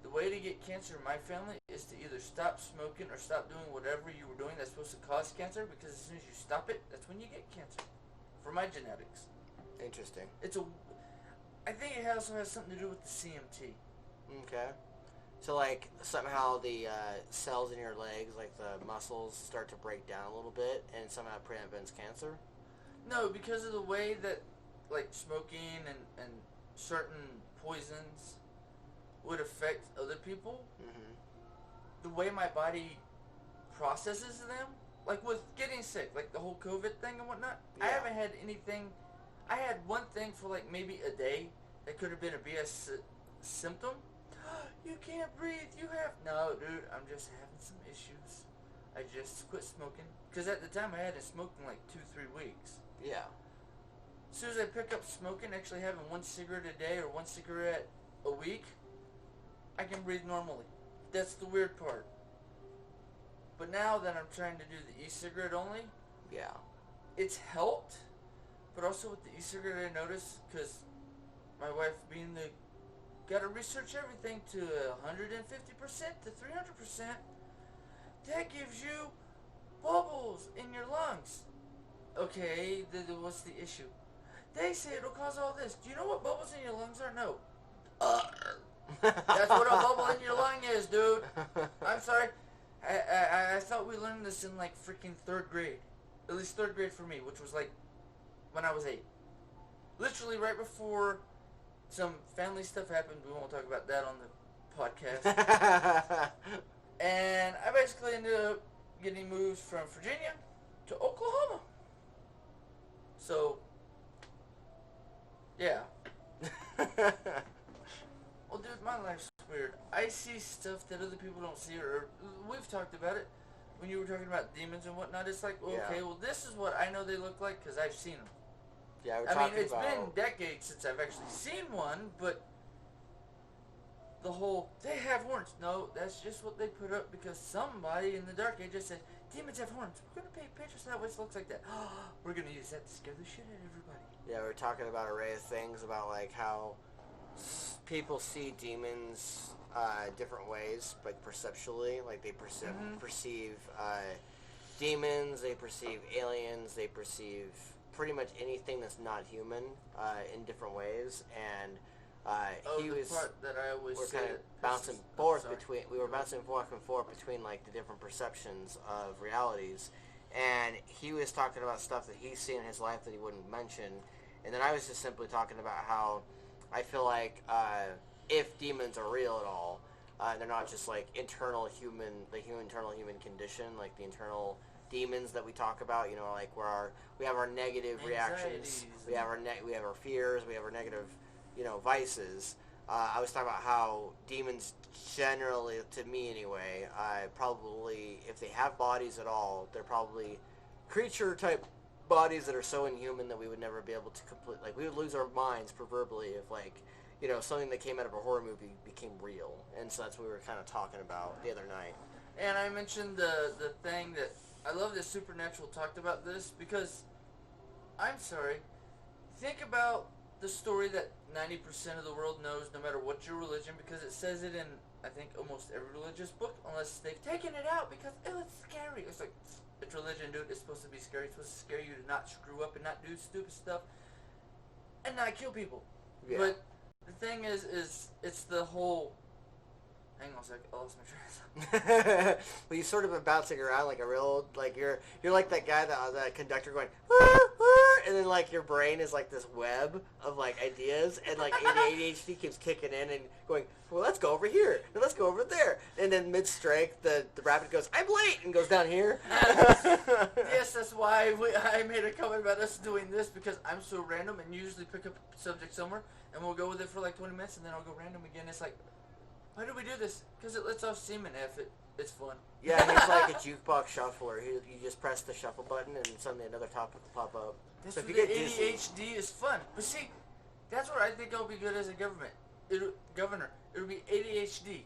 the way to get cancer in my family is to either stop smoking or stop doing whatever you were doing that's supposed to cause cancer, because as soon as you stop it, that's when you get cancer. For my genetics. Interesting. I think it also has something to do with the CMT. Okay. So like somehow the cells in your legs, like the muscles, start to break down a little bit, and somehow prevents cancer? No, because of the way that like smoking and certain poisons would affect other people. Mm-hmm. The way my body processes them, like with getting sick, like the whole COVID thing and whatnot. Yeah. I haven't had anything. I had one thing for like maybe a day that could have been a BS symptom. You can't breathe. You have no, dude. I'm just having some issues. I just quit smoking because at the time I hadn't smoked in like 2-3 weeks. Yeah. As soon as I pick up smoking, actually having one cigarette a day or one cigarette a week, I can breathe normally. That's the weird part. But now that I'm trying to do the e-cigarette only, Yeah. it's helped. But also with the e-cigarette, I noticed, because my wife being the, got to research everything to 150% to 300%, that gives you bubbles in your lungs. Okay, what's the issue? They say it'll cause all this. Do you know what bubbles in your lungs are? No. That's what a bubble in your lung is, dude. I'm sorry. I thought we learned this in like freaking 3rd grade. At least 3rd grade for me, which was like when I was 8. Literally right before some family stuff happened. We won't talk about that on the podcast. And I basically ended up getting moved from Virginia to Oklahoma. So, yeah. Well, dude, my life's weird. I see stuff that other people don't see, or we've talked about it when you were talking about demons and whatnot. It's like, okay, well, this is what I know they look like because I've seen them. Yeah, we're I talking mean, it's about... been decades since I've actually seen one, but the whole, they have horns. No, that's just what they put up because somebody in the Dark Ages said, demons have horns. We're going to paint pictures of that which looks like that. We're going to use that to scare the shit out of everybody. Yeah, we're talking about an array of things about, like, how people see demons different ways, like, perceptually. Like, they perceive demons, they perceive aliens, they perceive pretty much anything that's not human in different ways. And he was... part that I always we're kind of bouncing between... We were bouncing back and forth between, like, the different perceptions of realities. And he was talking about stuff that he's seen in his life that he wouldn't mention. And then I was just simply talking about how I feel like if demons are real at all, they're not just like internal human condition, like the internal demons that we talk about. You know, like where we have our negative reactions, we have our fears, we have our negative, vices. I was talking about how demons generally, to me anyway, probably if they have bodies at all, they're probably creature type bodies that are so inhuman that we would never be able to complete, like, we would lose our minds proverbially if, like, something that came out of a horror movie became real. And so that's what we were kind of talking about the other night. And I mentioned the thing that I love that Supernatural talked about this because, I'm sorry, think about the story that 90% of the world knows no matter what your religion, because it says it in, I think, almost every religious book, unless they've taken it out because, it's scary. It's like, it's religion, dude. It's supposed to be scary. It's supposed to scare you to not screw up and not do stupid stuff and not kill people. Yeah. But the thing is it's the whole... Hang on a sec. I lost my train of thought. Well, you sort of been bouncing around like a real... Like, you're like that guy, that conductor going... And then, like, your brain is like this web of, like, ideas. And, like, ADHD keeps kicking in and going, well, let's go over here. And let's go over there. And then mid-strike, the rabbit goes, I'm late! And goes down here. Yes, that's why I made a comment about us doing this, because I'm so random and usually pick up a subject somewhere. And we'll go with it for, like, 20 minutes, and then I'll go random again. It's like... Why do we do this? Because it lets off semen if it's fun. Yeah, he's like a jukebox shuffler. You just press the shuffle button and suddenly another topic will pop up. That's so if you get ADHD is fun. But see, that's where I think I'll be good as a governor. It'll be ADHD.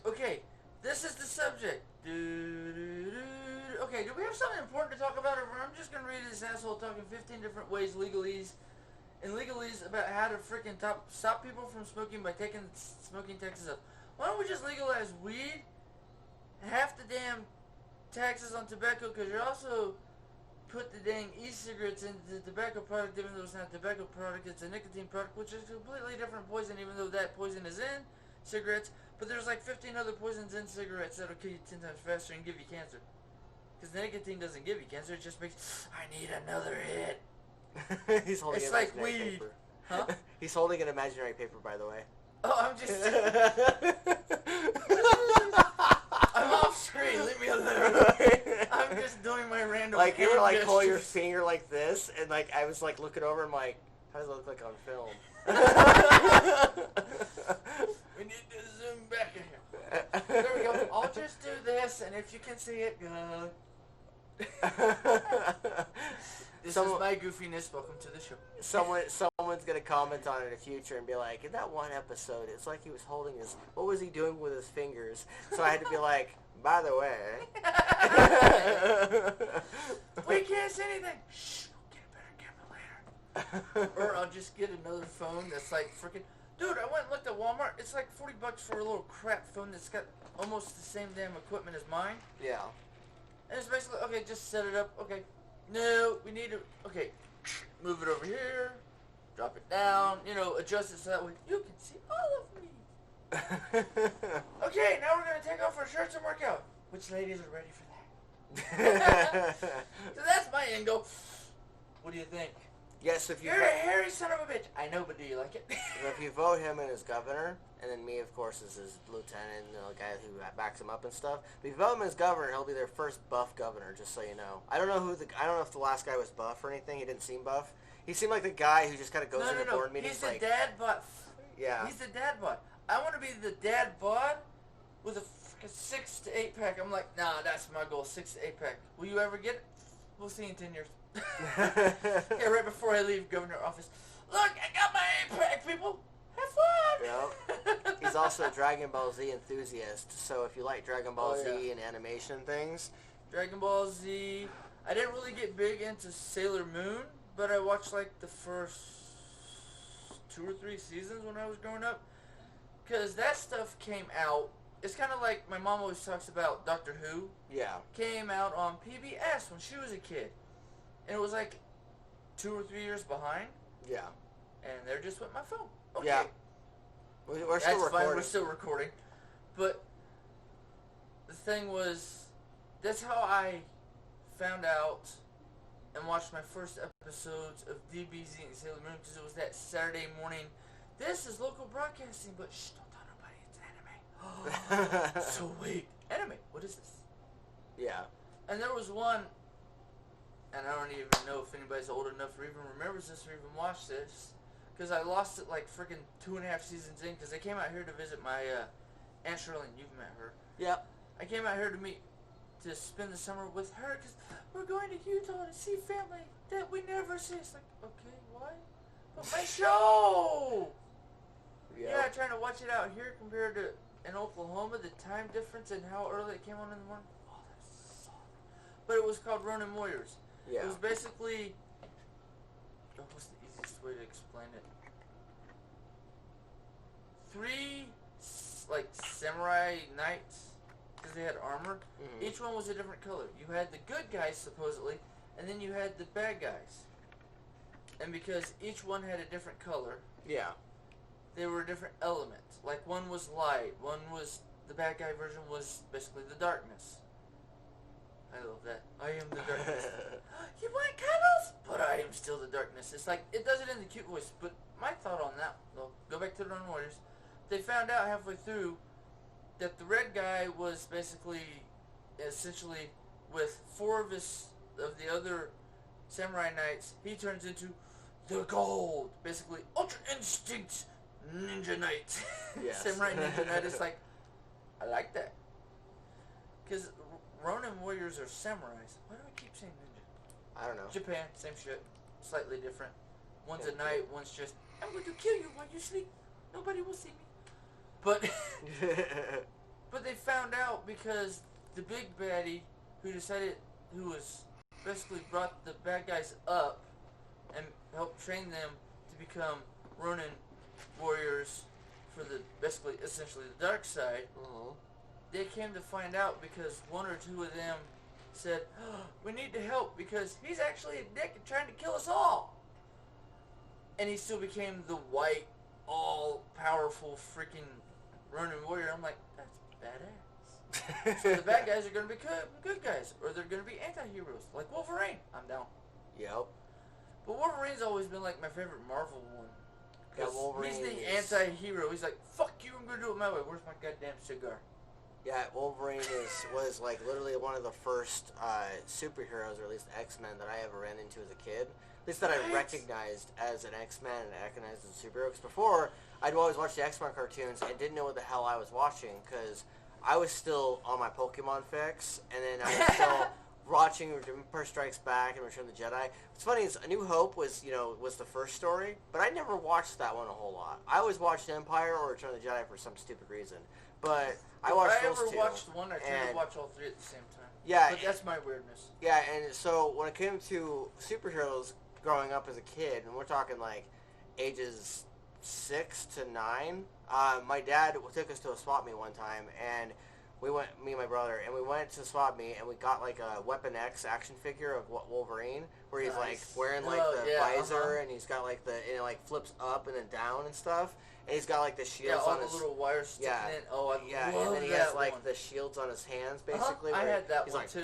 Okay, this is the subject. Okay, do we have something important to talk about? Or I'm just going to read this asshole talking 15 different ways legalese about how to freaking stop people from smoking by taking smoking taxes up. Why don't we just legalize weed, half the damn taxes on tobacco, because you're also put the dang e-cigarettes into the tobacco product, even though it's not a tobacco product, it's a nicotine product, which is a completely different poison, even though that poison is in cigarettes, but there's like 15 other poisons in cigarettes that'll kill you 10 times faster and give you cancer. Because the nicotine doesn't give you cancer, it just makes, I need another hit. He's holding it's an like imaginary weed. Paper. Huh? He's holding an imaginary paper, by the way. Oh, I'm just... I'm off screen. Leave me alone. I'm just doing my random... Like, you were, like, gestures. holding your finger like this, and, like, I was, like, looking over and, like, how does it look like on film? We need to zoom back in here. There we go. I'll just do this, and if you can see it, good. This is my goofiness. Welcome to the show. Someone's gonna comment on it in the future and be like, in that one episode, it's like he was holding his... What was he doing with his fingers? So I had to be like, by the way... We can't see anything. Shh. Get a better camera later. Or I'll just get another phone that's like freaking... Dude, I went and looked at Walmart. It's like $40 for a little crap phone that's got almost the same damn equipment as mine. Yeah. And it's basically, okay, just set it up. Okay. No, we need to, okay, move it over here, drop it down, adjust it so that way you can see all of me. Okay, now we're going to take off our shirts and work out. Which ladies are ready for that? So that's my end goal. What do you think? Yes, if you... You're a hairy son of a bitch. I know, but do you like it? If you vote him in as governor, and then me, of course, as his lieutenant, the guy who backs him up and stuff. But if you vote him as governor, he'll be their first buff governor, just so you know. I don't know if the last guy was buff or anything. He didn't seem buff. He seemed like the guy who just kind of goes into board meetings. He's the dad buff. Yeah. He's the dad butt. I want to be the dad bod with a freaking 6 to 8 pack. I'm like, nah, that's my goal, 6 to 8 pack. Will you ever get it? We'll see in 10 years. Yeah, right before I leave governor office. Look, I got my 8 pack, people. Have fun. Yep. He's also a Dragon Ball Z enthusiast, so if you like Dragon Ball Z and animation things. Dragon Ball Z. I didn't really get big into Sailor Moon, but I watched like the first 2 or 3 seasons when I was growing up. Because that stuff came out. It's kind of like my mom always talks about Doctor Who. Yeah. Came out on PBS when she was a kid. And it was like 2 or 3 years behind. Yeah. And there just went my phone. Okay. Yeah. We're still recording. Fine, we're still recording. But the thing was, that's how I found out and watched my first episodes of DBZ and Sailor Moon, because it was that Saturday morning. This is local broadcasting, but shh, don't tell nobody, it's anime. So wait, anime, what is this? Yeah. And there was one, and I don't even know if anybody's old enough or even remembers this or even watched this, because I lost it like freaking 2.5 seasons in, because I came out here to visit my Aunt Shirley, and you've met her. Yep. I came out here to spend the summer with her, because we're going to Utah to see family that we never see. It's like, okay, why? But my show! Yep. Yeah, trying to watch it out here compared to in Oklahoma, the time difference and how early it came on in the morning. Oh, that's so... But it was called Ronin Warriors. Yeah. It was basically... Oh, what's the easiest way to explain it? 3, like, samurai knights, because they had armor. Mm-hmm. Each one was a different color. You had the good guys, supposedly, and then you had the bad guys. And because each one had a different color... Yeah. They were different elements. Like, one was light, one was... The bad guy version was basically the darkness. I love that. I am the darkness. You want cuddles? But I am still the darkness. It's like, it does it in the cute voice, but my thought on that, though, go back to the Ronin Warriors. They found out halfway through that the red guy was basically, essentially, with 4 of the other samurai knights, he turns into the gold. Basically, Ultra Instinct Ninja Knight. Yes. Samurai Ninja Knight is like, I like that. Because Ronin Warriors are samurais. Why do I keep saying ninja? I don't know. Japan, same shit. Slightly different. One's a knight, one's just, I'm going to kill you while you sleep. Nobody will see me. But but they found out because the big baddie who was basically brought the bad guys up and helped train them to become Ronin warriors for the essentially the dark side. Mm-hmm. They came to find out because 1 or 2 of them said, oh, we need to help because he's actually a dick and trying to kill us all. And he still became the white, all-powerful freaking Ronin warrior. I'm like, that's badass. So the bad guys are going to be good guys, or they're going to be anti-heroes, like Wolverine. I'm down. Yep. But Wolverine's always been like my favorite Marvel one. Yeah, Wolverine He's the is... anti-hero. He's like, fuck you, I'm going to do it my way. Where's my goddamn cigar? Yeah, Wolverine was like literally one of the first superheroes, or at least X-Men, that I ever ran into as a kid. At least that I recognized as an X-Men and recognized as a superhero. Because before, I'd always watch the X-Men cartoons and didn't know what the hell I was watching because I was still on my Pokemon fix, and then I was still watching Empire Strikes Back and Return of the Jedi. What's funny is A New Hope was the first story, but I never watched that one a whole lot. I always watched Empire or Return of the Jedi for some stupid reason. But I watched those two. If I ever watched one, I tried to watch all 3 at the same time. Yeah. But that's my weirdness. Yeah, and so when it came to superheroes growing up as a kid, and we're talking like ages 6 to 9, my dad took us to a swap meet one time, and we went, me and my brother, and we went to swap meet, and we got like a Weapon X action figure of Wolverine, where he's like wearing like the visor, and he's got like and it like flips up and then down and stuff. And he's got like the shields on his... Yeah, all the little wires sticking in. Oh, I love and then he that has like one. the shields on his hands, basically. I had that he's one like, too.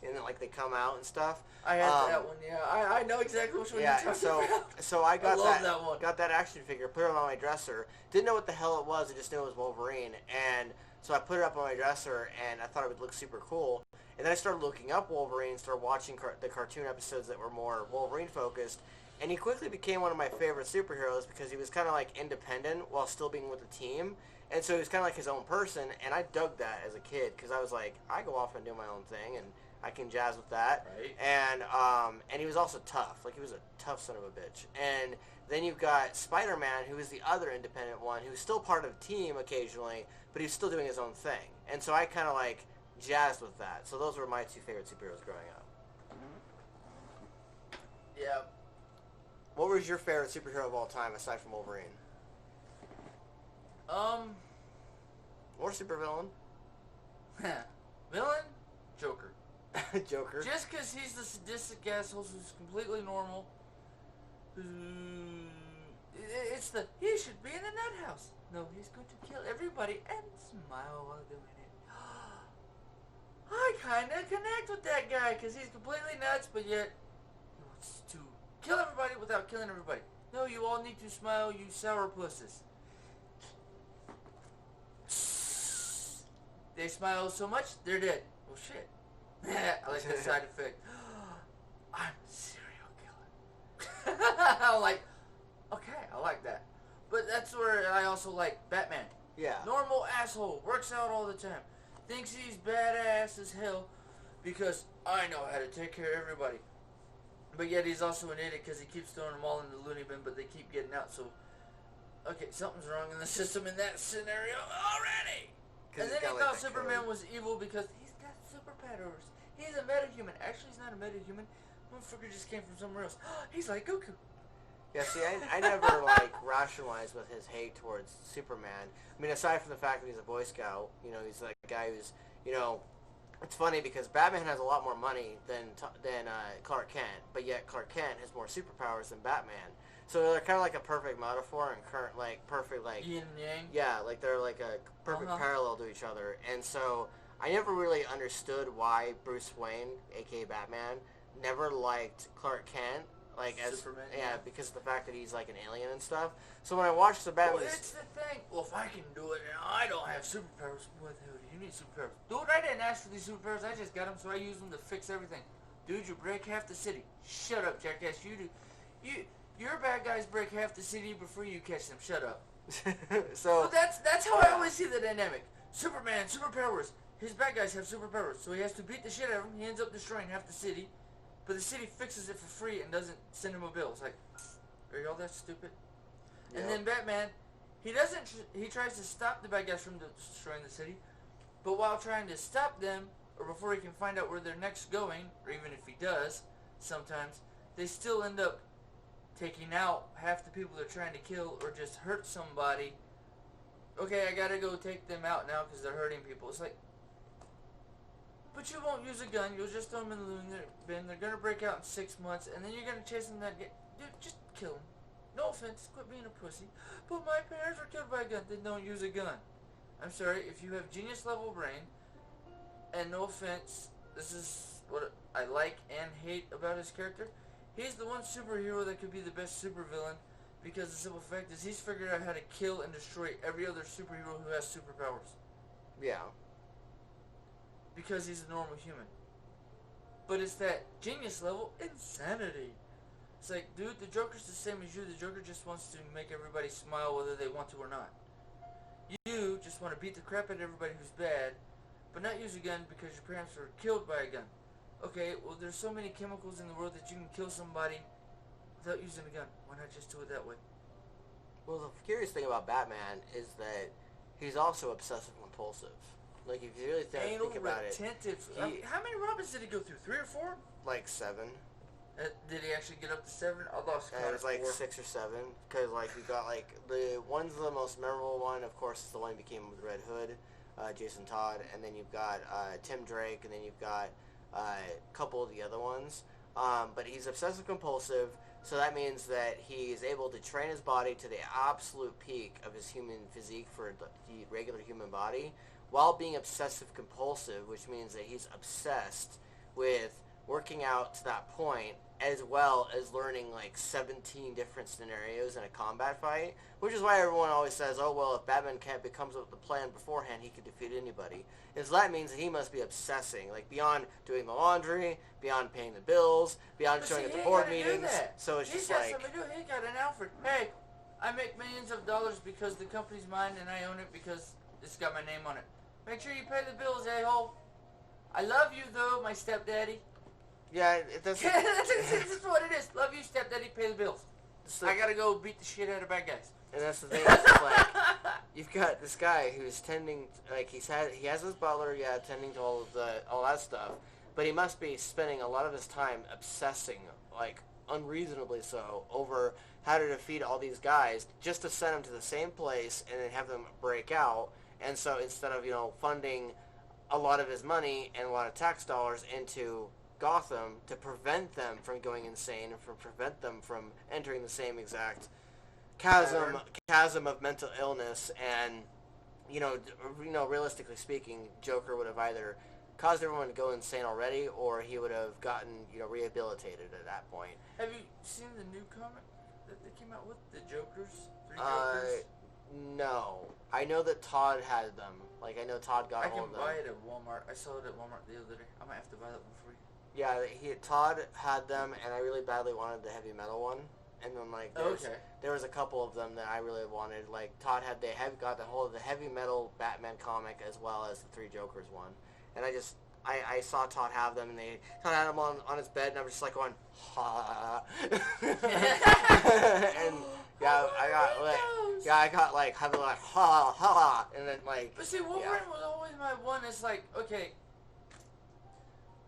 And then like they come out and stuff. I had that one, yeah. I know exactly which one you're talking about. So I got that one. Got that action figure, put it on my dresser. Didn't know what the hell it was, I just knew it was Wolverine. And so I put it up on my dresser, and I thought it would look super cool. And then I started looking up Wolverine, started watching the cartoon episodes that were more Wolverine-focused. And he quickly became one of my favorite superheroes because he was kind of like independent while still being with the team. And so he was kind of like his own person, and I dug that as a kid because I was like, I go off and do my own thing, and I can jazz with that. Right. And he was also tough. Like, he was a tough son of a bitch. And then you've got Spider-Man, who is the other independent one, who's still part of a team occasionally, but he's still doing his own thing. And so I kind of like jazzed with that. So those were my two favorite superheroes growing up. Yeah. What was your favorite superhero of all time aside from Wolverine? Or supervillain? Villain? Joker. Joker. Just because he's the sadistic asshole who's completely normal. It's the, he should be in the nut house. No, he's going to kill everybody and smile while doing it. I kind of connect with that guy because he's completely nuts, but yet he wants to kill everybody without killing everybody. No, you all need to smile, you sourpusses. They smile so much, they're dead. Well, shit. I like that side effect. I'm a serial killer. I'm like, okay, I like that. But that's where I also like Batman. Yeah. Normal asshole, works out all the time. Thinks he's badass as hell because I know how to take care of everybody. But yet he's also an idiot because he keeps throwing them all in the loony bin, but they keep getting out. So, okay, something's wrong in the system in that scenario already. And then he thought Superman was evil because he's got superpowers. He's a metahuman. Actually, he's not a metahuman. Motherfucker just came from somewhere else. He's like Goku. Yeah, see, I never, like, rationalized with his hate towards Superman. I mean, aside from the fact that he's a Boy Scout, you know, he's like a guy who's, you know, it's funny because Batman has a lot more money than Clark Kent, but yet Clark Kent has more superpowers than Batman. So they're kind of like a perfect metaphor and current, like, perfect, like... Yin and yang? Yeah, like, they're like a perfect parallel to each other. And so I never really understood why Bruce Wayne, a.k.a. Batman, never liked Clark Kent. Like, as Superman, yeah, because of the fact that he's like an alien and stuff. So when I watched the Batman, well, it's the thing. Well, if I can do it and I don't have superpowers, what the hell do you need superpowers? Dude, I didn't ask for these superpowers. I just got them, so I use them to fix everything. Dude, you break half the city. Shut up, jackass. You do. Your bad guys break half the city before you catch them. Shut up. so that's how I always see the dynamic. Superman, superpowers. His bad guys have superpowers, so he has to beat the shit out of them. He ends up destroying half the city. But the city fixes it for free and doesn't send him a bill. It's like, are y'all that stupid? Yep. And then Batman, he tries to stop the bad guys from destroying the city. But while trying to stop them, or before he can find out where they're next going, or even if he does, sometimes, they still end up taking out half the people they're trying to kill or just hurt somebody. Okay, I gotta go take them out now because they're hurting people. It's like, but you won't use a gun. You'll just throw them in the loony bin. They're gonna break out in 6 months, and then you're gonna chase them that. Dude, just kill them. No offense. Quit being a pussy. But my parents were killed by a gun. Then don't use a gun. I'm sorry. If you have genius level brain, and no offense, this is what I like and hate about his character. He's the one superhero that could be the best supervillain, because the simple fact is he's figured out how to kill and destroy every other superhero who has superpowers. Yeah. Because he's a normal human. But it's that genius level insanity. It's like, dude, the Joker's the same as you. The Joker just wants to make everybody smile whether they want to or not. You just want to beat the crap out of everybody who's bad, but not use a gun because your parents were killed by a gun. Okay, well, there's so many chemicals in the world that you can kill somebody without using a gun. Why not just do it that way? Well, the curious thing about Batman is that he's also obsessive compulsive. Like, if you really think about it, how many Robins did he go through? 3 or 4? Like 7. Did he actually get up to 7? I lost count. It was like 6 or 7. Because, like, you got, like, the the most memorable one, of course, is the one he became with Red Hood, Jason Todd. And then you've got Tim Drake, and then you've got a couple of the other ones. But he's obsessive compulsive, so that means that he is able to train his body to the absolute peak of his human physique for the regular human body, while being obsessive compulsive, which means that he's obsessed with working out to that point, as well as learning like 17 different scenarios in a combat fight, which is why everyone always says, oh, well, if Batman can't comes up with the plan beforehand, he can defeat anybody. And so that means that he must be obsessing, like beyond doing the laundry, beyond paying the bills, beyond showing at the board meetings. So it's just like... He got an Alfred. Hey, I make millions of dollars because the company's mine and I own it because it's got my name on it. Make sure you pay the bills, a-hole. I love you, though, my stepdaddy. Yeah, it doesn't... That's what it is. Love you, stepdaddy, pay the bills. I gotta go beat the shit out of bad guys. And that's the thing, it's like, you've got this guy who's tending, like, he has his butler, yeah, tending to all that stuff, but he must be spending a lot of his time obsessing, like, unreasonably so, over how to defeat all these guys, just to send them to the same place and then have them break out. And so instead of, funding a lot of his money and a lot of tax dollars into Gotham to prevent them from going insane and prevent them from entering the same exact chasm of mental illness, and realistically speaking, Joker would have either caused everyone to go insane already, or he would have gotten rehabilitated at that point. Have you seen the new comic that they came out with, the Jokers? 3 Jokers? No. I know that Todd had them. Like, I know Todd got hold of them. I can buy it at Walmart. I saw it at Walmart the other day. I might have to buy that one for you. Yeah, Todd had them, and I really badly wanted the heavy metal one. And then, like, there was a couple of them that I really wanted. Like, Todd got the whole of the heavy metal Batman comic as well as the 3 Jokers one. And I saw Todd have them, and Todd had them on his bed, and I was just like going, ha. And yeah, I got like having like ha ha, and then like. But see, Wolverine was always my one. It's like, okay.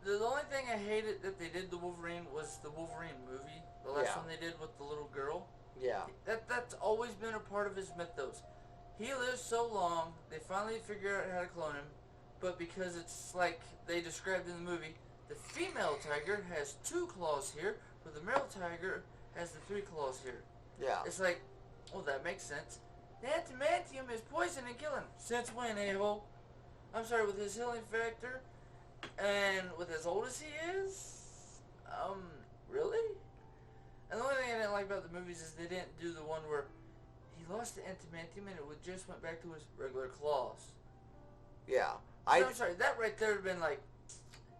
The only thing I hated that they did the Wolverine was the Wolverine movie. The last one they did with the little girl. Yeah. That's always been a part of his mythos. He lives so long, they finally figure out how to clone him, but because it's like they described in the movie, the female tiger has 2 claws here, but the male tiger has the 3 claws here. Yeah. It's like, well, that makes sense. The adamantium is poison and killing. Since when, a-hole? I'm sorry, with his healing factor, and with as old as he is? Really? And the only thing I didn't like about the movies is they didn't do the one where he lost the adamantium and it just went back to his regular claws. Yeah. I'm sorry, that right there would have been like,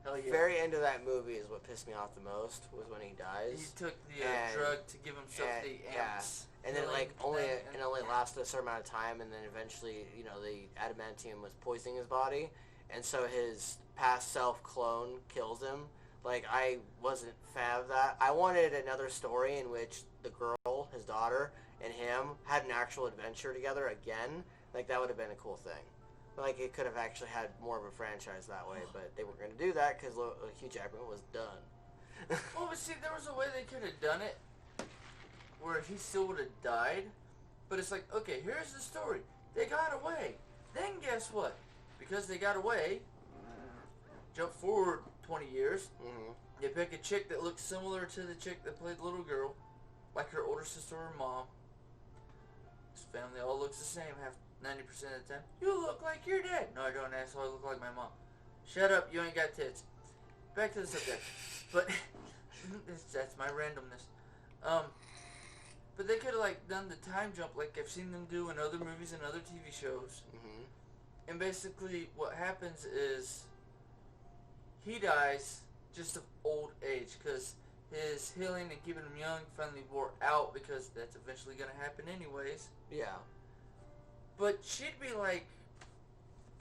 hell yeah. Very end of that movie is what pissed me off the most, was when he dies. He took the drug to give himself the amps. Yeah. And then it only lasted a certain amount of time, and then eventually, the adamantium was poisoning his body, and so his past self clone kills him. Like, I wasn't a fan of that. I wanted another story in which the girl, his daughter, and him had an actual adventure together again. Like, that would have been a cool thing. Like, it could have actually had more of a franchise that way, but they weren't going to do that because Hugh Jackman was done. Well, but see, there was a way they could have done it where he still would have died. But it's like, okay, here's the story. They got away. Then guess what? Because they got away, jump forward 20 years, they pick a chick that looks similar to the chick that played the little girl, like her older sister or mom. His family all looks the same, 90% of the time. You look like your dad. No, I don't, asshole. I look like my mom. Shut up. You ain't got tits. Back to the subject. But that's my randomness. But they could have like done the time jump like I've seen them do in other movies and other TV shows. And basically, what happens is he dies just of old age because his healing and keeping him young finally wore out, because that's eventually going to happen anyways. Yeah. But she'd be like,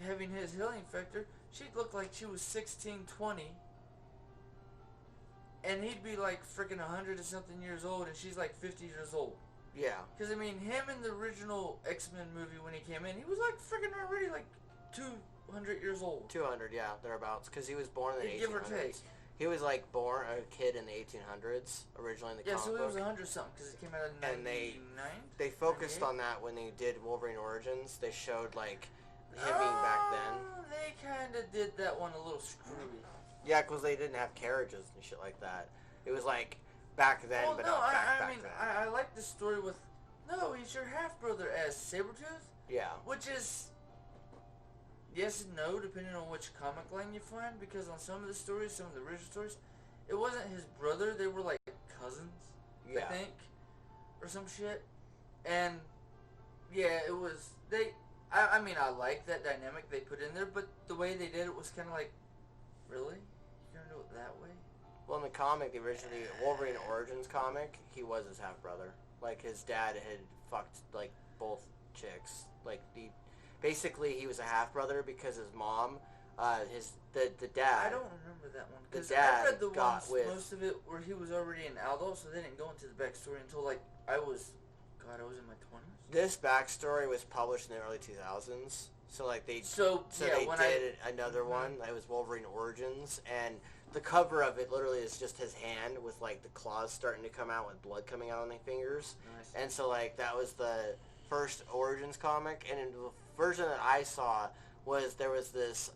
having his healing factor, she'd look like she was 16, 20. And he'd be like freaking 100 or something years old, and she's like 50 years old. Yeah. Because, I mean, him in the original X-Men movie when he came in, he was like freaking already like 200 years old. 200, yeah, thereabouts. Because he was born in the 1800s. Give or take. He was like born a kid in the 1800s, originally in the comic book. Yeah, so he was 100 something because it came out in 99. They focused 98? on that when they did Wolverine Origins. They showed like him being back then. They kind of did that one a little screwy. Yeah, because they didn't have carriages and shit like that. It was like back then, but not back then. I like the story with, no, he's your half-brother as Sabretooth. Yeah. Which is yes and no, depending on which comic line you find, because on some of the stories, some of the original stories, it wasn't his brother, they were like cousins, I think, or some shit. And yeah, it was, I mean, I like that dynamic they put in there, but the way they did it was kind of like, really? You're gonna do it that way? Well, in the comic, the originally Wolverine Origins comic, he was his half-brother. Like, his dad had fucked like both chicks. Like basically he was a half brother because his mom, the dad. I don't remember that one because dad I read the got ones, most of it where he was already an adult, so they didn't go into the backstory until like I was in my 20s. This backstory was published in the early 2000s. So like they did another one. It was Wolverine Origins, and the cover of it literally is just his hand with like the claws starting to come out with blood coming out on the fingers. Nice. And so like that was the first Origins comic, and in the version that I saw there was this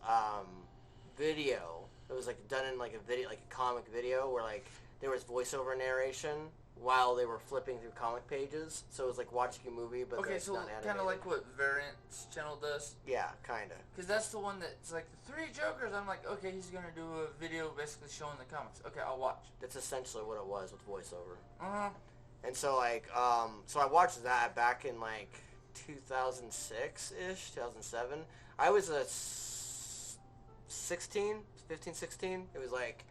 video. It was like done in like a video, like a comic video, where like there was voiceover narration while they were flipping through comic pages. So it was like watching a movie, but okay, so not animated. kind of like what Variant's channel does. Yeah, kind of. Because that's the one that's like the 3 Jokers. I'm like, okay, he's gonna do a video basically showing the comics. Okay, I'll watch. That's essentially what it was with voiceover. Uh-huh. And so like, so I watched that back in like 2006-ish, 2007. I was 15, 16. It was like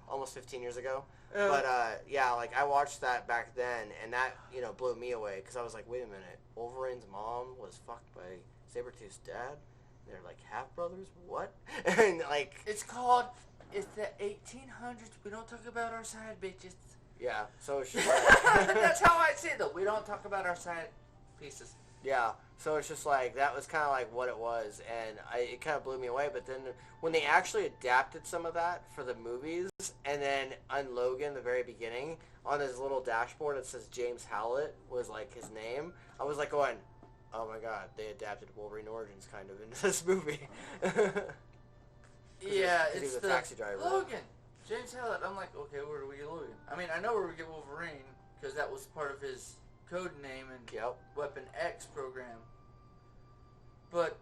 almost 15 years ago. But yeah, like I watched that back then, and that blew me away because I was like, wait a minute, Wolverine's mom was fucked by Sabretooth's dad. They're like half brothers. What? And like it's the 1800s. We don't talk about our side bitches. Yeah. So it's just that's how I see it though. We don't talk about our side pieces. Yeah, so it's just like, that was kind of like what it was, and it kind of blew me away, but then when they actually adapted some of that for the movies, and then on Logan, the very beginning, on his little dashboard it says James Howlett was like his name, I was like going, oh my god, they adapted Wolverine Origins kind of into this movie. Yeah, he was it's a taxi driver. Logan. James Howlett. I'm like, okay, where do we get Logan? I mean, I know where we get Wolverine, because that was part of his code name and Weapon X program. But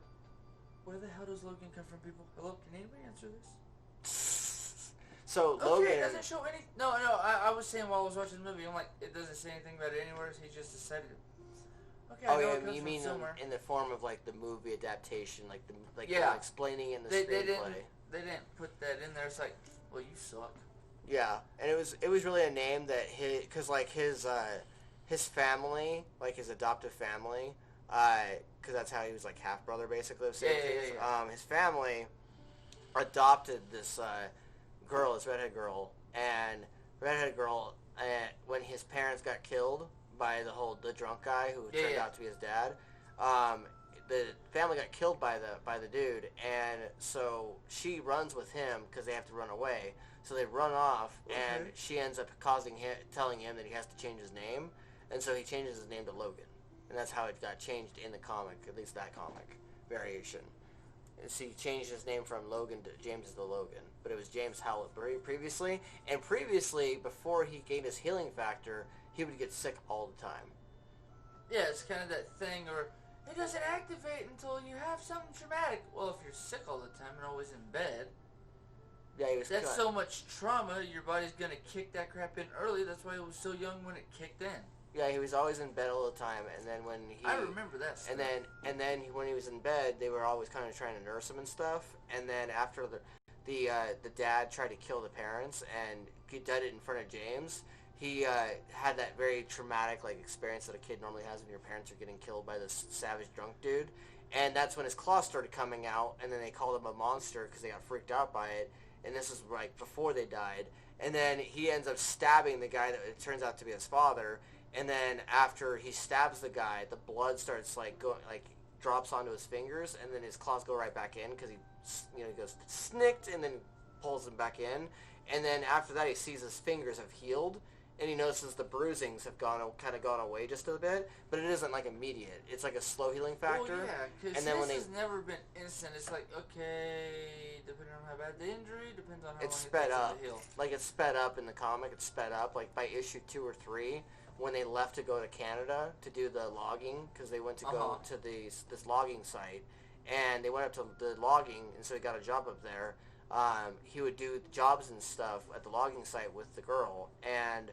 where the hell does Logan come from, people? Hello, can anybody answer this? So okay, Logan it doesn't show any. No. I was saying while I was watching the movie, I'm like, it doesn't say anything about it anywhere. He just decided. Okay, I know it comes you from mean somewhere. in the form of like the movie adaptation, like yeah, explaining in the screenplay. They didn't put that in there. It's like, well, you suck. Yeah, and it was really a name that because like his family, like his adoptive family, because that's how he was like half brother basically of Sabretooth. Yeah. His family adopted this girl, this redhead girl, when his parents got killed by the drunk guy who turned out to be his dad. The family got killed by the dude, and so she runs with him because they have to run away. So they run off, and she ends up telling him that he has to change his name, and so he changes his name to Logan, and that's how it got changed in the comic, at least that comic variation. And so he changed his name from Logan to James to Logan, but it was James Howlett previously, and previously, before he gained his healing factor, he would get sick all the time. Yeah, it's kind of that thing, or it doesn't activate until you have something traumatic. Well, if you're sick all the time and always in bed, yeah, that's so much trauma, your body's going to kick that crap in early. That's why he was so young when it kicked in. Yeah, he was always in bed all the time, and then when he... I remember that stuff. And then when he was in bed, they were always kind of trying to nurse him and stuff, and then after the dad tried to kill the parents, and he did it in front of James, he had that very traumatic like experience that a kid normally has when your parents are getting killed by this savage drunk dude, and that's when his claws started coming out, and then they called him a monster because they got freaked out by it, and this is like before they died, and then he ends up stabbing the guy that it turns out to be his father, and then after he stabs the guy, the blood starts drops onto his fingers, and then his claws go right back in because he goes snicked, and then pulls them back in, and then after that he sees his fingers have healed, and he notices the bruisings have gone away just a bit, but it isn't like immediate. It's like a slow healing factor. Well, yeah, because has never been instant. It's like, okay, depending on how bad the injury, depends on how long it takes to heal. Like it's sped up in the comic. It's sped up. Like by issue 2 or 3, when they left to go to Canada to do the logging, because they went to go to this logging site, and they went up to the logging, and so he got a job up there. He would do jobs and stuff at the logging site with the girl, and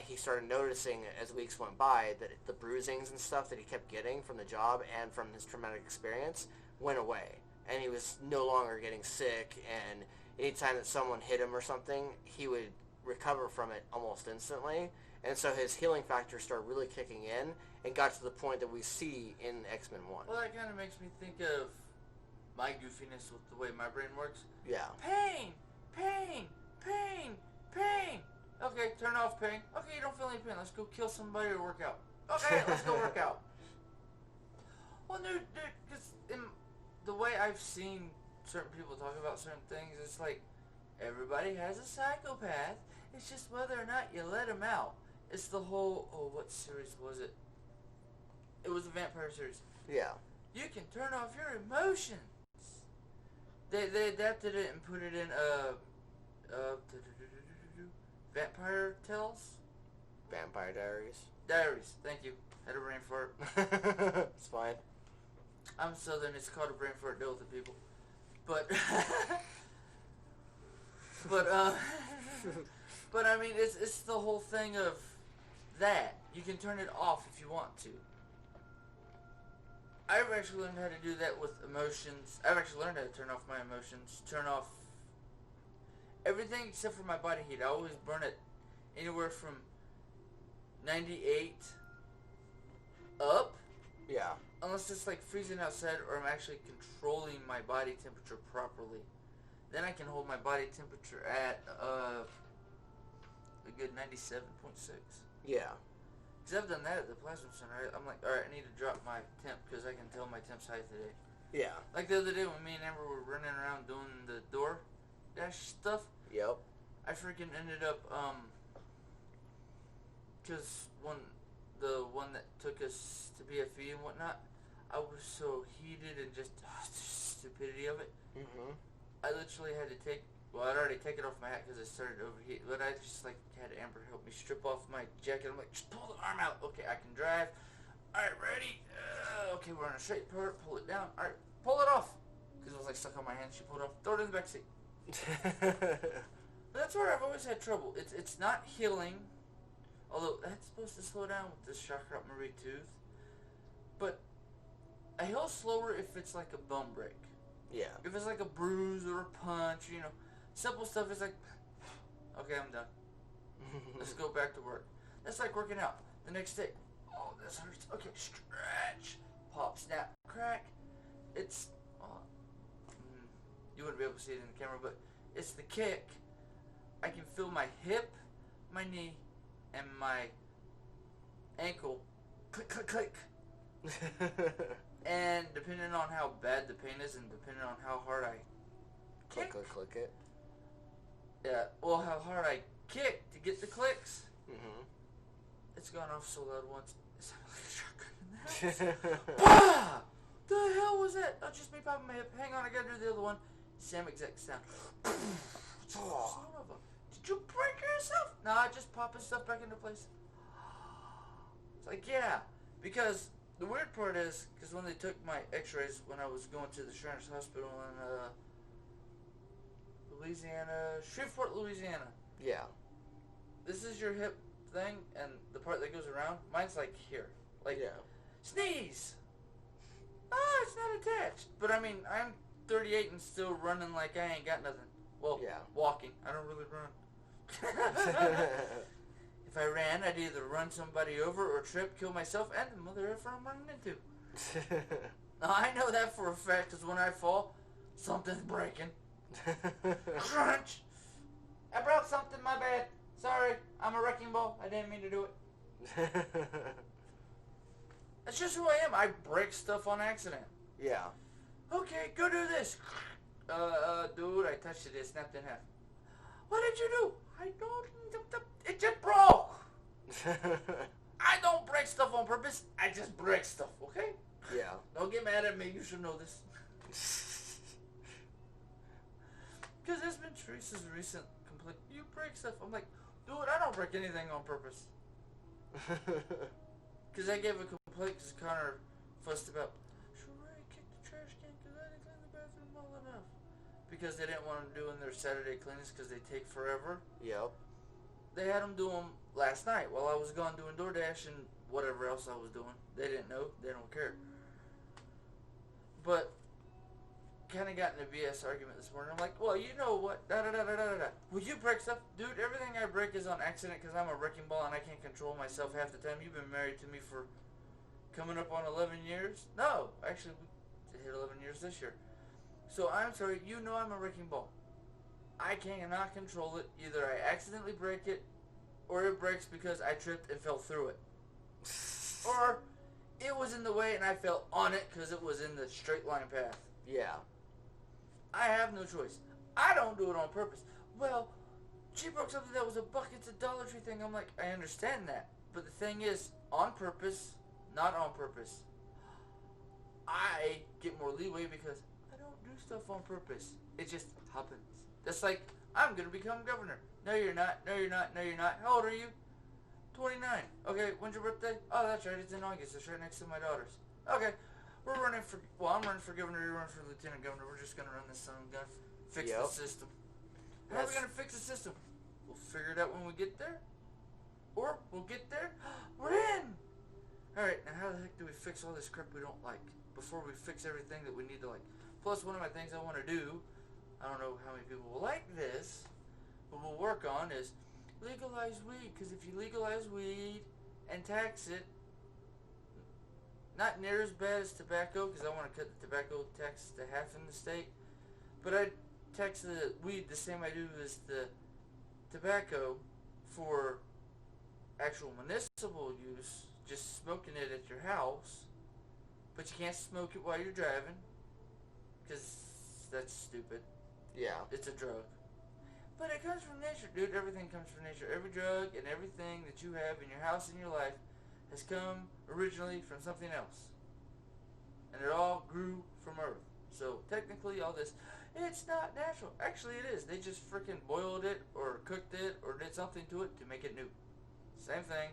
he started noticing as weeks went by that the bruisings and stuff that he kept getting from the job and from his traumatic experience went away, and he was no longer getting sick, and anytime that someone hit him or something, he would recover from it almost instantly, And so his healing factor started really kicking in and got to the point that we see in X-Men 1. Well, that kind of makes me think of my goofiness with the way my brain works. Yeah. Pain! Pain! Pain! Pain! Okay, turn off pain. Okay, you don't feel any pain. Let's go kill somebody or work out. Okay, let's go work out. Well, dude, because in the way I've seen certain people talk about certain things, it's like everybody has a psychopath. It's just whether or not you let them out. It's the whole, what series was it? It was a vampire series. Yeah. You can turn off your emotions. They adapted it and put it in Vampire Tales? Vampire Diaries. Diaries, thank you. Had a brain fart. It's fine. I'm Southern, it's called a brain fart, deal with the people. But, but I mean, it's the whole thing of that. You can turn it off if you want to. I've actually learned how to do that with emotions. I've actually learned how to turn off my emotions, turn off everything except for my body heat. I always burn it anywhere from 98 up. Yeah. Unless it's like freezing outside or I'm actually controlling my body temperature properly. Then I can hold my body temperature at a good 97.6. Yeah. Because I've done that at the plasma center. I'm like, alright, I need to drop my temp because I can tell my temp's high today. Yeah. Like the other day when me and Amber were running around doing the door dash stuff. Yep. I freaking ended up, because the one that took us to BFE and whatnot, I was so heated and just, stupidity of it. Mm-hmm. I literally had to I'd already taken off my hat because it started to overheat, but I just, like, had Amber help me strip off my jacket. I'm like, just pull the arm out. Okay, I can drive. Alright, ready? Okay, we're on a straight part. Pull it down. Alright, pull it off. Because it was, like, stuck on my hand. She pulled it off. Throw it in the back seat. That's where I've always had trouble. It's not healing, although that's supposed to slow down with this chakra Marie tooth. But I heal slower if it's like a bone break. Yeah. If it's like a bruise or a punch, simple stuff is like, okay, I'm done. Let's go back to work. That's like working out. The next day, oh, this hurts. Okay, stretch, pop, snap, crack. It's, you wouldn't be able to see it in the camera, but it's the kick. I can feel my hip, my knee, and my ankle click, click, click. And depending on how bad the pain is and depending on how hard I kick. Click it. Yeah, well, how hard I kick to get the clicks. Mm-hmm. It's gone off so loud once. It sounded like a shotgun in the house. Bah! The hell was that? Oh, just me popping my hip. Hang on, I gotta do the other one. Same exact sound. Son of a... Did you break yourself? Nah, just popping stuff back into place. It's like, yeah. Because the weird part is, because when they took my x-rays when I was going to the Shriners Hospital in Louisiana, Shreveport, Louisiana. Yeah. This is your hip thing, and the part that goes around, mine's like here. Like, yeah. Sneeze! Ah, it's not attached. But I mean, I'm 38 and still running like I ain't got nothing. Well, yeah. Walking. I don't really run. If I ran, I'd either run somebody over or trip, kill myself, and the mother effer I'm running into. Now, I know that for a fact, because when I fall, something's breaking. Crunch! I broke something, my bad. Sorry, I'm a wrecking ball. I didn't mean to do it. That's just who I am. I break stuff on accident. Yeah. Okay, go do this. Dude, I touched it. It snapped in half. What did you do? I don't... It just broke. I don't break stuff on purpose. I just break stuff, okay? Yeah. Don't get mad at me. You should know this. Because there's been Teresa's recent complaint. You break stuff. I'm like, dude, I don't break anything on purpose. Because I gave a complaint because Connor fussed about, should I kick the trash can because I didn't clean the bathroom well enough? Because they didn't want them doing their Saturday cleanings because they take forever. Yep. They had them do them last night while I was gone doing DoorDash and whatever else I was doing. They didn't know. They don't care. But kind of got in a BS argument this morning. I'm like, well, you know what? Da-da-da-da-da-da. Will you break stuff? Dude, everything I break is on accident because I'm a wrecking ball and I can't control myself half the time. You've been married to me for coming up on 11 years. No, actually, we hit 11 years this year. So I'm sorry, you know I'm a wrecking ball. I cannot control it. Either I accidentally break it, or it breaks because I tripped and fell through it. Or it was in the way and I fell on it because it was in the straight line path. Yeah. I have no choice. I don't do it on purpose. Well, she broke something that was a buckets of Dollar Tree thing. I'm like, I understand that. But the thing is, on purpose, not on purpose. I get more leeway because I don't do stuff on purpose. It just happens. That's like, I'm going to become governor. No, you're not. No, you're not. No, you're not. How old are you? 29. Okay, when's your birthday? Oh, that's right. It's in August. It's right next to my daughter's. Okay. We're running for, well, I'm running for governor. You're running for lieutenant governor. We're just going to run this son of a gun. Fix the system. How are we going to fix the system? We'll figure it out when we get there. Or we'll get there. We're in. Alright, now how the heck do we fix all this crap we don't like before we fix everything that we need to like? Plus, one of my things I want to do, I don't know how many people will like this, but we'll work on is legalize weed. Because if you legalize weed and tax it, not near as bad as tobacco, because I want to cut the tobacco tax to half in the state, but I tax the weed the same I do as the tobacco for actual municipal use, just smoking it at your house, but you can't smoke it while you're driving, because that's stupid. Yeah. It's a drug. But it comes from nature, dude. Everything comes from nature. Every drug and everything that you have in your house and your life has come originally from something else. And it all grew from Earth. So technically all this, it's not natural. Actually it is. They just freaking boiled it or cooked it or did something to it to make it new. Same thing.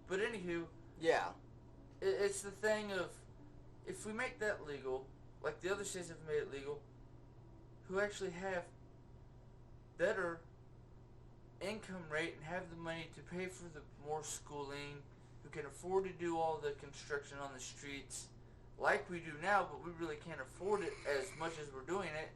But anywho, yeah, it's the thing of, if we make that legal, like the other states have made it legal, who actually have better income rate and have the money to pay for the more schooling, who can afford to do all the construction on the streets like we do now, but we really can't afford it as much as we're doing it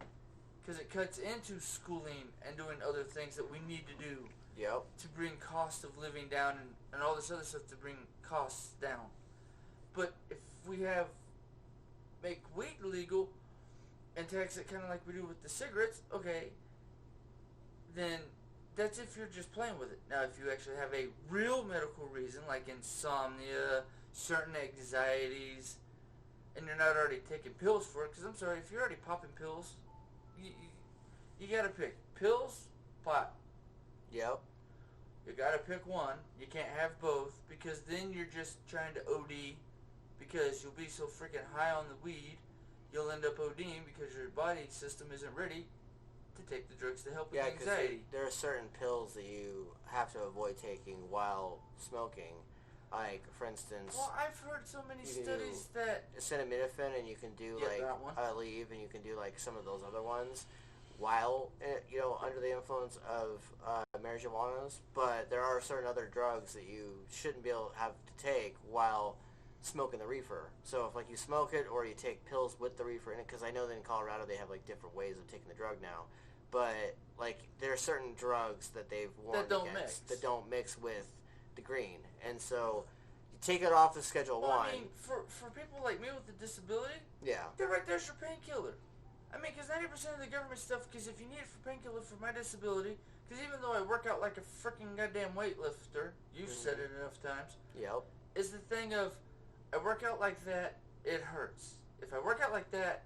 because it cuts into schooling and doing other things that we need to do. Yep. To bring cost of living down and all this other stuff to bring costs down. But if we make weed legal and tax it kind of like we do with the cigarettes, okay, then that's if you're just playing with it. Now, if you actually have a real medical reason, like insomnia, certain anxieties, and you're not already taking pills for it, because I'm sorry, if you're already popping pills, you gotta pick pills, pot. Yep. You gotta pick one. You can't have both, because then you're just trying to OD, because you'll be so freaking high on the weed, you'll end up ODing because your body system isn't ready to take the drugs to help with anxiety. There are certain pills that you have to avoid taking while smoking. Like, for instance... Well, I've heard so many studies that... Acetaminophen, and you can do, Aleve, and you can do, some of those other ones while, under the influence of marijuanas. But there are certain other drugs that you shouldn't be able to have to take while smoking the reefer. So if, you smoke it or you take pills with the reefer in it, because I know that in Colorado they have, different ways of taking the drug now. But, there are certain drugs that they've warned against that don't mix with the green. And so you take it off the Schedule 1. I mean, for people like me with a disability, yeah, they're right there's your painkiller. I mean, because 90% of the government stuff, because if you need it for painkiller for my disability, because even though I work out like a freaking goddamn weightlifter, you've said it enough times, yep, is the thing of, I work out like that, it hurts. If I work out like that,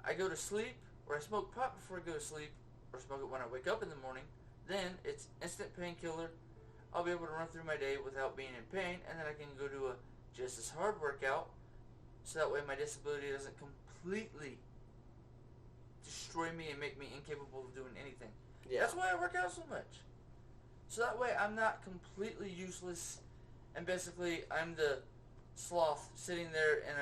I go to sleep, or I smoke pot before I go to sleep, or smoke it when I wake up in the morning, then it's instant painkiller. I'll be able to run through my day without being in pain, and then I can go do a just as hard workout, so that way my disability doesn't completely destroy me and make me incapable of doing anything. Yeah. That's why I work out so much. So that way I'm not completely useless, and basically I'm the sloth sitting there in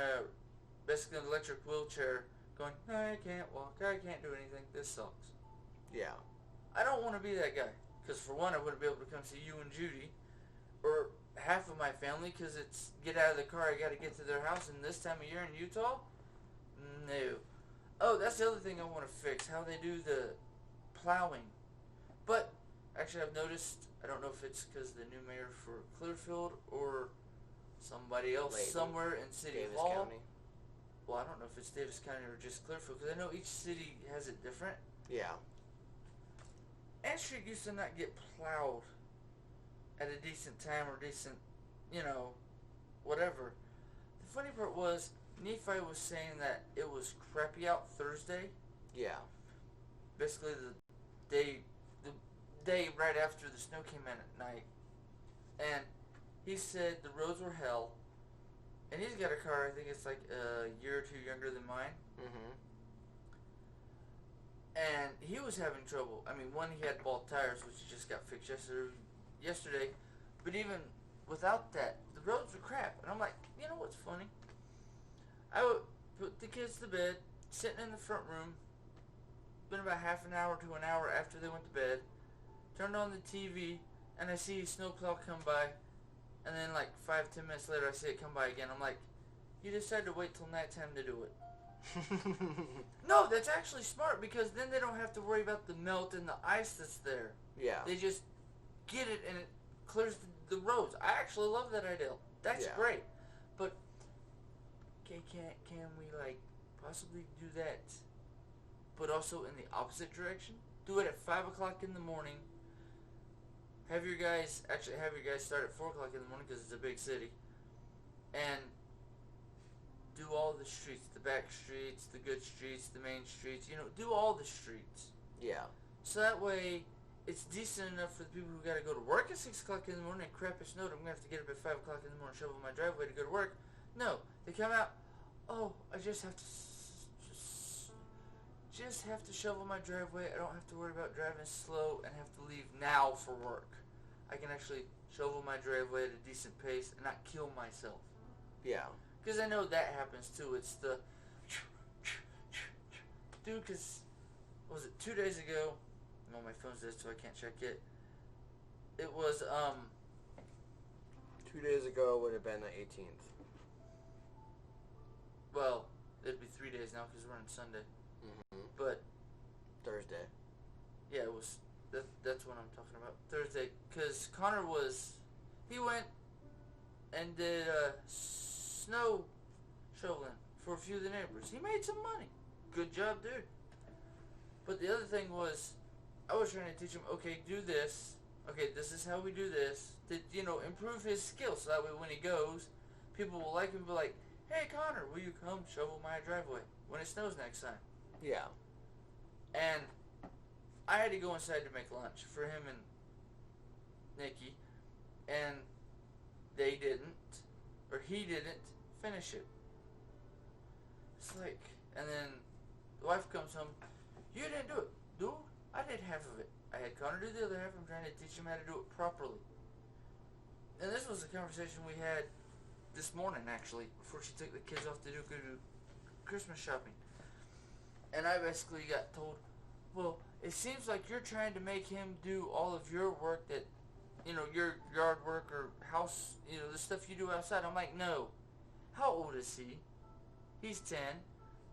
basically an electric wheelchair going, I can't walk, I can't do anything, this sucks. Yeah. I don't want to be that guy. Because for one, I wouldn't be able to come see you and Judy, or half of my family, because it's get out of the car, I got to get to their house, and this time of year in Utah, No. Oh, that's the other thing I want to fix. How they do the plowing. But, actually I've noticed, I don't know if it's because the new mayor for Clearfield or somebody else Layton, somewhere in City Davis Hall. County. Well, I don't know if it's Davis County or just Clearfield, because I know each city has it different. Yeah. Ann Street used to not get plowed at a decent time or decent, whatever. The funny part was, Nephi was saying that it was crappy out Thursday. Yeah. Basically the day right after the snow came in at night. And he said the roads were hell. And he's got a car, I think it's like a year or two younger than mine. Mm-hmm. And he was having trouble. I mean, one, he had bald tires, which he just got fixed yesterday. But even without that, the roads were crap. And I'm like, you know what's funny? I would put the kids to bed, sitting in the front room. Been about half an hour to an hour after they went to bed. Turned on the TV, and I see a snowplow come by. And then like 5-10 minutes later, I see it come by again. I'm like, you decided to wait till nighttime to do it. No, that's actually smart, because then they don't have to worry about the melt and the ice that's there. Yeah. They just get it and it clears the roads. I actually love that idea. That's great. But can we like possibly do that, but also in the opposite direction? Do it at 5 o'clock in the morning. Have your guys start at 4 o'clock in the morning, because it's a big city, and do all the streets, the back streets, the good streets, the main streets. Do all the streets. Yeah. So that way, it's decent enough for the people who got to go to work at 6 o'clock in the morning and crap it snowed. I'm going to have to get up at 5 o'clock in the morning, shovel my driveway to go to work. No, they come out, oh, I just have to shovel my driveway. I don't have to worry about driving slow and have to leave now for work. I can actually shovel my driveway at a decent pace and not kill myself. Yeah. Because I know that happens too. It's the dude, because was it 2 days ago? No, my phone's dead, so I can't check it. It was 2 days ago would have been the 18th. Well, it'd be 3 days now because we're on Sunday. Mm-hmm. But Thursday. yeah, it was. That's what I'm talking about. Thursday, because Connor he went and did snow shoveling for a few of the neighbors. He made some money. Good job, dude. But the other thing was, I was trying to teach him, okay, do this. Okay, this is how we do this. To, improve his skills, so that way when he goes, people will like him and be like, hey, Connor, will you come shovel my driveway when it snows next time? Yeah. And I had to go inside to make lunch for him and Nikki, and they didn't, or he didn't, finish it. It's like, and then the wife comes home, you didn't do it. Dude, I did half of it. I had Connor do the other half. I'm trying to teach him how to do it properly. And this was a conversation we had this morning, actually, before she took the kids off to do Christmas shopping. And I basically got told, well, it seems like you're trying to make him do all of your work that, your yard work or house, the stuff you do outside. I'm like, no. How old is he? He's 10.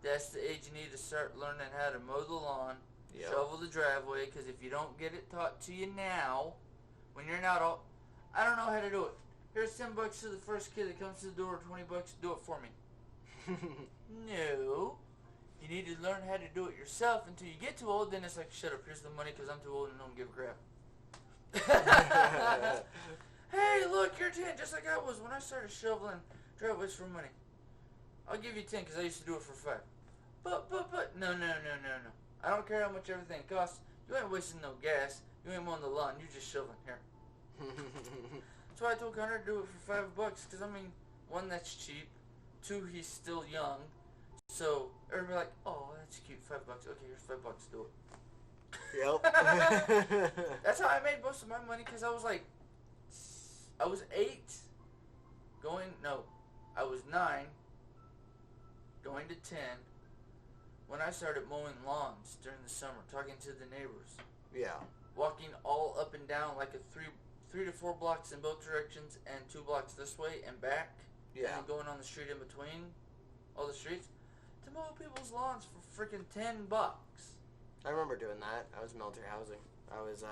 That's the age you need to start learning how to mow the lawn, shovel the driveway, because if you don't get it taught to you now, when you're not all, I don't know how to do it. Here's $10 to the first kid that comes to the door, $20, do it for me. No. You need to learn how to do it yourself until you get too old. Then it's like, shut up, here's the money because I'm too old and don't give a crap. Hey, look, you're 10, just like I was when I started shoveling driveways for money. I'll give you 10 because I used to do it for 5. But, no. I don't care how much everything costs. You ain't wasting no gas. You ain't mowing the lawn. You just shoveling here. That's why I told Connor to do it for $5 because, one, that's cheap. 2, he's still young. So, everybody like, oh, that's cute, $5. Okay, here's $5, do it. Yep. That's how I made most of my money, because I was 8, I was 9, going to 10, when I started mowing lawns during the summer, talking to the neighbors. Yeah. Walking all up and down like a 3 to 4 blocks in both directions and 2 blocks this way and back. Yeah. And then going on the street in between all the streets. to mow people's lawns for freaking $10. I remember doing that. I was military housing. I was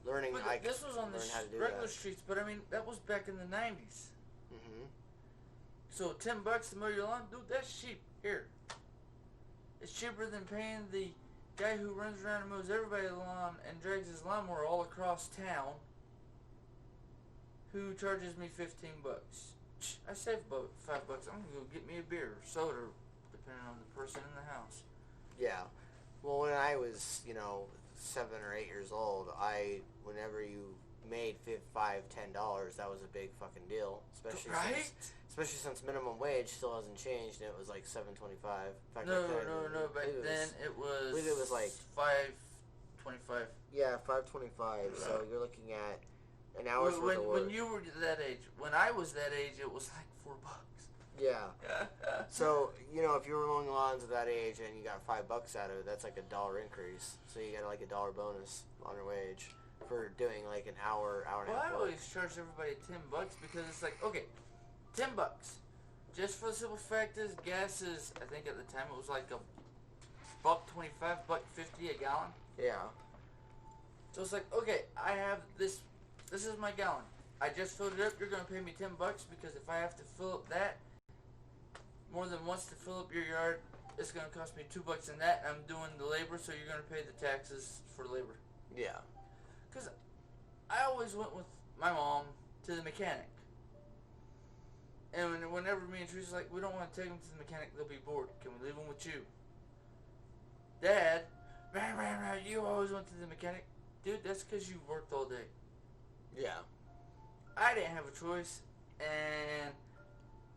learning. But this was on the regular streets, but I mean that was back in the 90s. Mm-hmm. So $10 to mow your lawn, dude, that's cheap. Here, it's cheaper than paying the guy who runs around and mows everybody's lawn and drags his lawnmower all across town, who charges me $15. I save about $5. I'm gonna go get me a beer or soda, depending on the person in the house. Yeah. Well, when I was, 7 or 8 years old, whenever you made $5, $10, that was a big fucking deal. Especially since minimum wage still hasn't changed, and it was like $7.25. No. Back then it was. I believe it was like $5.25. Yeah, $5.25. So you're looking at an hour's worth of work. When you were that age, when I was that age, it was like $4. Yeah. So, if you were mowing lawns at that age and you got $5 out of it, that's like $1 increase. So you get like $1 bonus on your wage for doing like an hour and a half. Well, I always charge everybody $10 because it's like, okay, $10. Just for the simple fact is, gas is, I think at the time it was like $1.25, $1.50 a gallon. Yeah. So it's like, okay, I have this. This is my gallon. I just filled it up. You're gonna pay me $10 because if I have to fill up that more than once to fill up your yard, it's gonna cost me $2 in that. I'm doing the labor, so you're gonna pay the taxes for labor. Yeah. Because I always went with my mom to the mechanic. And whenever me and Teresa's like, we don't want to take them to the mechanic, they'll be bored. Can we leave them with you? Dad, you always went to the mechanic. Dude, that's because you worked all day. Yeah. I didn't have a choice, and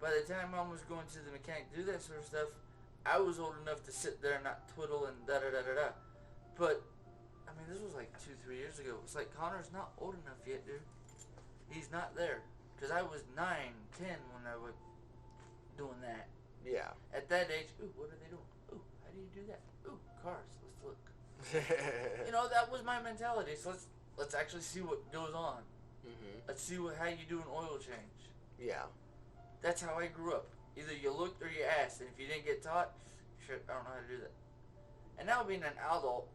by the time Mom was going to the mechanic to do that sort of stuff, I was old enough to sit there and not twiddle and da-da-da-da-da. But, I mean, this was like 2-3 years ago. It's like, Connor's not old enough yet, dude. He's not there. Because I was 9, 10 when I was doing that. Yeah. At that age, ooh, what are they doing? Ooh, how do you do that? Ooh, cars, let's look. That was my mentality. So let's actually see what goes on. Mm-hmm. Let's see how you do an oil change. Yeah. That's how I grew up. Either you looked or you asked, and if you didn't get taught, shit, I don't know how to do that. And now being an adult,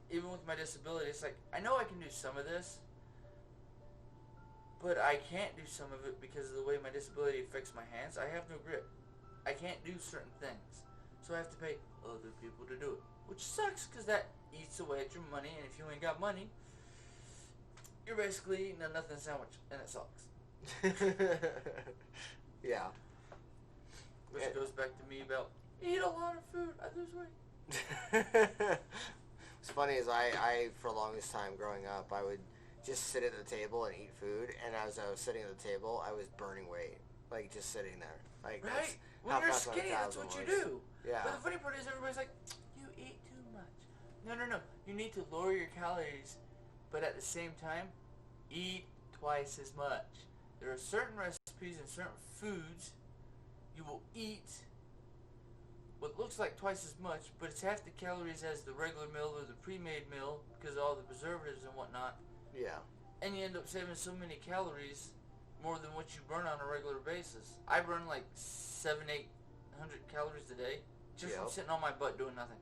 even with my disability, it's like, I know I can do some of this, but I can't do some of it because of the way my disability affects my hands. I have no grip. I can't do certain things. So I have to pay other people to do it, which sucks because that eats away at your money, and if you ain't got money, you're basically eating a nothing sandwich, and it sucks. Yeah. Which goes back to me about, eat a lot of food, I lose weight. What's funny is I, for the longest time growing up, I would just sit at the table and eat food, and as I was sitting at the table, I was burning weight. Like, just sitting there. Like, right? When you're skinny, that's what you do. Yeah. But the funny part is everybody's like, you eat too much. No. You need to lower your calories, but at the same time, eat twice as much. There are certain recipes and certain foods you will eat what looks like twice as much, but it's half the calories as the regular meal or the pre-made meal because of all the preservatives and whatnot. Yeah. And you end up saving so many calories more than what you burn on a regular basis. I burn like 700-800 calories a day just from sitting on my butt doing nothing.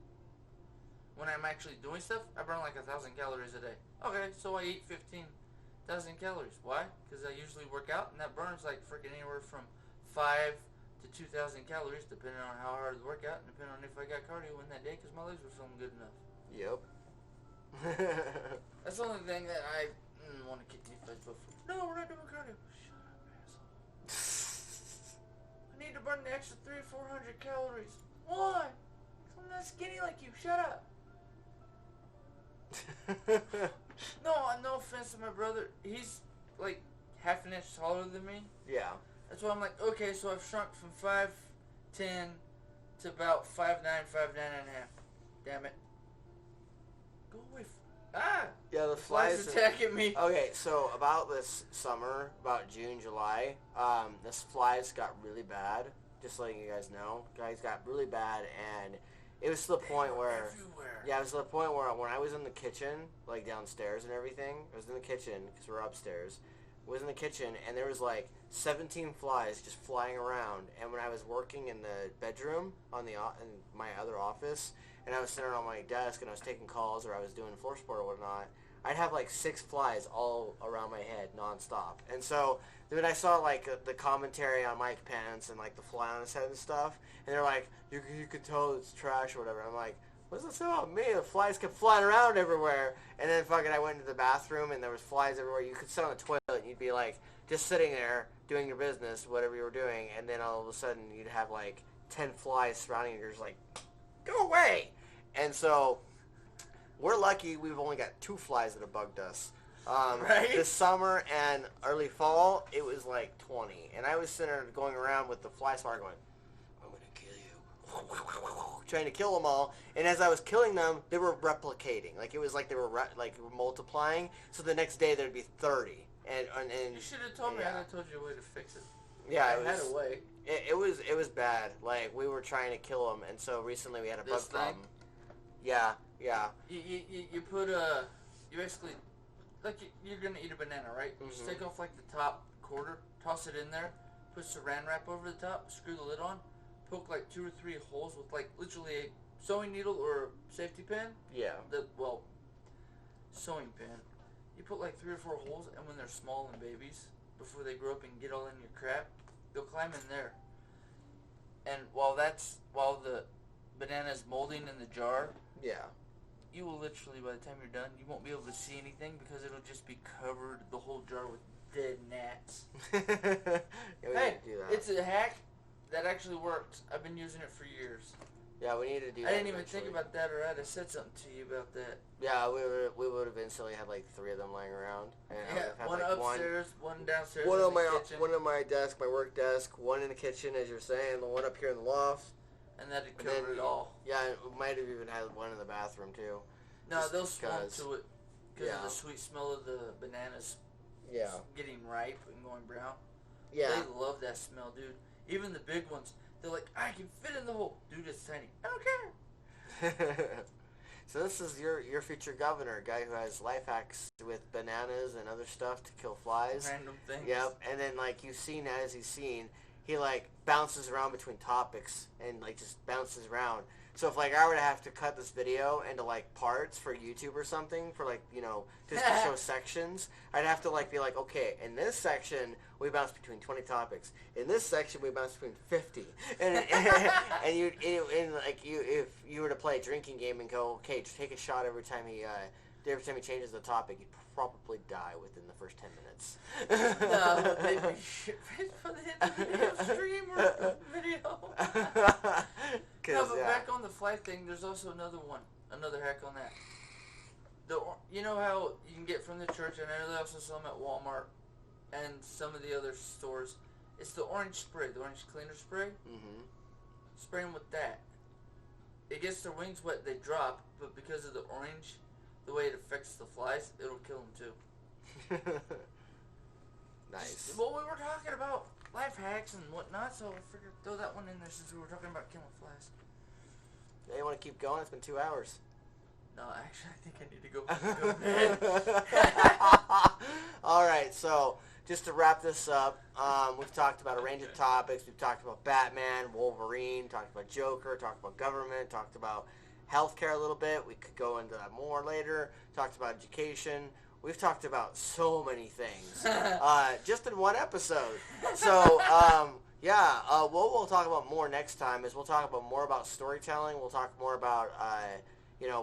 When I'm actually doing stuff, I burn like 1,000 calories a day. Okay, so I eat 15,000 calories. Why? Because I usually work out, and that burns like freaking anywhere from 5 to 2,000 calories, depending on how hard the workout, and depending on if I got cardio in that day, because my legs were feeling good enough. Yep. That's the only thing that I want to kick me face for. No, we're not doing cardio. Shut up, asshole. I need to burn the extra 300-400 calories. Why? Because I'm not skinny like you. Shut up. No offense to my brother. He's like half an inch taller than me. Yeah. That's why I'm like, okay, so I've shrunk from 5'10" to about 5'9", 5'9 and a half. Damn it. Go away from... Yeah, the flies attacking me. Okay, so about this summer, about June, July, the flies got really bad. Just letting you guys know. Guys got really bad, and it was to the point where... Everywhere. Yeah, it was to the point where when I was in the kitchen, like downstairs and everything, I was in the kitchen because we're upstairs. was in the kitchen, and there was like 17 flies just flying around. And when I was working in the bedroom in my other office, and I was sitting on my desk and I was taking calls or I was doing floor sport or whatnot, I'd have like 6 flies all around my head nonstop. And so when I saw like the commentary on Mike Pence and like the fly on his head and stuff, and they're like, you could tell it's trash or whatever. I'm like, what's this about me? The flies kept flying around everywhere. And then fucking I went into the bathroom and there was flies everywhere. You could sit on the toilet and you'd be like just sitting there doing your business, whatever you were doing, and then all of a sudden you'd have like 10 flies surrounding you. You're just like, go away. And so we're lucky we've only got 2 flies that have bugged us. Right? This summer and early fall, it was like 20. And I was sitting there going around with the fly swatter going, I'm going to kill you. Trying to kill them all. And as I was killing them, they were replicating. Like, it was like they were multiplying. So the next day, there'd be 30. And you should have told me. I would have told you a way to fix it. Yeah, I had a way. It was bad. Like, we were trying to kill them. And so recently we had a bug problem. Yeah. You put you basically, like you're gonna eat a banana, right? You just take off like the top quarter, toss it in there, put saran wrap over the top, screw the lid on, poke like 2 or 3 holes with like literally a sewing needle or a safety pin. Yeah. Sewing pin. You put like 3 or 4 holes, and when they're small and babies, before they grow up and get all in your crap, they'll climb in there. And while the banana's molding in the jar, yeah, you will literally, by the time you're done, you won't be able to see anything because it'll just be covered, the whole jar, with dead gnats. Hey, it's a hack that actually works. I've been using it for years. Yeah, we need to do that. I didn't even think about that, or I'd have said something to you about that. Yeah, we would have instantly had like 3 of them lying around. And yeah, one upstairs, one downstairs. One in on my kitchen. one on my desk, my work desk. One in the kitchen, as you're saying. The one up here in the loft. And that had covered it all. Yeah, we might have even had one in the bathroom too. No, they'll swamp to it because Yeah. of the sweet smell of the bananas. Yeah. Getting ripe and going brown. Yeah. They love that smell, dude. Even the big ones, they're like, I can fit in the hole. Dude, it's tiny. I don't care. So this is your future governor, a guy who has life hacks with bananas and other stuff to kill flies. Random things. Yep. And then like you've seen as he's seen, he like bounces around between topics and like just bounces around. So if like I were to have to cut this video into like parts for YouTube or something for like, you know, just to show sections, I'd have to like be like, okay, in this section we bounce between 20 topics. In this section we bounce between 50. And if you were to play a drinking game and go, okay, just take a shot every time he changes the topic, you'd probably die within the first 10 minutes. No, they'd be shit for the video stream or video. No, but back on the fly thing, there's also another hack on that. You know how you can get from the church, and I know they also sell them at Walmart and some of the other stores. It's the orange spray, the orange cleaner spray. Mm-hmm. Spray them with that. It gets their wings wet, they drop, but because of the orange, the way it affects the flies, it'll kill them too. Nice. Well, we were talking about life hacks and whatnot, so I figured throw that one in there since we were talking about killing flies. Yeah, you want to keep going? It's been 2 hours. No, actually, I think I need to go to bed. All right, so just to wrap this up, we've talked about a range of topics. We've talked about Batman, Wolverine, talked about Joker, talked about government, talked about healthcare a little bit. We could go into that more later. Talked about education. We've talked about so many things just in one episode. So, what we'll talk about more next time is we'll talk about more about storytelling. We'll talk more about,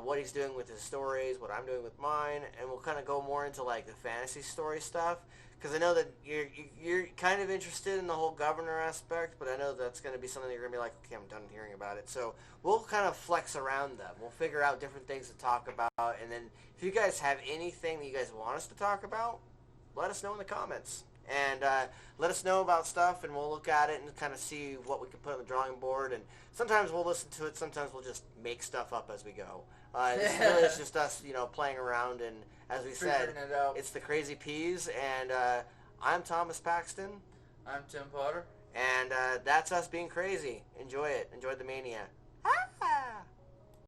what he's doing with his stories, what I'm doing with mine, and we'll kind of go more into, like, the fantasy story stuff. Because I know that you're kind of interested in the whole governor aspect, but I know that's going to be something that you're going to be like, okay, I'm done hearing about it. So we'll kind of flex around them. We'll figure out different things to talk about, and then if you guys have anything that you guys want us to talk about, let us know in the comments. And let us know about stuff, and we'll look at it and kind of see what we can put on the drawing board. And sometimes we'll listen to it. Sometimes we'll just make stuff up as we go. It's just us, playing around. And as we said, it's the Crazy Peas. And I'm Thomas Paxton. I'm Tim Potter. And that's us being crazy. Enjoy it. Enjoy the mania.